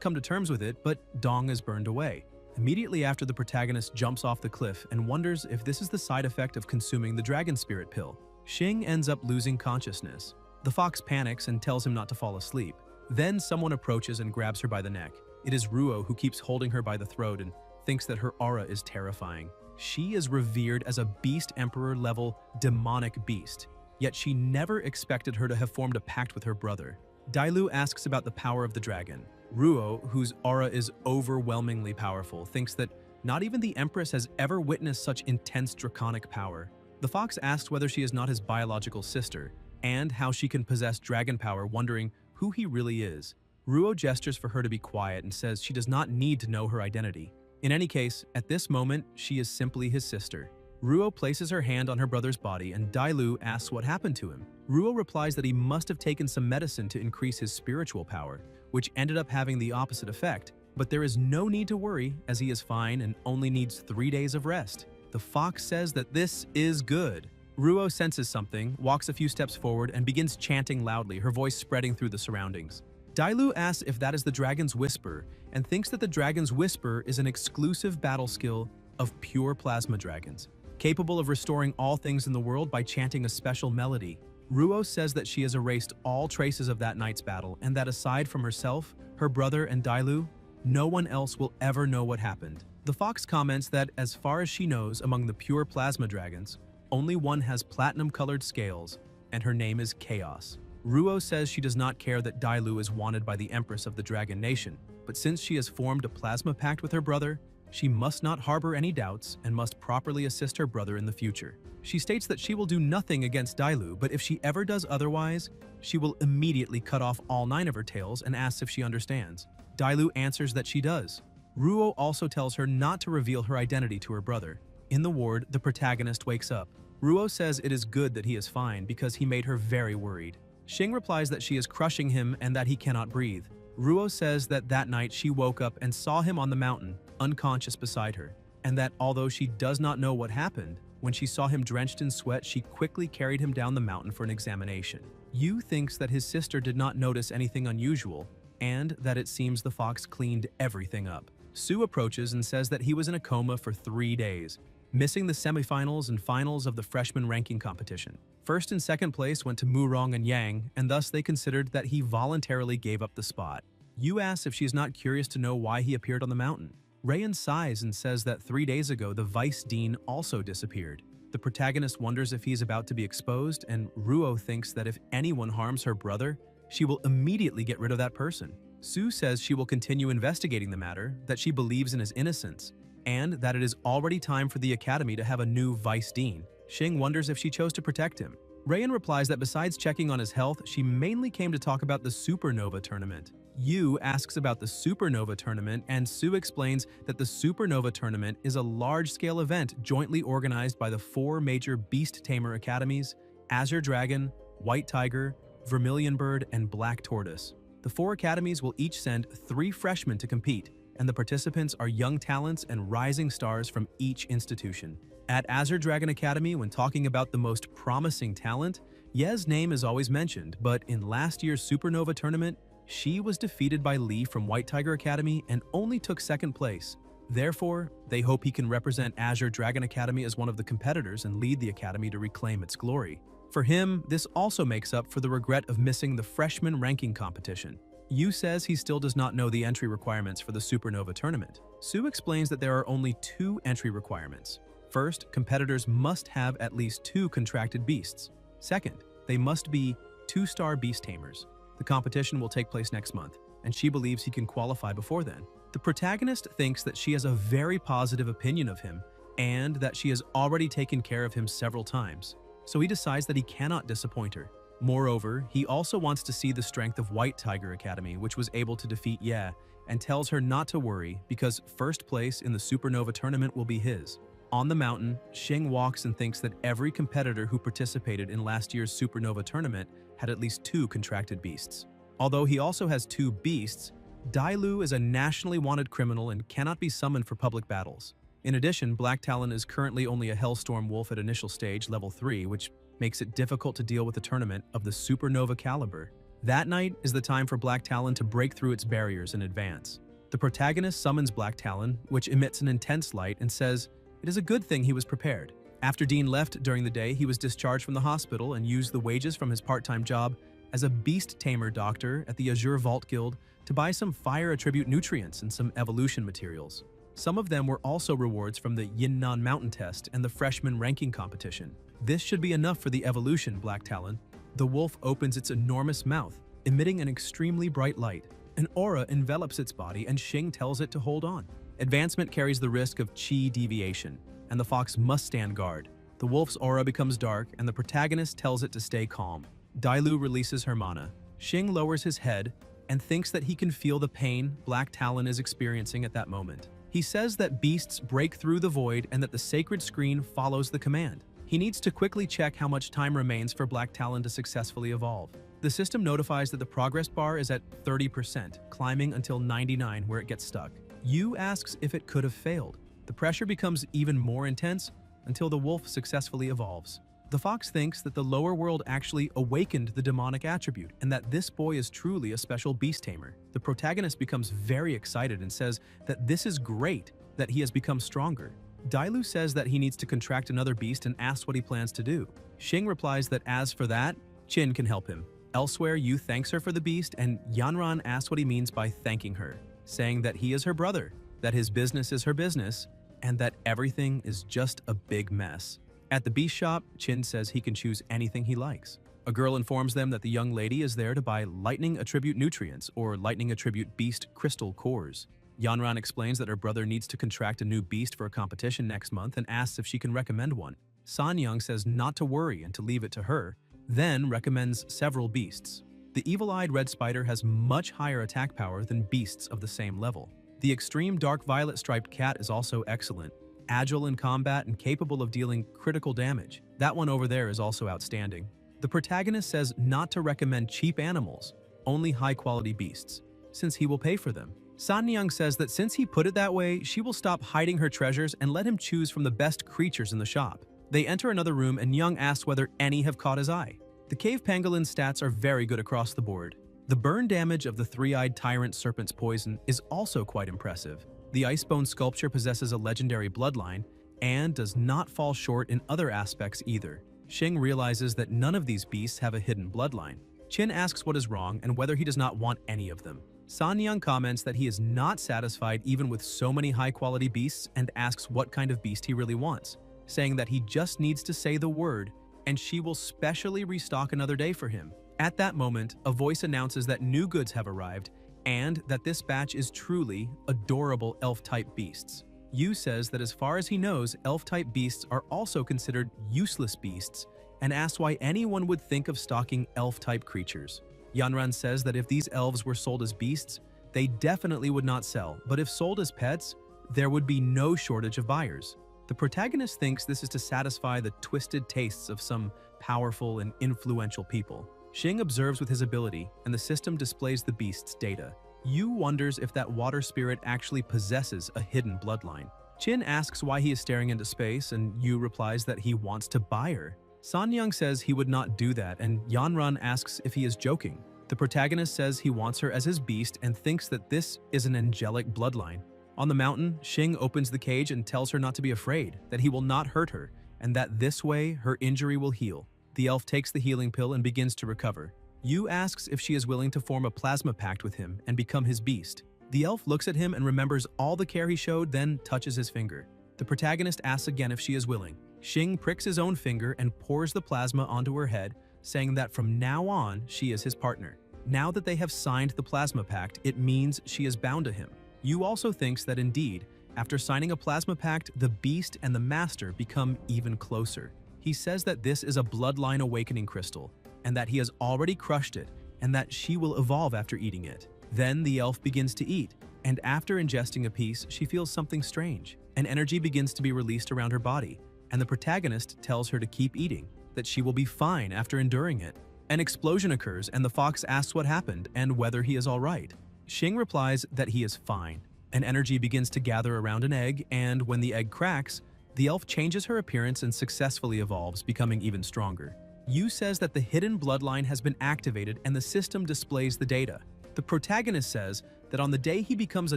come to terms with it, but Dong is burned away. Immediately after, the protagonist jumps off the cliff and wonders if this is the side effect of consuming the dragon spirit pill. Xing ends up losing consciousness. The fox panics and tells him not to fall asleep. Then someone approaches and grabs her by the neck. It is Ruo, who keeps holding her by the throat and thinks that her aura is terrifying. She is revered as a Beast Emperor level demonic beast, yet she never expected her to have formed a pact with her brother. Dailu asks about the power of the dragon. Ruo, whose aura is overwhelmingly powerful, thinks that not even the Empress has ever witnessed such intense draconic power. The fox asks whether she is not his biological sister, and how she can possess dragon power, wondering who he really is. Ruo gestures for her to be quiet and says she does not need to know her identity. In any case, at this moment, she is simply his sister. Ruo places her hand on her brother's body and Dailu asks what happened to him. Ruo replies that he must have taken some medicine to increase his spiritual power, which ended up having the opposite effect. But there is no need to worry, as he is fine and only needs 3 days of rest. The fox says that this is good. Ruo senses something, walks a few steps forward, and begins chanting loudly, her voice spreading through the surroundings. Dailu asks if that is the Dragon's Whisper, and thinks that the Dragon's Whisper is an exclusive battle skill of pure plasma dragons, capable of restoring all things in the world by chanting a special melody. Ruo says that she has erased all traces of that night's battle, and that aside from herself, her brother, and Dailu, no one else will ever know what happened. The fox comments that, as far as she knows, among the pure plasma dragons, only one has platinum-colored scales, and her name is Chaos. Ruo says she does not care that Dailu is wanted by the Empress of the Dragon Nation, but since she has formed a plasma pact with her brother, she must not harbor any doubts and must properly assist her brother in the future. She states that she will do nothing against Dailu, but if she ever does otherwise, she will immediately cut off all 9 of her tails and asks if she understands. Dailu answers that she does. Ruo also tells her not to reveal her identity to her brother. In the ward, the protagonist wakes up. Ruo says it is good that he is fine because he made her very worried. Xing replies that she is crushing him and that he cannot breathe. Ruo says that that night she woke up and saw him on the mountain, unconscious beside her, and that although she does not know what happened, when she saw him drenched in sweat, she quickly carried him down the mountain for an examination. Yu thinks that his sister did not notice anything unusual, and that it seems the fox cleaned everything up. Su approaches and says that he was in a coma for 3 days, missing the semifinals and finals of the freshman ranking competition. First and second place went to Murong and Yang, and thus they considered that he voluntarily gave up the spot. Yu asks if she is not curious to know why he appeared on the mountain. Rayan sighs and says that 3 days ago the vice dean also disappeared. The protagonist wonders if he is about to be exposed, and Ruo thinks that if anyone harms her brother, she will immediately get rid of that person. Su says she will continue investigating the matter, that she believes in his innocence, and that it is already time for the academy to have a new vice dean. Xing wonders if she chose to protect him. Rayan replies that besides checking on his health, she mainly came to talk about the Supernova tournament. Yu asks about the Supernova tournament, and Su explains that the Supernova tournament is a large-scale event jointly organized by the 4 major Beast-Tamer academies: Azure Dragon, White Tiger, Vermilion Bird, and Black Tortoise. The 4 academies will each send 3 freshmen to compete, and the participants are young talents and rising stars from each institution. At Azure Dragon Academy, when talking about the most promising talent, Ye's name is always mentioned, but in last year's Supernova tournament, she was defeated by Lee from White Tiger Academy and only took 2nd place. Therefore, they hope he can represent Azure Dragon Academy as one of the competitors and lead the academy to reclaim its glory. For him, this also makes up for the regret of missing the freshman ranking competition. Yu says he still does not know the entry requirements for the Supernova tournament. Su explains that there are only 2 entry requirements. First, competitors must have at least 2 contracted beasts. Second, they must be 2-star beast tamers. The competition will take place next month, and she believes he can qualify before then. The protagonist thinks that she has a very positive opinion of him and that she has already taken care of him several times, so he decides that he cannot disappoint her. Moreover, he also wants to see the strength of White Tiger Academy, which was able to defeat Ye, and tells her not to worry because first place in the Supernova tournament will be his. On the mountain, Xing walks and thinks that every competitor who participated in last year's Supernova tournament had at least 2 contracted beasts. Although he also has 2 beasts, Dailu is a nationally wanted criminal and cannot be summoned for public battles. In addition, Black Talon is currently only a Hellstorm Wolf at initial stage, level 3, which makes it difficult to deal with a tournament of the Supernova caliber. That night is the time for Black Talon to break through its barriers and advance. The protagonist summons Black Talon, which emits an intense light, and says it is a good thing he was prepared. After Dean left during the day, he was discharged from the hospital and used the wages from his part-time job as a beast tamer doctor at the Azure Vault Guild to buy some fire attribute nutrients and some evolution materials. Some of them were also rewards from the Yinnan Mountain Test and the freshman ranking competition. This should be enough for the evolution, Black Talon. The wolf opens its enormous mouth, emitting an extremely bright light. An aura envelops its body and Xing tells it to hold on. Advancement carries the risk of chi deviation, and the fox must stand guard. The wolf's aura becomes dark and the protagonist tells it to stay calm. Dailu releases her mana. Xing lowers his head and thinks that he can feel the pain Black Talon is experiencing at that moment. He says that beasts break through the void and that the sacred screen follows the command. He needs to quickly check how much time remains for Black Talon to successfully evolve. The system notifies that the progress bar is at 30%, climbing until 99 where it gets stuck. Yu asks if it could have failed. The pressure becomes even more intense until the wolf successfully evolves. The fox thinks that the lower world actually awakened the demonic attribute and that this boy is truly a special beast tamer. The protagonist becomes very excited and says that this is great, that he has become stronger. Dailu says that he needs to contract another beast and asks what he plans to do. Xing replies that as for that, Qin can help him. Elsewhere, Yu thanks her for the beast and Yanran asks what he means by thanking her, saying that he is her brother, that his business is her business, and that everything is just a big mess. At the beast shop, Qin says he can choose anything he likes. A girl informs them that the young lady is there to buy lightning attribute nutrients or lightning attribute beast crystal cores. Yanran explains that her brother needs to contract a new beast for a competition next month and asks if she can recommend one. Sanyang says not to worry and to leave it to her, then recommends several beasts. The evil-eyed red spider has much higher attack power than beasts of the same level. The extreme dark violet striped cat is also excellent, agile in combat and capable of dealing critical damage. That one over there is also outstanding. The protagonist says not to recommend cheap animals, only high-quality beasts, since he will pay for them. Sanyang says that since he put it that way, she will stop hiding her treasures and let him choose from the best creatures in the shop. They enter another room and Young asks whether any have caught his eye. The cave pangolin's stats are very good across the board. The burn damage of the three-eyed tyrant serpent's poison is also quite impressive. The icebone sculpture possesses a legendary bloodline and does not fall short in other aspects either. Xing realizes that none of these beasts have a hidden bloodline. Qin asks what is wrong and whether he does not want any of them. Sanyang comments that he is not satisfied even with so many high-quality beasts and asks what kind of beast he really wants, saying that he just needs to say the word and she will specially restock another day for him. At that moment, a voice announces that new goods have arrived and that this batch is truly adorable elf-type beasts. Yu says that as far as he knows, elf-type beasts are also considered useless beasts and asks why anyone would think of stocking elf-type creatures. Yanran says that if these elves were sold as beasts, they definitely would not sell, but if sold as pets, there would be no shortage of buyers. The protagonist thinks this is to satisfy the twisted tastes of some powerful and influential people. Xing observes with his ability, and the system displays the beast's data. Yu wonders if that water spirit actually possesses a hidden bloodline. Qin asks why he is staring into space, and Yu replies that he wants to buy her. Sanyang says he would not do that, and Yanran asks if he is joking. The protagonist says he wants her as his beast and thinks that this is an angelic bloodline. On the mountain, Xing opens the cage and tells her not to be afraid, that he will not hurt her, and that this way her injury will heal. The elf takes the healing pill and begins to recover. Yu asks if she is willing to form a plasma pact with him and become his beast. The elf looks at him and remembers all the care he showed, then touches his finger. The protagonist asks again if she is willing. Xing pricks his own finger and pours the plasma onto her head, saying that from now on, she is his partner. Now that they have signed the plasma pact, it means she is bound to him. Yu also thinks that indeed, after signing a plasma pact, the Beast and the Master become even closer. He says that this is a bloodline awakening crystal, and that he has already crushed it, and that she will evolve after eating it. Then the elf begins to eat, and after ingesting a piece, she feels something strange. An energy begins to be released around her body, and the protagonist tells her to keep eating, that she will be fine after enduring it. An explosion occurs, and the fox asks what happened and whether he is all right. Xing replies that he is fine. An energy begins to gather around an egg, and when the egg cracks, the elf changes her appearance and successfully evolves, becoming even stronger. Yu says that the hidden bloodline has been activated and the system displays the data. The protagonist says that on the day he becomes a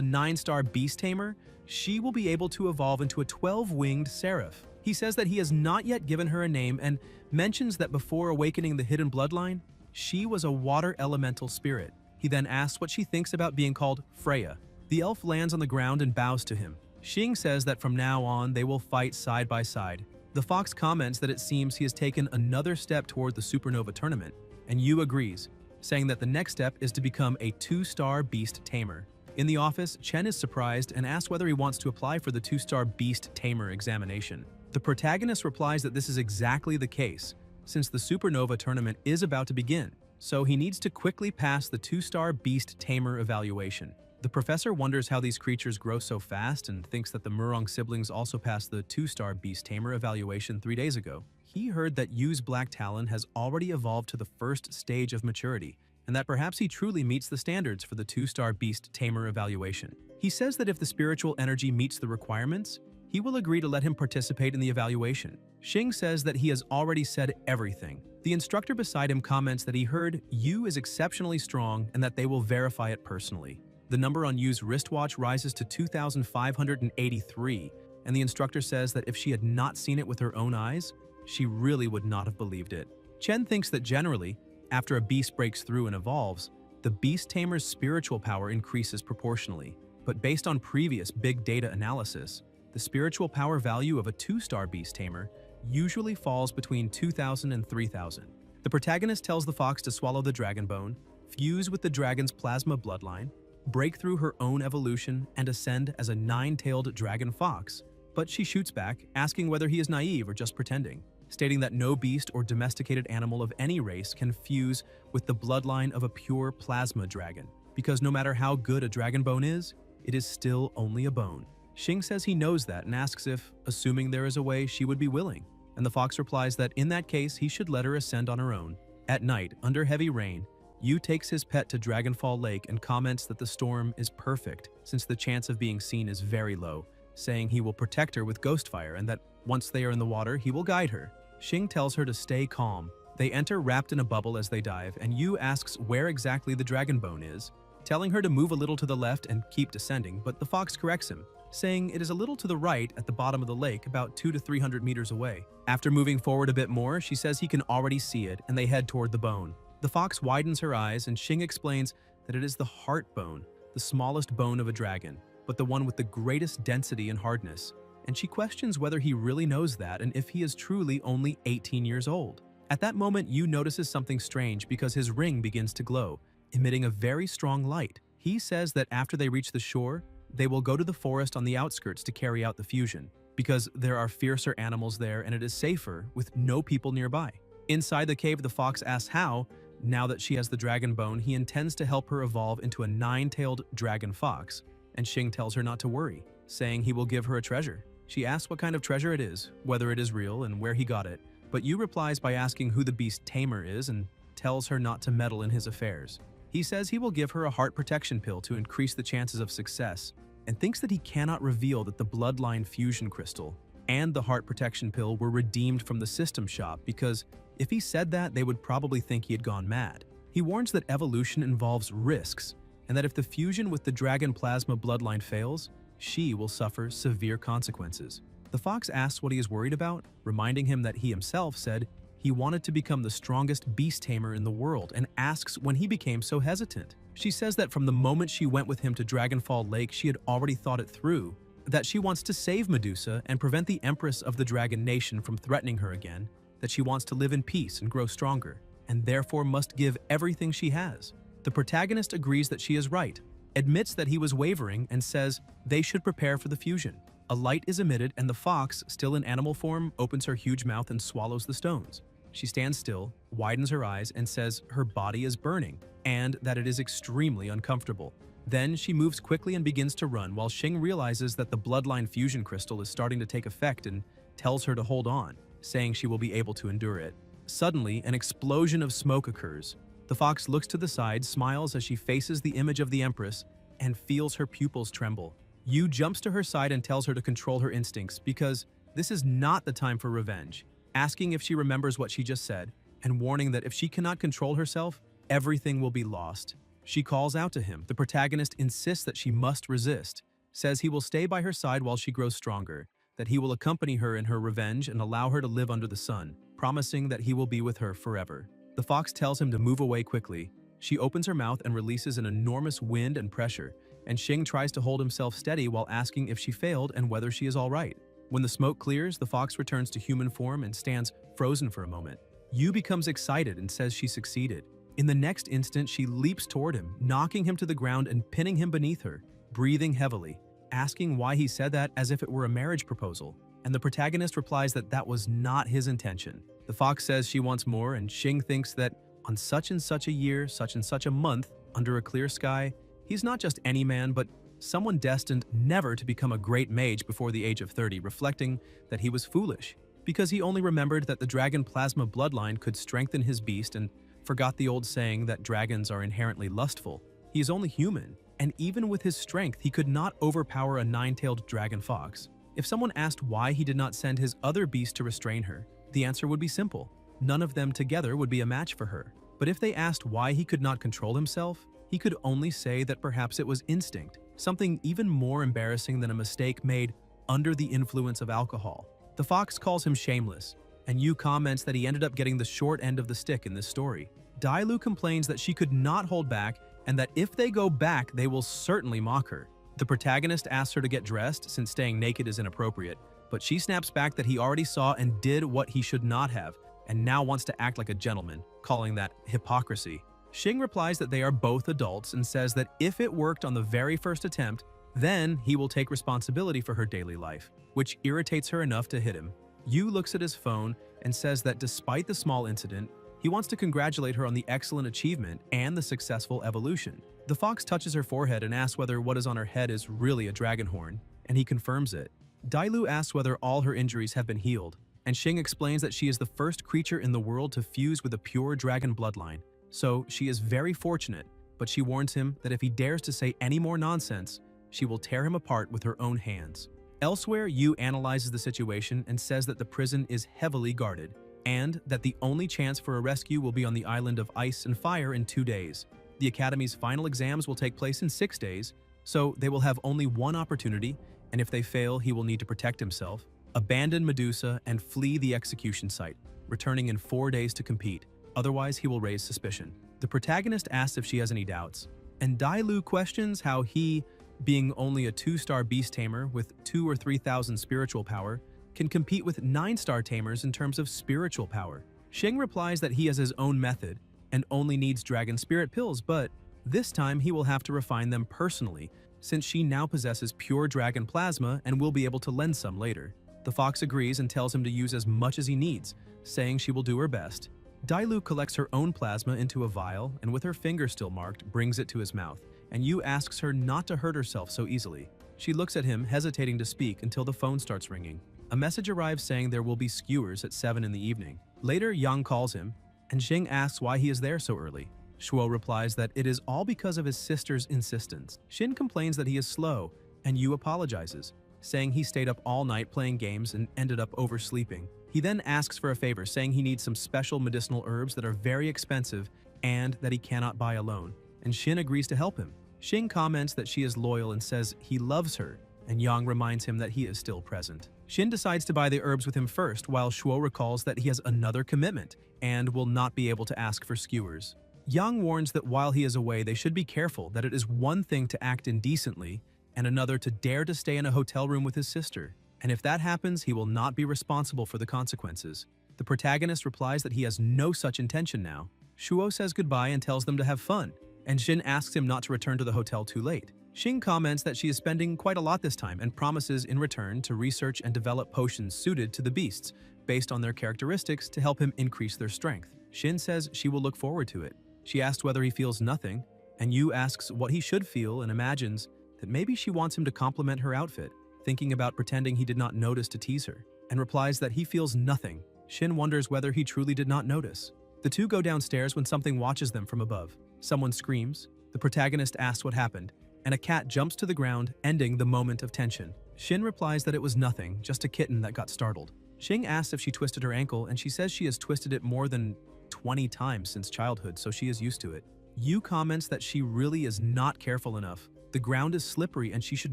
9-star beast tamer, she will be able to evolve into a 12-winged seraph. He says that he has not yet given her a name and mentions that before awakening the hidden bloodline, she was a water elemental spirit. He then asks what she thinks about being called Freya. The elf lands on the ground and bows to him. Xing says that from now on they will fight side by side. The fox comments that it seems he has taken another step toward the supernova tournament, and Yu agrees, saying that the next step is to become a 2-star beast tamer. In the office, Chen is surprised and asks whether he wants to apply for the 2-star beast tamer examination. The protagonist replies that this is exactly the case, since the supernova tournament is about to begin, so he needs to quickly pass the 2-star beast tamer evaluation. The professor wonders how these creatures grow so fast and thinks that the Murong siblings also passed the 2-star beast tamer evaluation 3 days ago. He heard that Yu's Black Talon has already evolved to the first stage of maturity, and that perhaps he truly meets the standards for the 2-star beast tamer evaluation. He says that if the spiritual energy meets the requirements, he will agree to let him participate in the evaluation. Xing says that he has already said everything. The instructor beside him comments that he heard Yu is exceptionally strong and that they will verify it personally. The number on Yu's wristwatch rises to 2,583, and the instructor says that if she had not seen it with her own eyes, she really would not have believed it. Chen thinks that generally, after a beast breaks through and evolves, the beast tamer's spiritual power increases proportionally. But based on previous big data analysis, the spiritual power value of a 2-star beast tamer usually falls between 2,000 and 3,000. The protagonist tells the fox to swallow the dragon bone, fuse with the dragon's plasma bloodline, break through her own evolution, and ascend as a 9-tailed dragon fox. But she shoots back, asking whether he is naive or just pretending, stating that no beast or domesticated animal of any race can fuse with the bloodline of a pure plasma dragon, because no matter how good a dragon bone is, it is still only a bone. Xing says he knows that and asks if, assuming there is a way, she would be willing, and the fox replies that in that case he should let her ascend on her own. At night, under heavy rain, Yu takes his pet to Dragonfall Lake and comments that the storm is perfect since the chance of being seen is very low, saying he will protect her with ghost fire and that once they are in the water, he will guide her. Xing tells her to stay calm. They enter wrapped in a bubble as they dive, and Yu asks where exactly the dragon bone is, telling her to move a little to the left and keep descending, but the fox corrects him, saying it is a little to the right at the bottom of the lake, about 200 to 300 meters away. After moving forward a bit more, she says he can already see it, and they head toward the bone. The fox widens her eyes, and Xing explains that it is the heart bone, the smallest bone of a dragon, but the one with the greatest density and hardness. And she questions whether he really knows that and if he is truly only 18 years old. At that moment, Yu notices something strange because his ring begins to glow, emitting a very strong light. He says that after they reach the shore, they will go to the forest on the outskirts to carry out the fusion, because there are fiercer animals there and it is safer with no people nearby. Inside the cave, the fox asks how, now that she has the dragon bone, he intends to help her evolve into a 9-tailed dragon fox, and Xing tells her not to worry, saying he will give her a treasure. She asks what kind of treasure it is, whether it is real, and where he got it, but Yu replies by asking who the beast tamer is and tells her not to meddle in his affairs. He says he will give her a heart protection pill to increase the chances of success, and thinks that he cannot reveal that the bloodline fusion crystal and the heart protection pill were redeemed from the system shop because if he said that, they would probably think he had gone mad. He warns that evolution involves risks, and that if the fusion with the dragon plasma bloodline fails, she will suffer severe consequences. The fox asks what he is worried about, reminding him that he himself said he wanted to become the strongest beast tamer in the world and asks when he became so hesitant. She says that from the moment she went with him to Dragonfall Lake, she had already thought it through, that she wants to save Medusa and prevent the Empress of the Dragon Nation from threatening her again, that she wants to live in peace and grow stronger, and therefore must give everything she has. The protagonist agrees that she is right, admits that he was wavering and says they should prepare for the fusion. A light is emitted and the fox, still in animal form, opens her huge mouth and swallows the stones. She stands still, widens her eyes, and says her body is burning and that it is extremely uncomfortable. Then she moves quickly and begins to run while Xing realizes that the bloodline fusion crystal is starting to take effect and tells her to hold on, saying she will be able to endure it. Suddenly, an explosion of smoke occurs. The fox looks to the side, smiles as she faces the image of the Empress, and feels her pupils tremble. Yu jumps to her side and tells her to control her instincts because this is not the time for revenge, asking if she remembers what she just said, and warning that if she cannot control herself, everything will be lost. She calls out to him. The protagonist insists that she must resist, says he will stay by her side while she grows stronger, that he will accompany her in her revenge and allow her to live under the sun, promising that he will be with her forever. The fox tells him to move away quickly. She opens her mouth and releases an enormous wind and pressure, and Xing tries to hold himself steady while asking if she failed and whether she is all right. When the smoke clears, the fox returns to human form and stands frozen for a moment. Yu becomes excited and says she succeeded. In the next instant, she leaps toward him, knocking him to the ground and pinning him beneath her, breathing heavily, asking why he said that as if it were a marriage proposal. And the protagonist replies that that was not his intention. The fox says she wants more, and Xing thinks that on such and such a year, such and such a month, under a clear sky, he's not just any man, but someone destined never to become a great mage before the age of 30, reflecting that he was foolish, because he only remembered that the dragon plasma bloodline could strengthen his beast and forgot the old saying that dragons are inherently lustful. He is only human, and even with his strength, he could not overpower a nine-tailed dragon fox. If someone asked why he did not send his other beast to restrain her, the answer would be simple. None of them together would be a match for her. But if they asked why he could not control himself, he could only say that perhaps it was instinct, something even more embarrassing than a mistake made under the influence of alcohol. The fox calls him shameless, and Yu comments that he ended up getting the short end of the stick in this story. Dailu complains that she could not hold back and that if they go back, they will certainly mock her. The protagonist asks her to get dressed since staying naked is inappropriate, but she snaps back that he already saw and did what he should not have, and now wants to act like a gentleman, calling that hypocrisy. Xing replies that they are both adults and says that if it worked on the very first attempt, then he will take responsibility for her daily life, which irritates her enough to hit him. Yu looks at his phone and says that despite the small incident, he wants to congratulate her on the excellent achievement and the successful evolution. The fox touches her forehead and asks whether what is on her head is really a dragon horn, and he confirms it. Dailu asks whether all her injuries have been healed, and Xing explains that she is the first creature in the world to fuse with a pure dragon bloodline, so she is very fortunate, but she warns him that if he dares to say any more nonsense, she will tear him apart with her own hands. Elsewhere, Yu analyzes the situation and says that the prison is heavily guarded, and that the only chance for a rescue will be on the island of ice and fire in 2 days. The Academy's final exams will take place in 6 days, so they will have only one opportunity, and if they fail, he will need to protect himself, abandon Medusa, and flee the execution site, returning in 4 days to compete. Otherwise, he will raise suspicion. The protagonist asks if she has any doubts, and Dailu questions how he, being only a 2-star beast tamer with 2,000 or 3,000 spiritual power, can compete with 9-star tamers in terms of spiritual power. Xing replies that he has his own method and only needs dragon spirit pills, but this time he will have to refine them personally since she now possesses pure dragon plasma and will be able to lend some later. The fox agrees and tells him to use as much as he needs, saying she will do her best. Dailu collects her own plasma into a vial and with her finger still marked, brings it to his mouth, and Yu asks her not to hurt herself so easily. She looks at him, hesitating to speak until the phone starts ringing. A message arrives saying there will be skewers at 7 in the evening. Later, Yang calls him, and Xing asks why he is there so early. Shuo replies that it is all because of his sister's insistence. Xin complains that he is slow, and Yu apologizes, saying he stayed up all night playing games and ended up oversleeping. He then asks for a favor, saying he needs some special medicinal herbs that are very expensive and that he cannot buy alone, and Xin agrees to help him. Xing comments that she is loyal and says he loves her, and Yang reminds him that he is still present. Xin decides to buy the herbs with him first, while Shuo recalls that he has another commitment and will not be able to ask for skewers. Yang warns that while he is away, they should be careful, that it is one thing to act indecently and another to dare to stay in a hotel room with his sister, and if that happens, he will not be responsible for the consequences. The protagonist replies that he has no such intention now. Shuo says goodbye and tells them to have fun, and Shin asks him not to return to the hotel too late. Shin comments that she is spending quite a lot this time and promises in return to research and develop potions suited to the beasts based on their characteristics to help him increase their strength. Shin says she will look forward to it. She asks whether he feels nothing, and Yu asks what he should feel and imagines that maybe she wants him to compliment her outfit, thinking about pretending he did not notice to tease her, and replies that he feels nothing. Shin wonders whether he truly did not notice. The two go downstairs when something watches them from above. Someone screams, the protagonist asks what happened, and a cat jumps to the ground, ending the moment of tension. Shin replies that it was nothing, just a kitten that got startled. Shin asks if she twisted her ankle, and she says she has twisted it more than 20 times since childhood, so she is used to it. Yu comments that she really is not careful enough. The ground is slippery and she should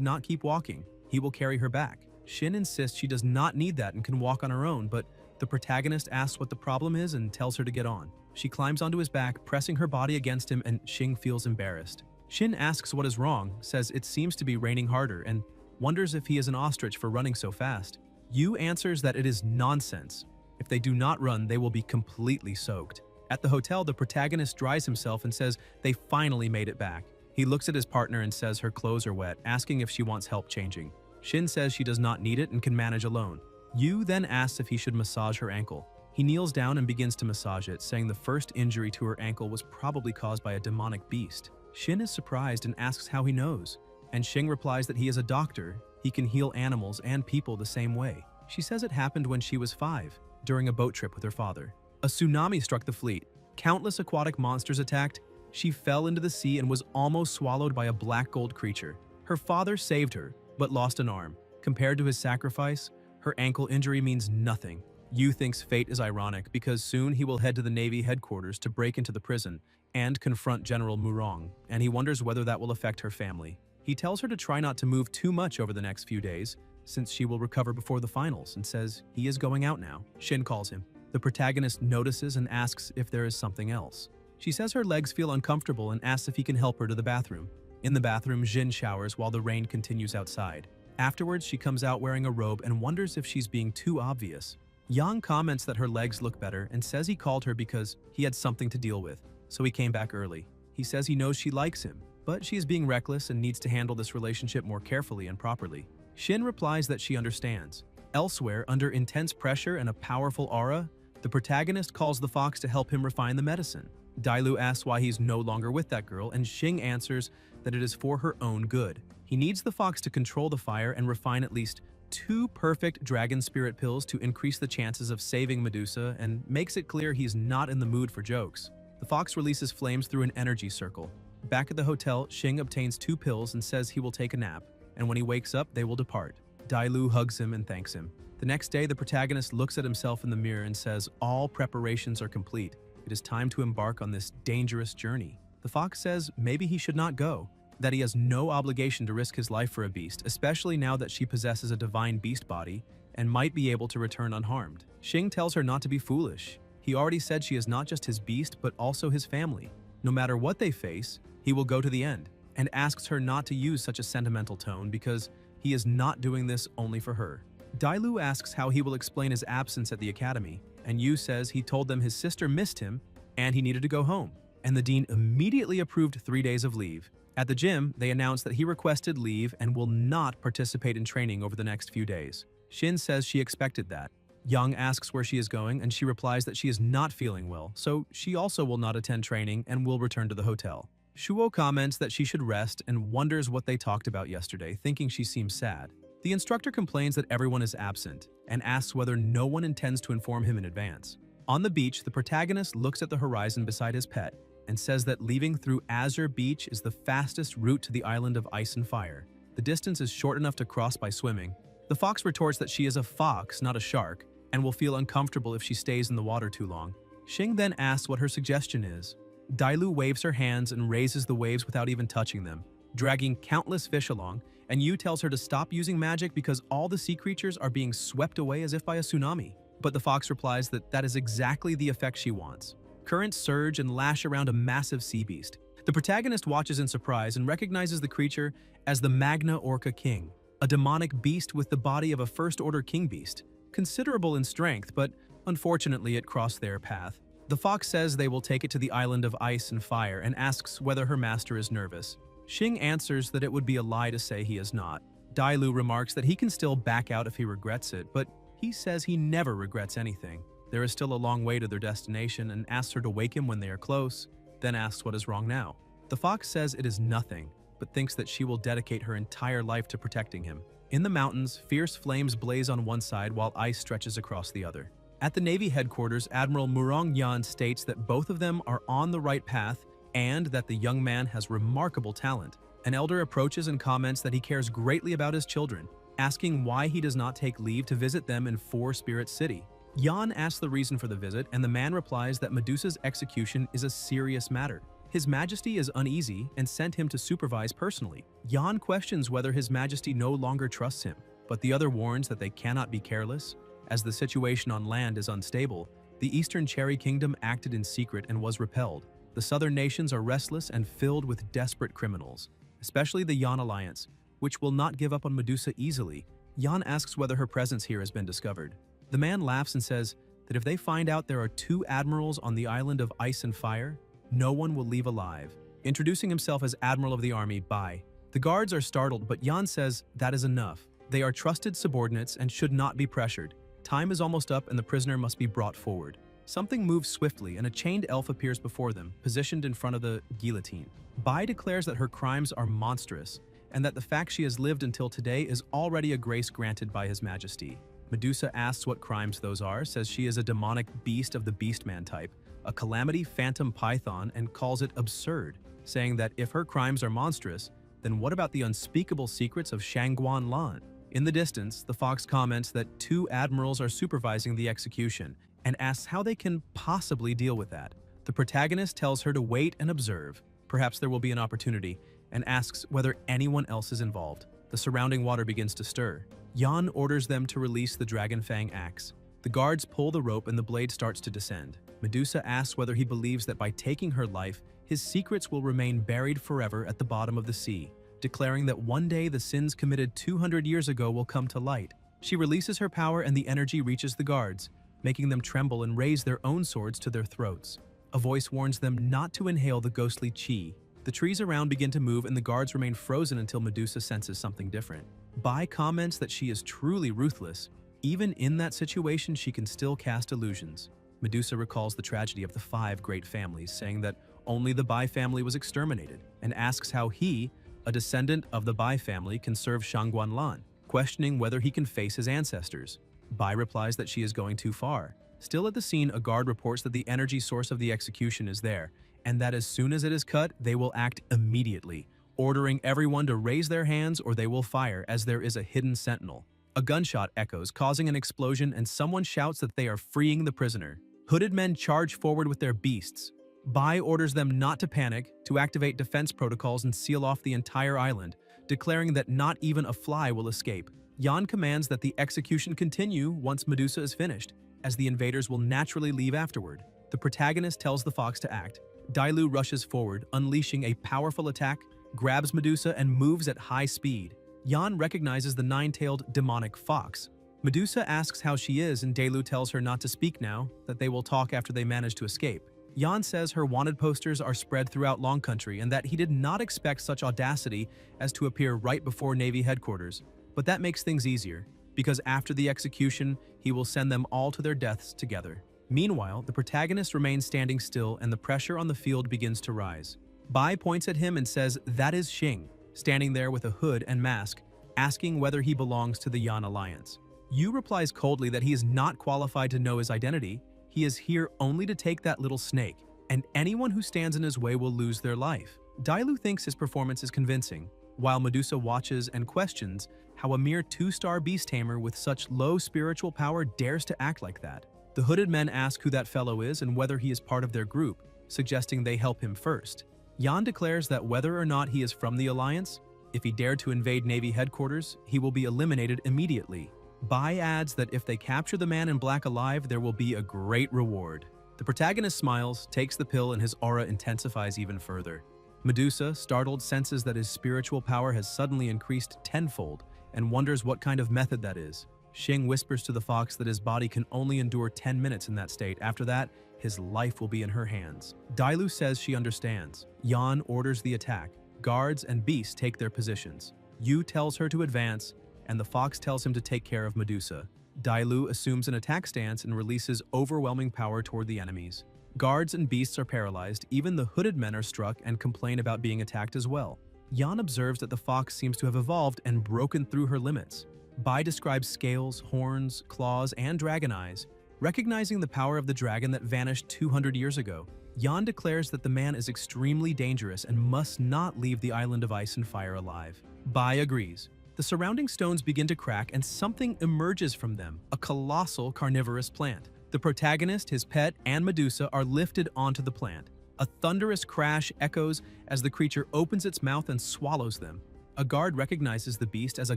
not keep walking. He will carry her back. Shin insists she does not need that and can walk on her own, but the protagonist asks what the problem is and tells her to get on. She climbs onto his back, pressing her body against him, and Shin feels embarrassed. Shin asks what is wrong, says it seems to be raining harder, and wonders if he is an ostrich for running so fast. Yu answers that it is nonsense. If they do not run, they will be completely soaked. At the hotel, the protagonist dries himself and says they finally made it back. He looks at his partner and says her clothes are wet, asking if she wants help changing. Shin says she does not need it and can manage alone. Yu then asks if he should massage her ankle. He kneels down and begins to massage it, saying the first injury to her ankle was probably caused by a demonic beast. Shin is surprised and asks how he knows, and Shin replies that he is a doctor. He can heal animals and people the same way. She says it happened when she was 5, during a boat trip with her father. A tsunami struck the fleet. Countless aquatic monsters attacked. She fell into the sea and was almost swallowed by a black gold creature. Her father saved her, but lost an arm. Compared to his sacrifice, her ankle injury means nothing. Yu thinks fate is ironic because soon he will head to the Navy headquarters to break into the prison and confront General Murong, and he wonders whether that will affect her family. He tells her to try not to move too much over the next few days, since she will recover before the finals, and says he is going out now. Shin calls him. The protagonist notices and asks if there is something else. She says her legs feel uncomfortable and asks if he can help her to the bathroom. In the bathroom, Jin showers while the rain continues outside. Afterwards, she comes out wearing a robe and wonders if she's being too obvious. Yang comments that her legs look better and says he called her because he had something to deal with, so he came back early. He says he knows she likes him, but she is being reckless and needs to handle this relationship more carefully and properly. Shin replies that she understands. Elsewhere, under intense pressure and a powerful aura, the protagonist calls the fox to help him refine the medicine. Dailu asks why he's no longer with that girl, and Xing answers that it is for her own good. He needs the fox to control the fire and refine at least 2 perfect dragon spirit pills to increase the chances of saving Medusa, and makes it clear he's not in the mood for jokes. The fox releases flames through an energy circle. Back at the hotel, Xing obtains 2 pills and says he will take a nap, and when he wakes up, they will depart. Dailu hugs him and thanks him. The next day, the protagonist looks at himself in the mirror and says all preparations are complete. It is time to embark on this dangerous journey. The fox says maybe he should not go, that he has no obligation to risk his life for a beast, especially now that she possesses a divine beast body and might be able to return unharmed. Xing tells her not to be foolish. He already said she is not just his beast, but also his family. No matter what they face, he will go to the end, and asks her not to use such a sentimental tone because he is not doing this only for her. Dailu asks how he will explain his absence at the academy, and Yu says he told them his sister missed him and he needed to go home, and the dean immediately approved 3 days of leave. At the gym, they announced that he requested leave and will not participate in training over the next few days. Shin says she expected that. Young asks where she is going, and she replies that she is not feeling well, so she also will not attend training and will return to the hotel. Shuo comments that she should rest and wonders what they talked about yesterday, thinking she seems sad. The instructor complains that everyone is absent and asks whether no one intends to inform him in advance. On the beach, the protagonist looks at the horizon beside his pet and says that leaving through Azure Beach is the fastest route to the island of ice and fire. The distance is short enough to cross by swimming. The fox retorts that she is a fox, not a shark, and will feel uncomfortable if she stays in the water too long. Xing then asks what her suggestion is. Dailu waves her hands and raises the waves without even touching them, dragging countless fish along, and Yu tells her to stop using magic because all the sea creatures are being swept away as if by a tsunami. But the fox replies that that is exactly the effect she wants. Currents surge and lash around a massive sea beast. The protagonist watches in surprise and recognizes the creature as the Magna Orca King, a demonic beast with the body of a first-order king beast. Considerable in strength, but unfortunately it crossed their path. The fox says they will take it to the island of ice and fire and asks whether her master is nervous. Xing answers that it would be a lie to say he is not. Dailu remarks that he can still back out if he regrets it, but he says he never regrets anything. There is still a long way to their destination and asks her to wake him when they are close, then asks what is wrong now. The fox says it is nothing, but thinks that she will dedicate her entire life to protecting him. In the mountains, fierce flames blaze on one side while ice stretches across the other. At the Navy headquarters, Admiral Murong Yan states that both of them are on the right path and that the young man has remarkable talent. An elder approaches and comments that he cares greatly about his children, asking why he does not take leave to visit them in Four Spirit City. Yan asks the reason for the visit, and the man replies that Medusa's execution is a serious matter. His Majesty is uneasy and sent him to supervise personally. Yan questions whether His Majesty no longer trusts him, but the other warns that they cannot be careless. As the situation on land is unstable, the Eastern Cherry Kingdom acted in secret and was repelled. The southern nations are restless and filled with desperate criminals, especially the Yan Alliance, which will not give up on Medusa easily. Yan asks whether her presence here has been discovered. The man laughs and says that if they find out there are 2 admirals on the island of ice and fire, no one will leave alive. Introducing himself as Admiral of the Army, Bai. The guards are startled, but Yan says that is enough. They are trusted subordinates and should not be pressured. Time is almost up and the prisoner must be brought forward. Something moves swiftly and a chained elf appears before them, positioned in front of the guillotine. Bai declares that her crimes are monstrous and that the fact she has lived until today is already a grace granted by His Majesty. Medusa asks what crimes those are, says she is a demonic beast of the beastman type, a calamity phantom python, and calls it absurd, saying that if her crimes are monstrous, then what about the unspeakable secrets of Shangguan Lan? In the distance, the fox comments that 2 admirals are supervising the execution and asks how they can possibly deal with that. The protagonist tells her to wait and observe. Perhaps there will be an opportunity, and asks whether anyone else is involved. The surrounding water begins to stir. Yan orders them to release the Dragon Fang axe. The guards pull the rope and the blade starts to descend. Medusa asks whether he believes that by taking her life, his secrets will remain buried forever at the bottom of the sea, declaring that one day the sins committed 200 years ago will come to light. She releases her power and the energy reaches the guards, making them tremble and raise their own swords to their throats. A voice warns them not to inhale the ghostly chi. The trees around begin to move and the guards remain frozen until Medusa senses something different. Bai comments that she is truly ruthless. Even in that situation, she can still cast illusions. Medusa recalls the tragedy of the 5 great families, saying that only the Bai family was exterminated, and asks how he, a descendant of the Bai family, can serve Shangguan Lan, questioning whether he can face his ancestors. Bai replies that she is going too far. Still at the scene, a guard reports that the energy source of the execution is there, and that as soon as it is cut, they will act immediately, ordering everyone to raise their hands or they will fire, as there is a hidden sentinel. A gunshot echoes, causing an explosion, and someone shouts that they are freeing the prisoner. Hooded men charge forward with their beasts. Bai orders them not to panic, to activate defense protocols and seal off the entire island, declaring that not even a fly will escape. Yan commands that the execution continue once Medusa is finished, as the invaders will naturally leave afterward. The protagonist tells the fox to act. Dailu rushes forward, unleashing a powerful attack, grabs Medusa, and moves at high speed. Yan recognizes the 9-tailed demonic fox. Medusa asks how she is, and Dailu tells her not to speak now, that they will talk after they manage to escape. Yan says her wanted posters are spread throughout Long Country and that he did not expect such audacity as to appear right before Navy headquarters. But that makes things easier, because after the execution, he will send them all to their deaths together. Meanwhile, the protagonist remains standing still and the pressure on the field begins to rise. Bai points at him and says that is Xing, standing there with a hood and mask, asking whether he belongs to the Yan Alliance. Yu replies coldly that he is not qualified to know his identity. He is here only to take that little snake, and anyone who stands in his way will lose their life. Dailu thinks his performance is convincing, while Medusa watches and questions how a mere 2-star beast tamer with such low spiritual power dares to act like that. The hooded men ask who that fellow is and whether he is part of their group, suggesting they help him first. Yan declares that whether or not he is from the Alliance, if he dared to invade Navy headquarters, he will be eliminated immediately. Bai adds that if they capture the man in black alive, there will be a great reward. The protagonist smiles, takes the pill, and his aura intensifies even further. Medusa, startled, senses that his spiritual power has suddenly increased tenfold and wonders what kind of method that is. Xing whispers to the fox that his body can only endure 10 minutes in that state. After that, his life will be in her hands. Dailu says she understands. Yan orders the attack. Guards and beasts take their positions. Yu tells her to advance, and the fox tells him to take care of Medusa. Dailu assumes an attack stance and releases overwhelming power toward the enemies. Guards and beasts are paralyzed. Even the hooded men are struck and complain about being attacked as well. Yan observes that the fox seems to have evolved and broken through her limits. Bai describes scales, horns, claws, and dragon eyes, recognizing the power of the dragon that vanished 200 years ago. Yan declares that the man is extremely dangerous and must not leave the island of ice and fire alive. Bai agrees. The surrounding stones begin to crack and something emerges from them, a colossal carnivorous plant. The protagonist, his pet, and Medusa are lifted onto the plant. A thunderous crash echoes as the creature opens its mouth and swallows them. A guard recognizes the beast as a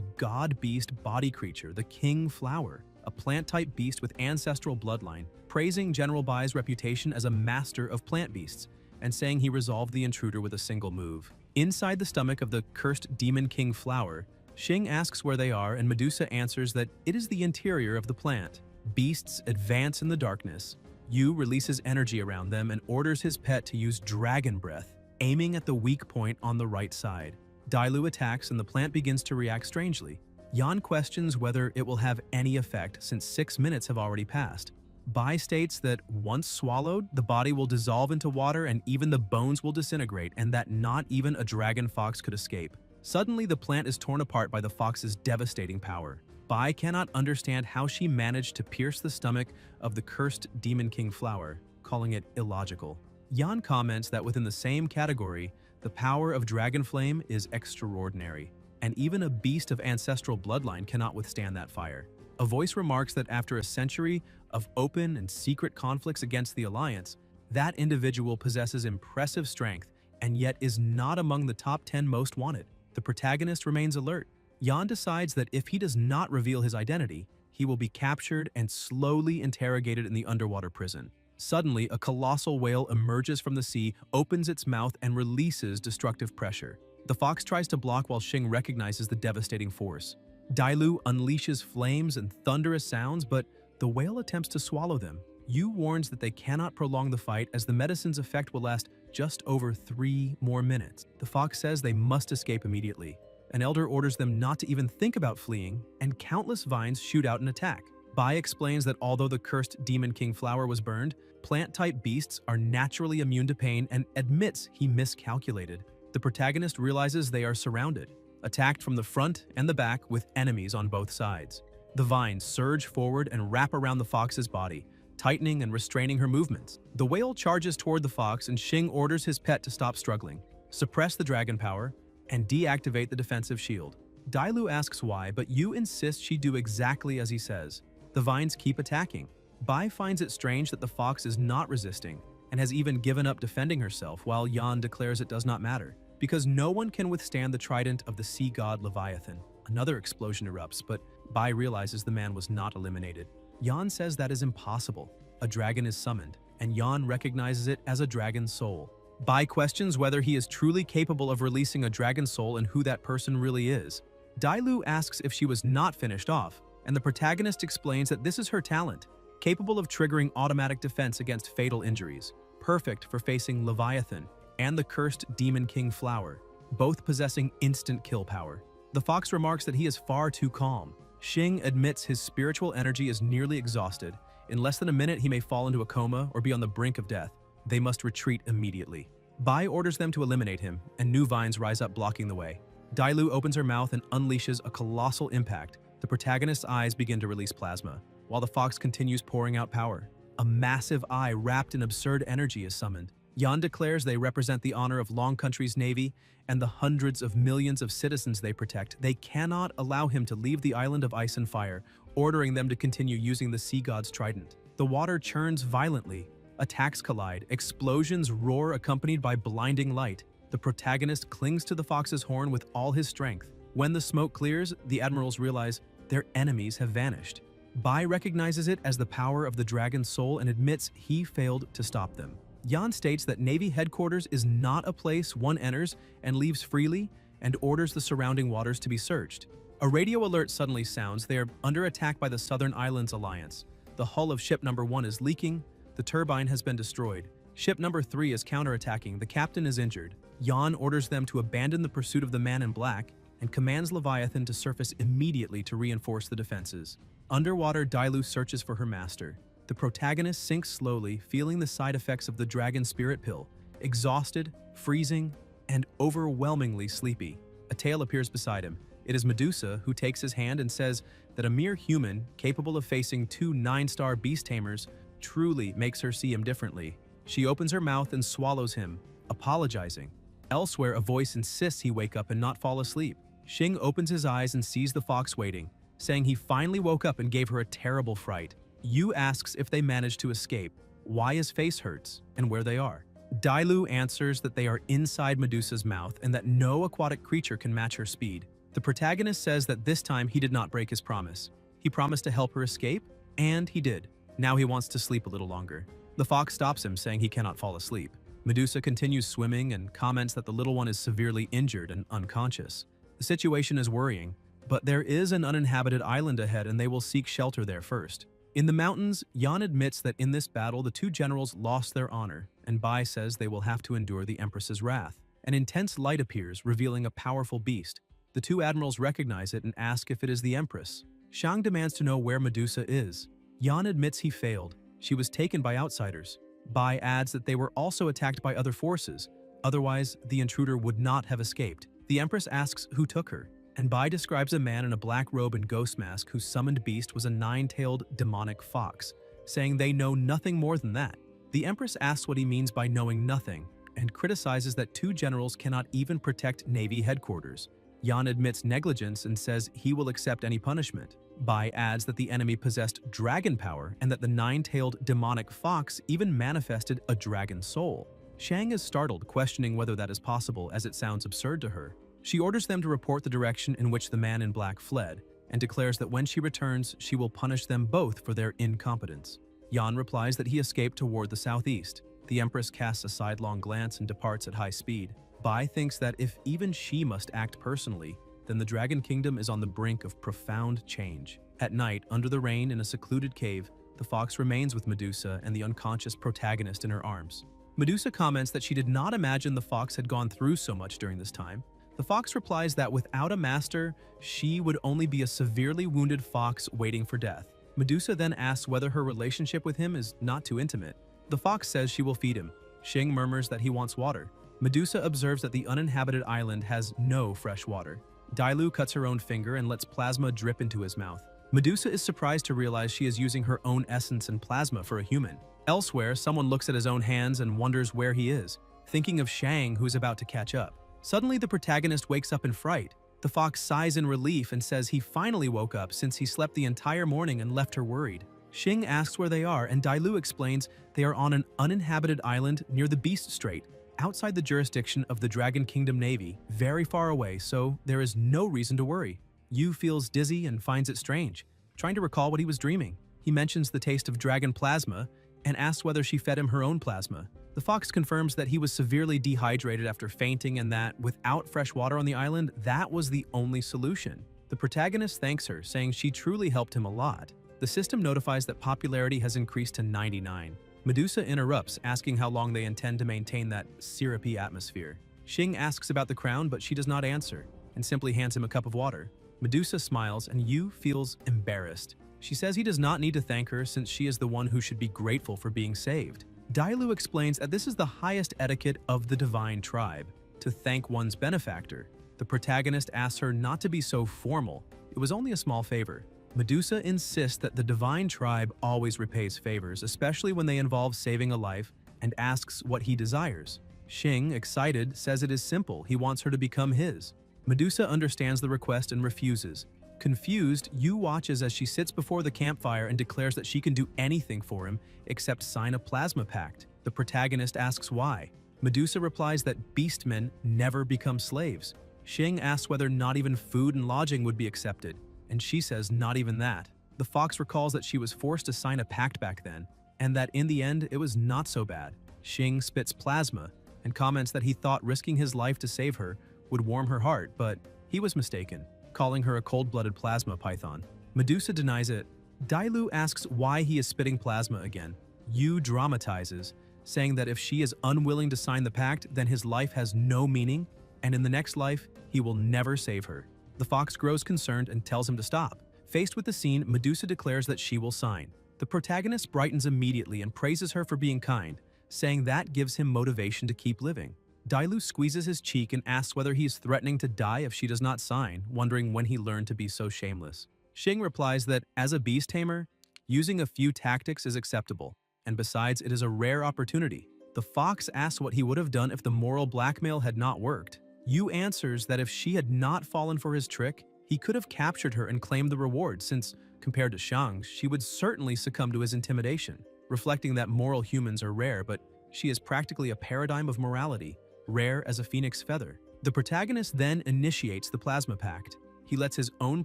god-beast body creature, the King Flower, a plant-type beast with ancestral bloodline, praising General Bai's reputation as a master of plant beasts, and saying he resolved the intruder with a single move. Inside the stomach of the cursed Demon King Flower, Xing asks where they are, and Medusa answers that it is the interior of the plant. Beasts advance in the darkness. Yu releases energy around them and orders his pet to use dragon breath, aiming at the weak point on the right side. Dailu attacks and the plant begins to react strangely. Yan questions whether it will have any effect since 6 minutes have already passed. Bai states that once swallowed, the body will dissolve into water and even the bones will disintegrate, and that not even a dragon fox could escape. Suddenly, the plant is torn apart by the fox's devastating power. Bai cannot understand how she managed to pierce the stomach of the cursed Demon King Flower, calling it illogical. Yan comments that within the same category, the power of Dragon Flame is extraordinary, and even a beast of ancestral bloodline cannot withstand that fire. A voice remarks that after a century of open and secret conflicts against the Alliance, that individual possesses impressive strength and yet is not among the top 10 most wanted. The protagonist remains alert. Yan decides that if he does not reveal his identity, he will be captured and slowly interrogated in the underwater prison. Suddenly, a colossal whale emerges from the sea, opens its mouth, and releases destructive pressure. The fox tries to block while Xing recognizes the devastating force. Dailu unleashes flames and thunderous sounds, but the whale attempts to swallow them. Yu warns that they cannot prolong the fight as the medicine's effect will last just over 3 more minutes. The fox says they must escape immediately. An elder orders them not to even think about fleeing, and countless vines shoot out and attack. Bai explains that although the cursed Demon King Flower was burned, plant-type beasts are naturally immune to pain and admits he miscalculated. The protagonist realizes they are surrounded, attacked from the front and the back with enemies on both sides. The vines surge forward and wrap around the fox's body, tightening and restraining her movements. The whale charges toward the fox and Xing orders his pet to stop struggling, suppress the dragon power, and deactivate the defensive shield. Dailu asks why, but Yu insists she do exactly as he says. The vines keep attacking. Bai finds it strange that the fox is not resisting and has even given up defending herself, while Yan declares it does not matter, because no one can withstand the trident of the sea god Leviathan. Another explosion erupts, but Bai realizes the man was not eliminated. Yan says that is impossible. A dragon is summoned, and Yan recognizes it as a dragon soul. Bai questions whether he is truly capable of releasing a dragon soul and who that person really is. Dailu asks if she was not finished off, and the protagonist explains that this is her talent, capable of triggering automatic defense against fatal injuries, perfect for facing Leviathan and the cursed Demon King Flower, both possessing instant kill power. The fox remarks that he is far too calm. Xing admits his spiritual energy is nearly exhausted. In less than a minute, he may fall into a coma or be on the brink of death. They must retreat immediately. Bai orders them to eliminate him, and new vines rise up blocking the way. Dailu opens her mouth and unleashes a colossal impact. The protagonist's eyes begin to release plasma, while the fox continues pouring out power. A massive eye wrapped in absurd energy is summoned. Yan declares they represent the honor of Long Country's navy and the hundreds of millions of citizens they protect. They cannot allow him to leave the island of ice and fire, ordering them to continue using the sea god's trident. The water churns violently. Attacks collide. Explosions roar accompanied by blinding light. The protagonist clings to the fox's horn with all his strength. When the smoke clears, the admirals realize their enemies have vanished. Bai recognizes it as the power of the dragon's soul and admits he failed to stop them. Yan states that Navy headquarters is not a place one enters and leaves freely, and orders the surrounding waters to be searched. A radio alert suddenly sounds. They are under attack by the Southern Islands Alliance. The hull of ship number 1 is leaking. The turbine has been destroyed. Ship number 3 is counterattacking. The captain is injured. Yan orders them to abandon the pursuit of the man in black and commands Leviathan to surface immediately to reinforce the defenses. Underwater, Dailu searches for her master. The protagonist sinks slowly, feeling the side effects of the dragon spirit pill, exhausted, freezing, and overwhelmingly sleepy. A tail appears beside him. It is Medusa, who takes his hand and says that a mere human, capable of facing 2 9-star beast tamers, truly makes her see him differently. She opens her mouth and swallows him, apologizing. Elsewhere, a voice insists he wake up and not fall asleep. Xing opens his eyes and sees the fox waiting, saying he finally woke up and gave her a terrible fright. Yu asks if they managed to escape, why his face hurts, and where they are. Dailu answers that they are inside Medusa's mouth and that no aquatic creature can match her speed. The protagonist says that this time he did not break his promise. He promised to help her escape, and he did. Now he wants to sleep a little longer. The fox stops him, saying he cannot fall asleep. Medusa continues swimming and comments that the little one is severely injured and unconscious. The situation is worrying, but there is an uninhabited island ahead and they will seek shelter there first. In the mountains, Yan admits that in this battle the 2 generals lost their honor, and Bai says they will have to endure the Empress's wrath. An intense light appears, revealing a powerful beast. The 2 admirals recognize it and ask if it is the Empress. Shang demands to know where Medusa is. Yan admits he failed. She was taken by outsiders. Bai adds that they were also attacked by other forces. Otherwise, the intruder would not have escaped. The Empress asks who took her, and Bai describes a man in a black robe and ghost mask whose summoned beast was a 9-tailed demonic fox, saying they know nothing more than that. The Empress asks what he means by knowing nothing, and criticizes that 2 generals cannot even protect Navy headquarters. Yan admits negligence and says he will accept any punishment. Bai adds that the enemy possessed dragon power and that the 9-tailed demonic fox even manifested a dragon soul. Shang is startled, questioning whether that is possible as it sounds absurd to her. She orders them to report the direction in which the man in black fled, and declares that when she returns, she will punish them both for their incompetence. Yan replies that he escaped toward the southeast. The Empress casts a sidelong glance and departs at high speed. Bai thinks that if even she must act personally, then the Dragon Kingdom is on the brink of profound change. At night, under the rain in a secluded cave, the fox remains with Medusa and the unconscious protagonist in her arms. Medusa comments that she did not imagine the fox had gone through so much during this time. The fox replies that without a master, she would only be a severely wounded fox waiting for death. Medusa then asks whether her relationship with him is not too intimate. The fox says she will feed him. Xing murmurs that he wants water. Medusa observes that the uninhabited island has no fresh water. Dailu cuts her own finger and lets plasma drip into his mouth. Medusa is surprised to realize she is using her own essence and plasma for a human. Elsewhere, someone looks at his own hands and wonders where he is, thinking of Shang, who's about to catch up. Suddenly, the protagonist wakes up in fright. The fox sighs in relief and says he finally woke up since he slept the entire morning and left her worried. Xing asks where they are, and Dailu explains they are on an uninhabited island near the Beast Strait, outside the jurisdiction of the Dragon Kingdom Navy, very far away, so there is no reason to worry. Yu feels dizzy and finds it strange, trying to recall what he was dreaming. He mentions the taste of dragon plasma and asks whether she fed him her own plasma. The fox confirms that he was severely dehydrated after fainting and that, without fresh water on the island, that was the only solution. The protagonist thanks her, saying she truly helped him a lot. The system notifies that popularity has increased to 99. Medusa interrupts, asking how long they intend to maintain that syrupy atmosphere. Xing asks about the crown, but she does not answer, and simply hands him a cup of water. Medusa smiles, and Yu feels embarrassed. She says he does not need to thank her since she is the one who should be grateful for being saved. Dailu explains that this is the highest etiquette of the divine tribe, to thank one's benefactor. The protagonist asks her not to be so formal. It was only a small favor. Medusa insists that the divine tribe always repays favors, especially when they involve saving a life, and asks what he desires. Xing, excited, says it is simple. He wants her to become his. Medusa understands the request and refuses. Confused, Yu watches as she sits before the campfire and declares that she can do anything for him except sign a plasma pact. The protagonist asks why. Medusa replies that beastmen never become slaves. Xing asks whether not even food and lodging would be accepted, and she says not even that. The fox recalls that she was forced to sign a pact back then, and that in the end it was not so bad. Xing spits plasma and comments that he thought risking his life to save her would warm her heart, but he was mistaken. calling her a cold-blooded plasma python. Medusa denies it. Dailu asks why he is spitting plasma again. Yu dramatizes, saying that if she is unwilling to sign the pact, then his life has no meaning, and in the next life, he will never save her. The fox grows concerned and tells him to stop. Faced with the scene, Medusa declares that she will sign. The protagonist brightens immediately and praises her for being kind, saying that gives him motivation to keep living. Dailu squeezes his cheek and asks whether he is threatening to die if she does not sign, wondering when he learned to be so shameless. Xing replies that, as a beast tamer, using a few tactics is acceptable, and besides, it is a rare opportunity. The fox asks what he would have done if the moral blackmail had not worked. Yu answers that if she had not fallen for his trick, he could have captured her and claimed the reward since, compared to Shang, she would certainly succumb to his intimidation, reflecting that moral humans are rare, but she is practically a paradigm of morality, rare as a phoenix feather. The protagonist then initiates the plasma pact. He lets his own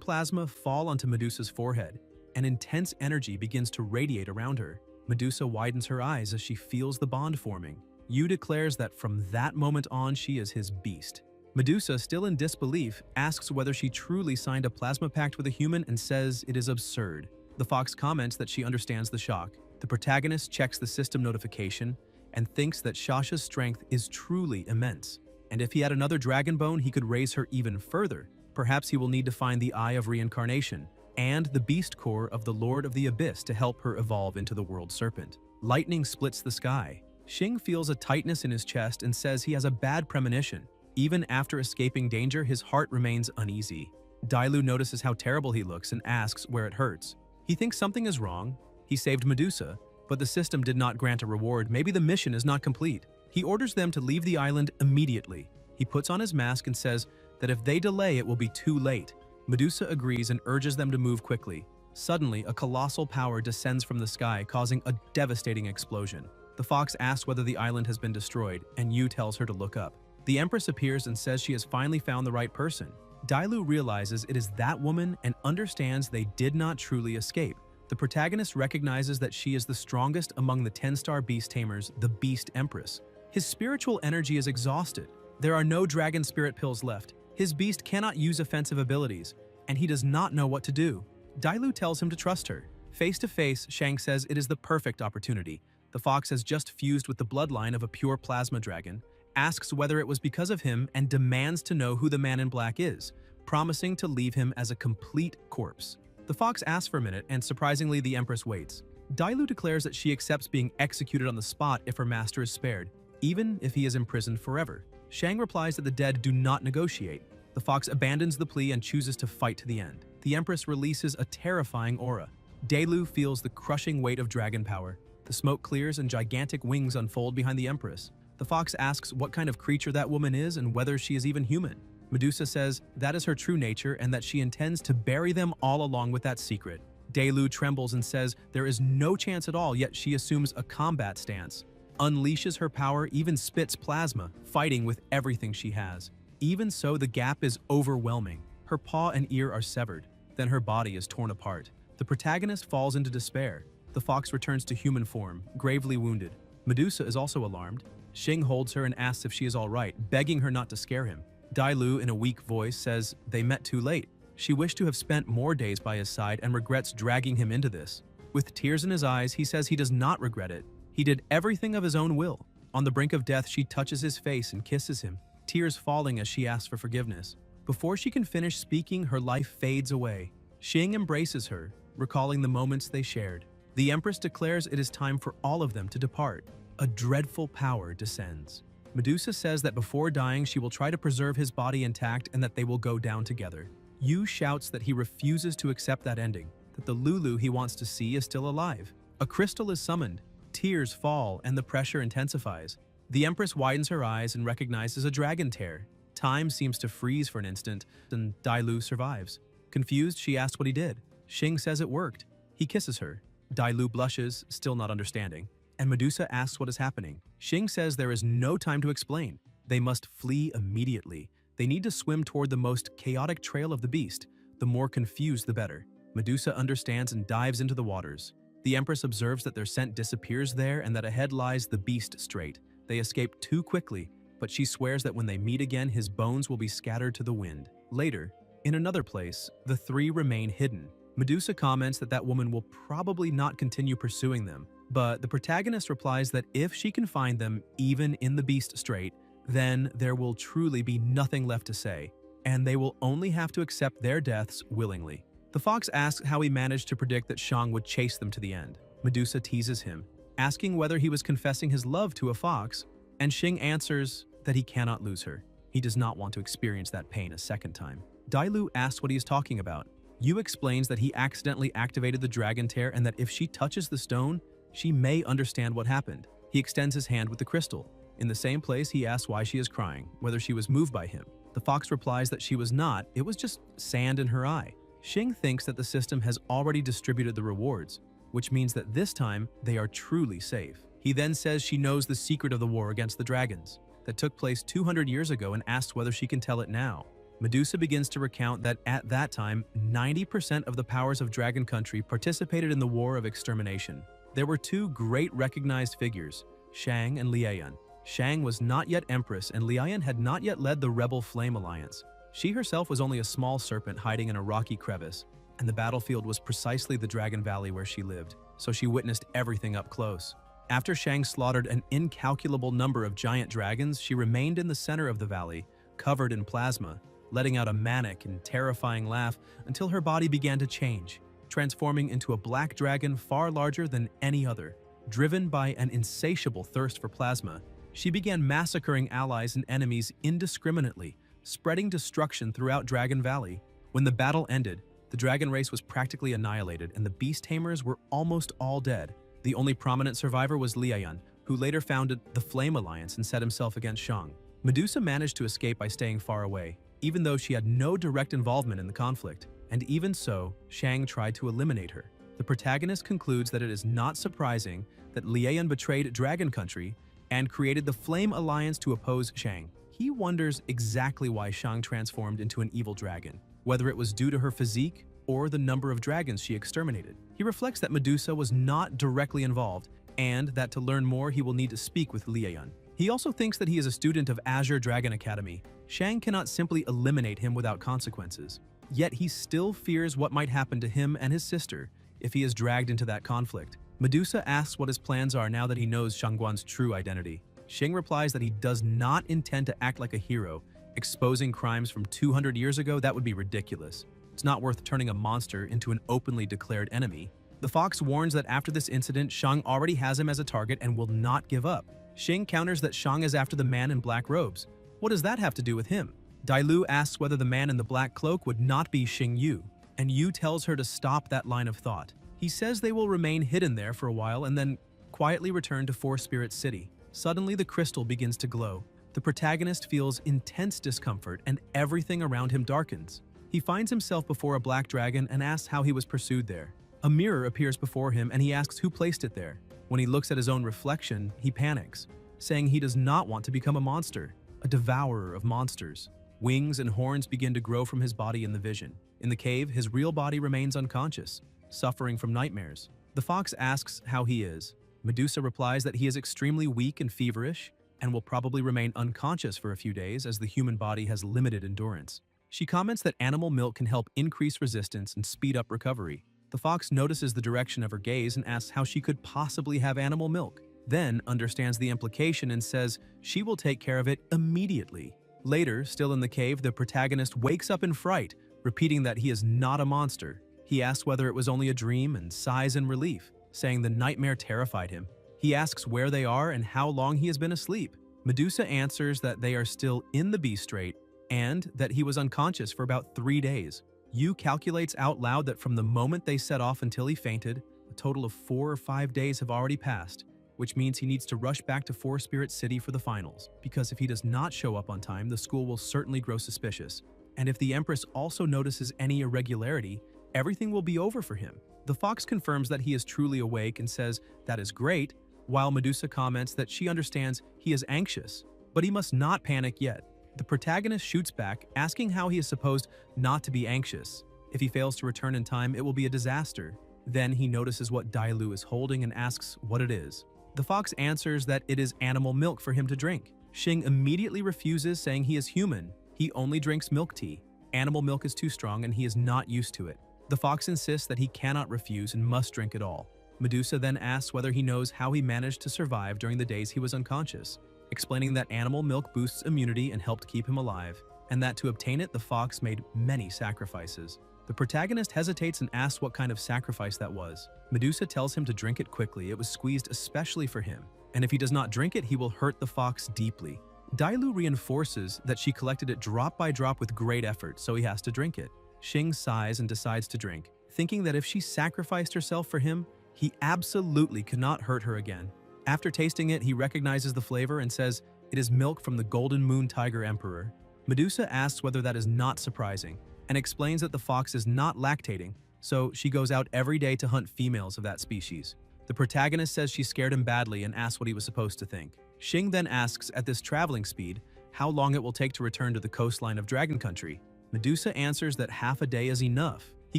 plasma fall onto Medusa's forehead, and intense energy begins to radiate around her. Medusa widens her eyes as she feels the bond forming. Yu declares that from that moment on she is his beast. Medusa, still in disbelief, asks whether she truly signed a plasma pact with a human and says it is absurd. The fox comments that she understands the shock. The protagonist checks the system notification and thinks that Shasha's strength is truly immense. And if he had another dragon bone, he could raise her even further. Perhaps he will need to find the Eye of Reincarnation and the beast core of the Lord of the Abyss to help her evolve into the World Serpent. Lightning splits the sky. Xing feels a tightness in his chest and says he has a bad premonition. Even after escaping danger, his heart remains uneasy. Dailu notices how terrible he looks and asks where it hurts. He thinks something is wrong. He saved Medusa, but the system did not grant a reward. Maybe the mission is not complete. He orders them to leave the island immediately. He puts on his mask and says that if they delay, it will be too late. Medusa agrees and urges them to move quickly. Suddenly, a colossal power descends from the sky, causing a devastating explosion. The fox asks whether the island has been destroyed, and Yu tells her to look up. The Empress appears and says she has finally found the right person. Dailu realizes it is that woman and understands they did not truly escape. The protagonist recognizes that she is the strongest among the 10-star beast tamers, the Beast Empress. His spiritual energy is exhausted. There are no dragon spirit pills left. His beast cannot use offensive abilities, and he does not know what to do. Dailu tells him to trust her. Face to face, Shang says it is the perfect opportunity. The fox has just fused with the bloodline of a pure plasma dragon, asks whether it was because of him, and demands to know who the man in black is, promising to leave him as a complete corpse. The fox asks for a minute, and surprisingly, the Empress waits. Dailu declares that she accepts being executed on the spot if her master is spared, even if he is imprisoned forever. Shang replies that the dead do not negotiate. The fox abandons the plea and chooses to fight to the end. The Empress releases a terrifying aura. Dailu feels the crushing weight of dragon power. The smoke clears and gigantic wings unfold behind the Empress. The fox asks what kind of creature that woman is and whether she is even human. Medusa says that is her true nature and that she intends to bury them all along with that secret. Dailu trembles and says there is no chance at all, yet she assumes a combat stance. Unleashes her power, even spits plasma, fighting with everything she has. Even so, the gap is overwhelming. Her paw and ear are severed. Then her body is torn apart. The protagonist falls into despair. The fox returns to human form, gravely wounded. Medusa is also alarmed. Xing holds her and asks if she is all right, begging her not to scare him. Dailu, in a weak voice, says they met too late. She wished to have spent more days by his side and regrets dragging him into this. With tears in his eyes, he says he does not regret it. He did everything of his own will. On the brink of death, she touches his face and kisses him, tears falling as she asks for forgiveness. Before she can finish speaking, her life fades away. Xing embraces her, recalling the moments they shared. The Empress declares it is time for all of them to depart. A dreadful power descends. Medusa says that before dying, she will try to preserve his body intact and that they will go down together. Yu shouts that he refuses to accept that ending, that the Lulu he wants to see is still alive. A crystal is summoned. Tears fall and the pressure intensifies. The Empress widens her eyes and recognizes a dragon tear. Time seems to freeze for an instant, and Dailu survives. Confused, she asks what he did. Xing says it worked. He kisses her. Dailu blushes, still not understanding, and Medusa asks what is happening. Xing says there is no time to explain. They must flee immediately. They need to swim toward the most chaotic trail of the beast. The more confused, the better. Medusa understands and dives into the waters. The Empress observes that their scent disappears there and that ahead lies the beast strait. They escape too quickly, but she swears that when they meet again, his bones will be scattered to the wind. Later, In another place, the three remain hidden. Medusa comments that that woman will probably not continue pursuing them, but the protagonist replies that if she can find them even in the Beast Strait, then there will truly be nothing left to say, and they will only have to accept their deaths willingly. The fox asks how he managed to predict that Shang would chase them to the end. Medusa teases him, asking whether he was confessing his love to a fox, and Xing answers that he cannot lose her. He does not want to experience that pain a second time. Dailu asks what he is talking about. Yu explains that he accidentally activated the dragon tear and that if she touches the stone, she may understand what happened. He extends his hand with the crystal. In the same place, he asks why she is crying, whether she was moved by him. The fox replies that she was not, it was just sand in her eye. Xing thinks that the system has already distributed the rewards, which means that this time they are truly safe. He then says she knows the secret of the war against the dragons that took place 200 years ago and asks whether she can tell it now. Medusa begins to recount that at that time, 90% of the powers of Dragon Country participated in the war of extermination. There were two great recognized figures, Shang and Liayan. Shang was not yet empress and Liayan had not yet led the rebel Flame Alliance. She herself was only a small serpent hiding in a rocky crevice, and the battlefield was precisely the Dragon Valley where she lived, so she witnessed everything up close. After Shang slaughtered an incalculable number of giant dragons, she remained in the center of the valley, covered in plasma, letting out a manic and terrifying laugh until her body began to change, transforming into a black dragon far larger than any other. Driven by an insatiable thirst for plasma, she began massacring allies and enemies indiscriminately, spreading destruction throughout Dragon Valley. When the battle ended, the dragon race was practically annihilated and the beast tamers were almost all dead. The only prominent survivor was Liayan, who later founded the Flame Alliance and set himself against Shang. Medusa managed to escape by staying far away, even though she had no direct involvement in the conflict, and even so, Shang tried to eliminate her. The protagonist concludes that it is not surprising that Liayan betrayed Dragon Country and created the Flame Alliance to oppose Shang. He wonders exactly why Shang transformed into an evil dragon, whether it was due to her physique or the number of dragons she exterminated. He reflects that Medusa was not directly involved and that to learn more he will need to speak with Liayan. He also thinks that he is a student of Azure Dragon Academy. Shang cannot simply eliminate him without consequences. Yet he still fears what might happen to him and his sister if he is dragged into that conflict. Medusa asks what his plans are now that he knows Shangguan's true identity. Xing replies that he does not intend to act like a hero. Exposing crimes from 200 years ago, that would be ridiculous. It's not worth turning a monster into an openly declared enemy. The fox warns that after this incident, Shang already has him as a target and will not give up. Xing counters that Shang is after the man in black robes. What does that have to do with him? Dailu asks whether the man in the black cloak would not be Xing Yu, and Yu tells her to stop that line of thought. He says they will remain hidden there for a while and then quietly return to Four Spirit City. Suddenly, the crystal begins to glow. The protagonist feels intense discomfort and everything around him darkens. He finds himself before a black dragon and asks how he was pursued there. A mirror appears before him and he asks who placed it there. When he looks at his own reflection, he panics, saying he does not want to become a monster, a devourer of monsters. Wings and horns begin to grow from his body in the vision. In the cave, his real body remains unconscious, suffering from nightmares. The fox asks how he is. Medusa replies that he is extremely weak and feverish and will probably remain unconscious for a few days as the human body has limited endurance. She comments that animal milk can help increase resistance and speed up recovery. The fox notices the direction of her gaze and asks how she could possibly have animal milk, then understands the implication and says she will take care of it immediately. Later, still in the cave, the protagonist wakes up in fright, repeating that he is not a monster. He asks whether it was only a dream and sighs in relief, saying the nightmare terrified him. He asks where they are and how long he has been asleep. Medusa answers that they are still in the Beast Strait and that he was unconscious for about 3 days. Yu calculates out loud that from the moment they set off until he fainted, a total of 4 or 5 days have already passed, which means he needs to rush back to Four Spirit City for the finals, because if he does not show up on time, the school will certainly grow suspicious. And if the Empress also notices any irregularity, everything will be over for him. The fox confirms that he is truly awake and says that is great, while Medusa comments that she understands he is anxious, but he must not panic yet. The protagonist shoots back, asking how he is supposed not to be anxious. If he fails to return in time, it will be a disaster. Then he notices what Dailu is holding and asks what it is. The fox answers that it is animal milk for him to drink. Xing immediately refuses, saying he is human. He only drinks milk tea. Animal milk is too strong and he is not used to it. The fox insists that he cannot refuse and must drink it all. Medusa then asks whether he knows how he managed to survive during the days he was unconscious, explaining that animal milk boosts immunity and helped keep him alive, and that to obtain it the fox made many sacrifices. The protagonist hesitates and asks what kind of sacrifice that was. Medusa tells him to drink it quickly. It was squeezed especially for him, and if he does not drink it, he will hurt the fox deeply. Dailu reinforces that she collected it drop by drop with great effort, so he has to drink it. Xing sighs and decides to drink, thinking that if she sacrificed herself for him, he absolutely could not hurt her again. After tasting it, he recognizes the flavor and says it is milk from the Golden Moon Tiger Emperor. Medusa asks whether that is not surprising, and explains that the fox is not lactating, so she goes out every day to hunt females of that species. The protagonist says she scared him badly and asks what he was supposed to think. Xing then asks, at this traveling speed, how long it will take to return to the coastline of Dragon Country. Medusa answers that half a day is enough. He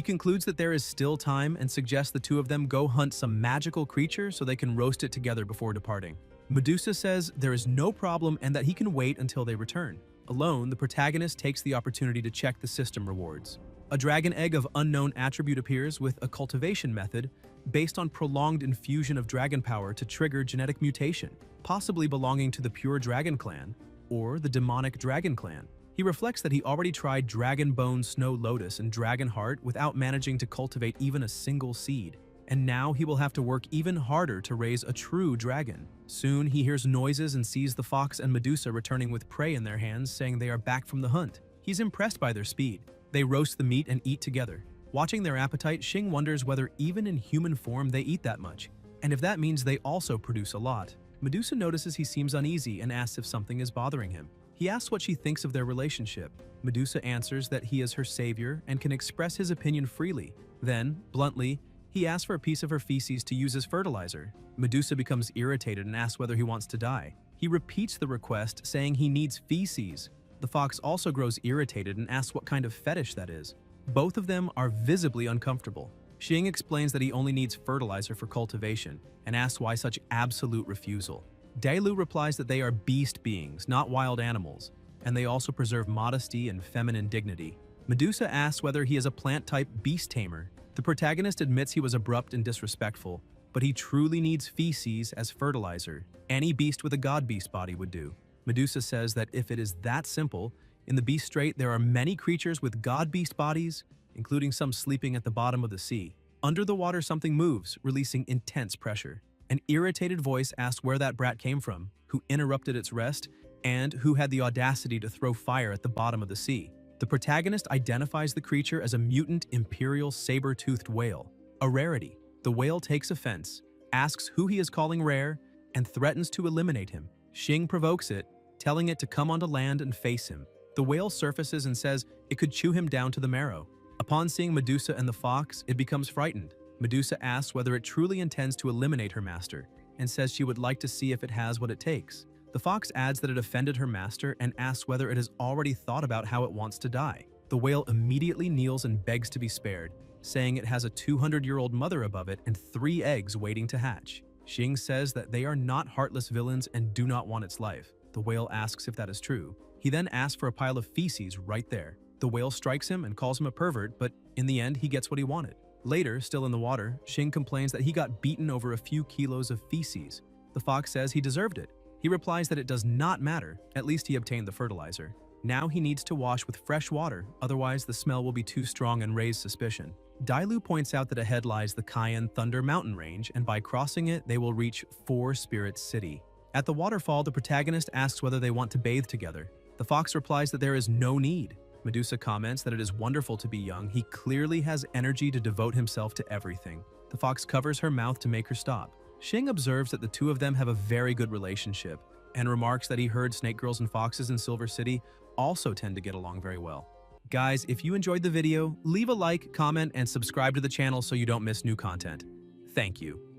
concludes that there is still time and suggests the two of them go hunt some magical creature so they can roast it together before departing. Medusa says there is no problem and that he can wait until they return. Alone, the protagonist takes the opportunity to check the system rewards. A dragon egg of unknown attribute appears with a cultivation method based on prolonged infusion of dragon power to trigger genetic mutation, possibly belonging to the pure dragon clan or the demonic dragon clan. He reflects that he already tried Dragon Bone Snow Lotus and Dragon Heart without managing to cultivate even a single seed, and now he will have to work even harder to raise a true dragon. Soon he hears noises and sees the fox and Medusa returning with prey in their hands, saying they are back from the hunt. He's impressed by their speed. They roast the meat and eat together. Watching their appetite, Xing wonders whether even in human form they eat that much, and if that means they also produce a lot. Medusa notices he seems uneasy and asks if something is bothering him. He asks what she thinks of their relationship. Medusa answers that he is her savior and can express his opinion freely. Then, bluntly, he asks for a piece of her feces to use as fertilizer. Medusa becomes irritated and asks whether he wants to die. He repeats the request, saying he needs feces. The fox also grows irritated and asks what kind of fetish that is. Both of them are visibly uncomfortable. Xing explains that he only needs fertilizer for cultivation and asks why such absolute refusal. Dailu replies that they are beast beings, not wild animals, and they also preserve modesty and feminine dignity. Medusa asks whether he is a plant-type beast-tamer. The protagonist admits he was abrupt and disrespectful, but he truly needs feces as fertilizer. Any beast with a god-beast body would do. Medusa says that if it is that simple, in the Beast Strait there are many creatures with god-beast bodies, including some sleeping at the bottom of the sea. Under the water something moves, releasing intense pressure. An irritated voice asks where that brat came from, who interrupted its rest, and who had the audacity to throw fire at the bottom of the sea. The protagonist identifies the creature as a mutant imperial saber-toothed whale, a rarity. The whale takes offense, asks who he is calling rare, and threatens to eliminate him. Xing provokes it, telling it to come onto land and face him. The whale surfaces and says it could chew him down to the marrow. Upon seeing Medusa and the fox, it becomes frightened. Medusa asks whether it truly intends to eliminate her master, and says she would like to see if it has what it takes. The fox adds that it offended her master and asks whether it has already thought about how it wants to die. The whale immediately kneels and begs to be spared, saying it has a 200-year-old mother above it and 3 eggs waiting to hatch. Xing says that they are not heartless villains and do not want its life. The whale asks if that is true. He then asks for a pile of feces right there. The whale strikes him and calls him a pervert, but in the end he gets what he wanted. Later, still in the water, Xing complains that he got beaten over a few kilos of feces. The fox says he deserved it. He replies that it does not matter, at least he obtained the fertilizer. Now he needs to wash with fresh water, otherwise the smell will be too strong and raise suspicion. Dailu points out that ahead lies the Cayenne Thunder Mountain Range, and by crossing it, they will reach Four Spirits City. At the waterfall, the protagonist asks whether they want to bathe together. The fox replies that there is no need. Medusa comments that it is wonderful to be young. He clearly has energy to devote himself to everything. The fox covers her mouth to make her stop. Xing observes that the two of them have a very good relationship, and remarks that he heard snake girls and foxes in Silver City also tend to get along very well. Guys, if you enjoyed the video, leave a like, comment, and subscribe to the channel so you don't miss new content. Thank you.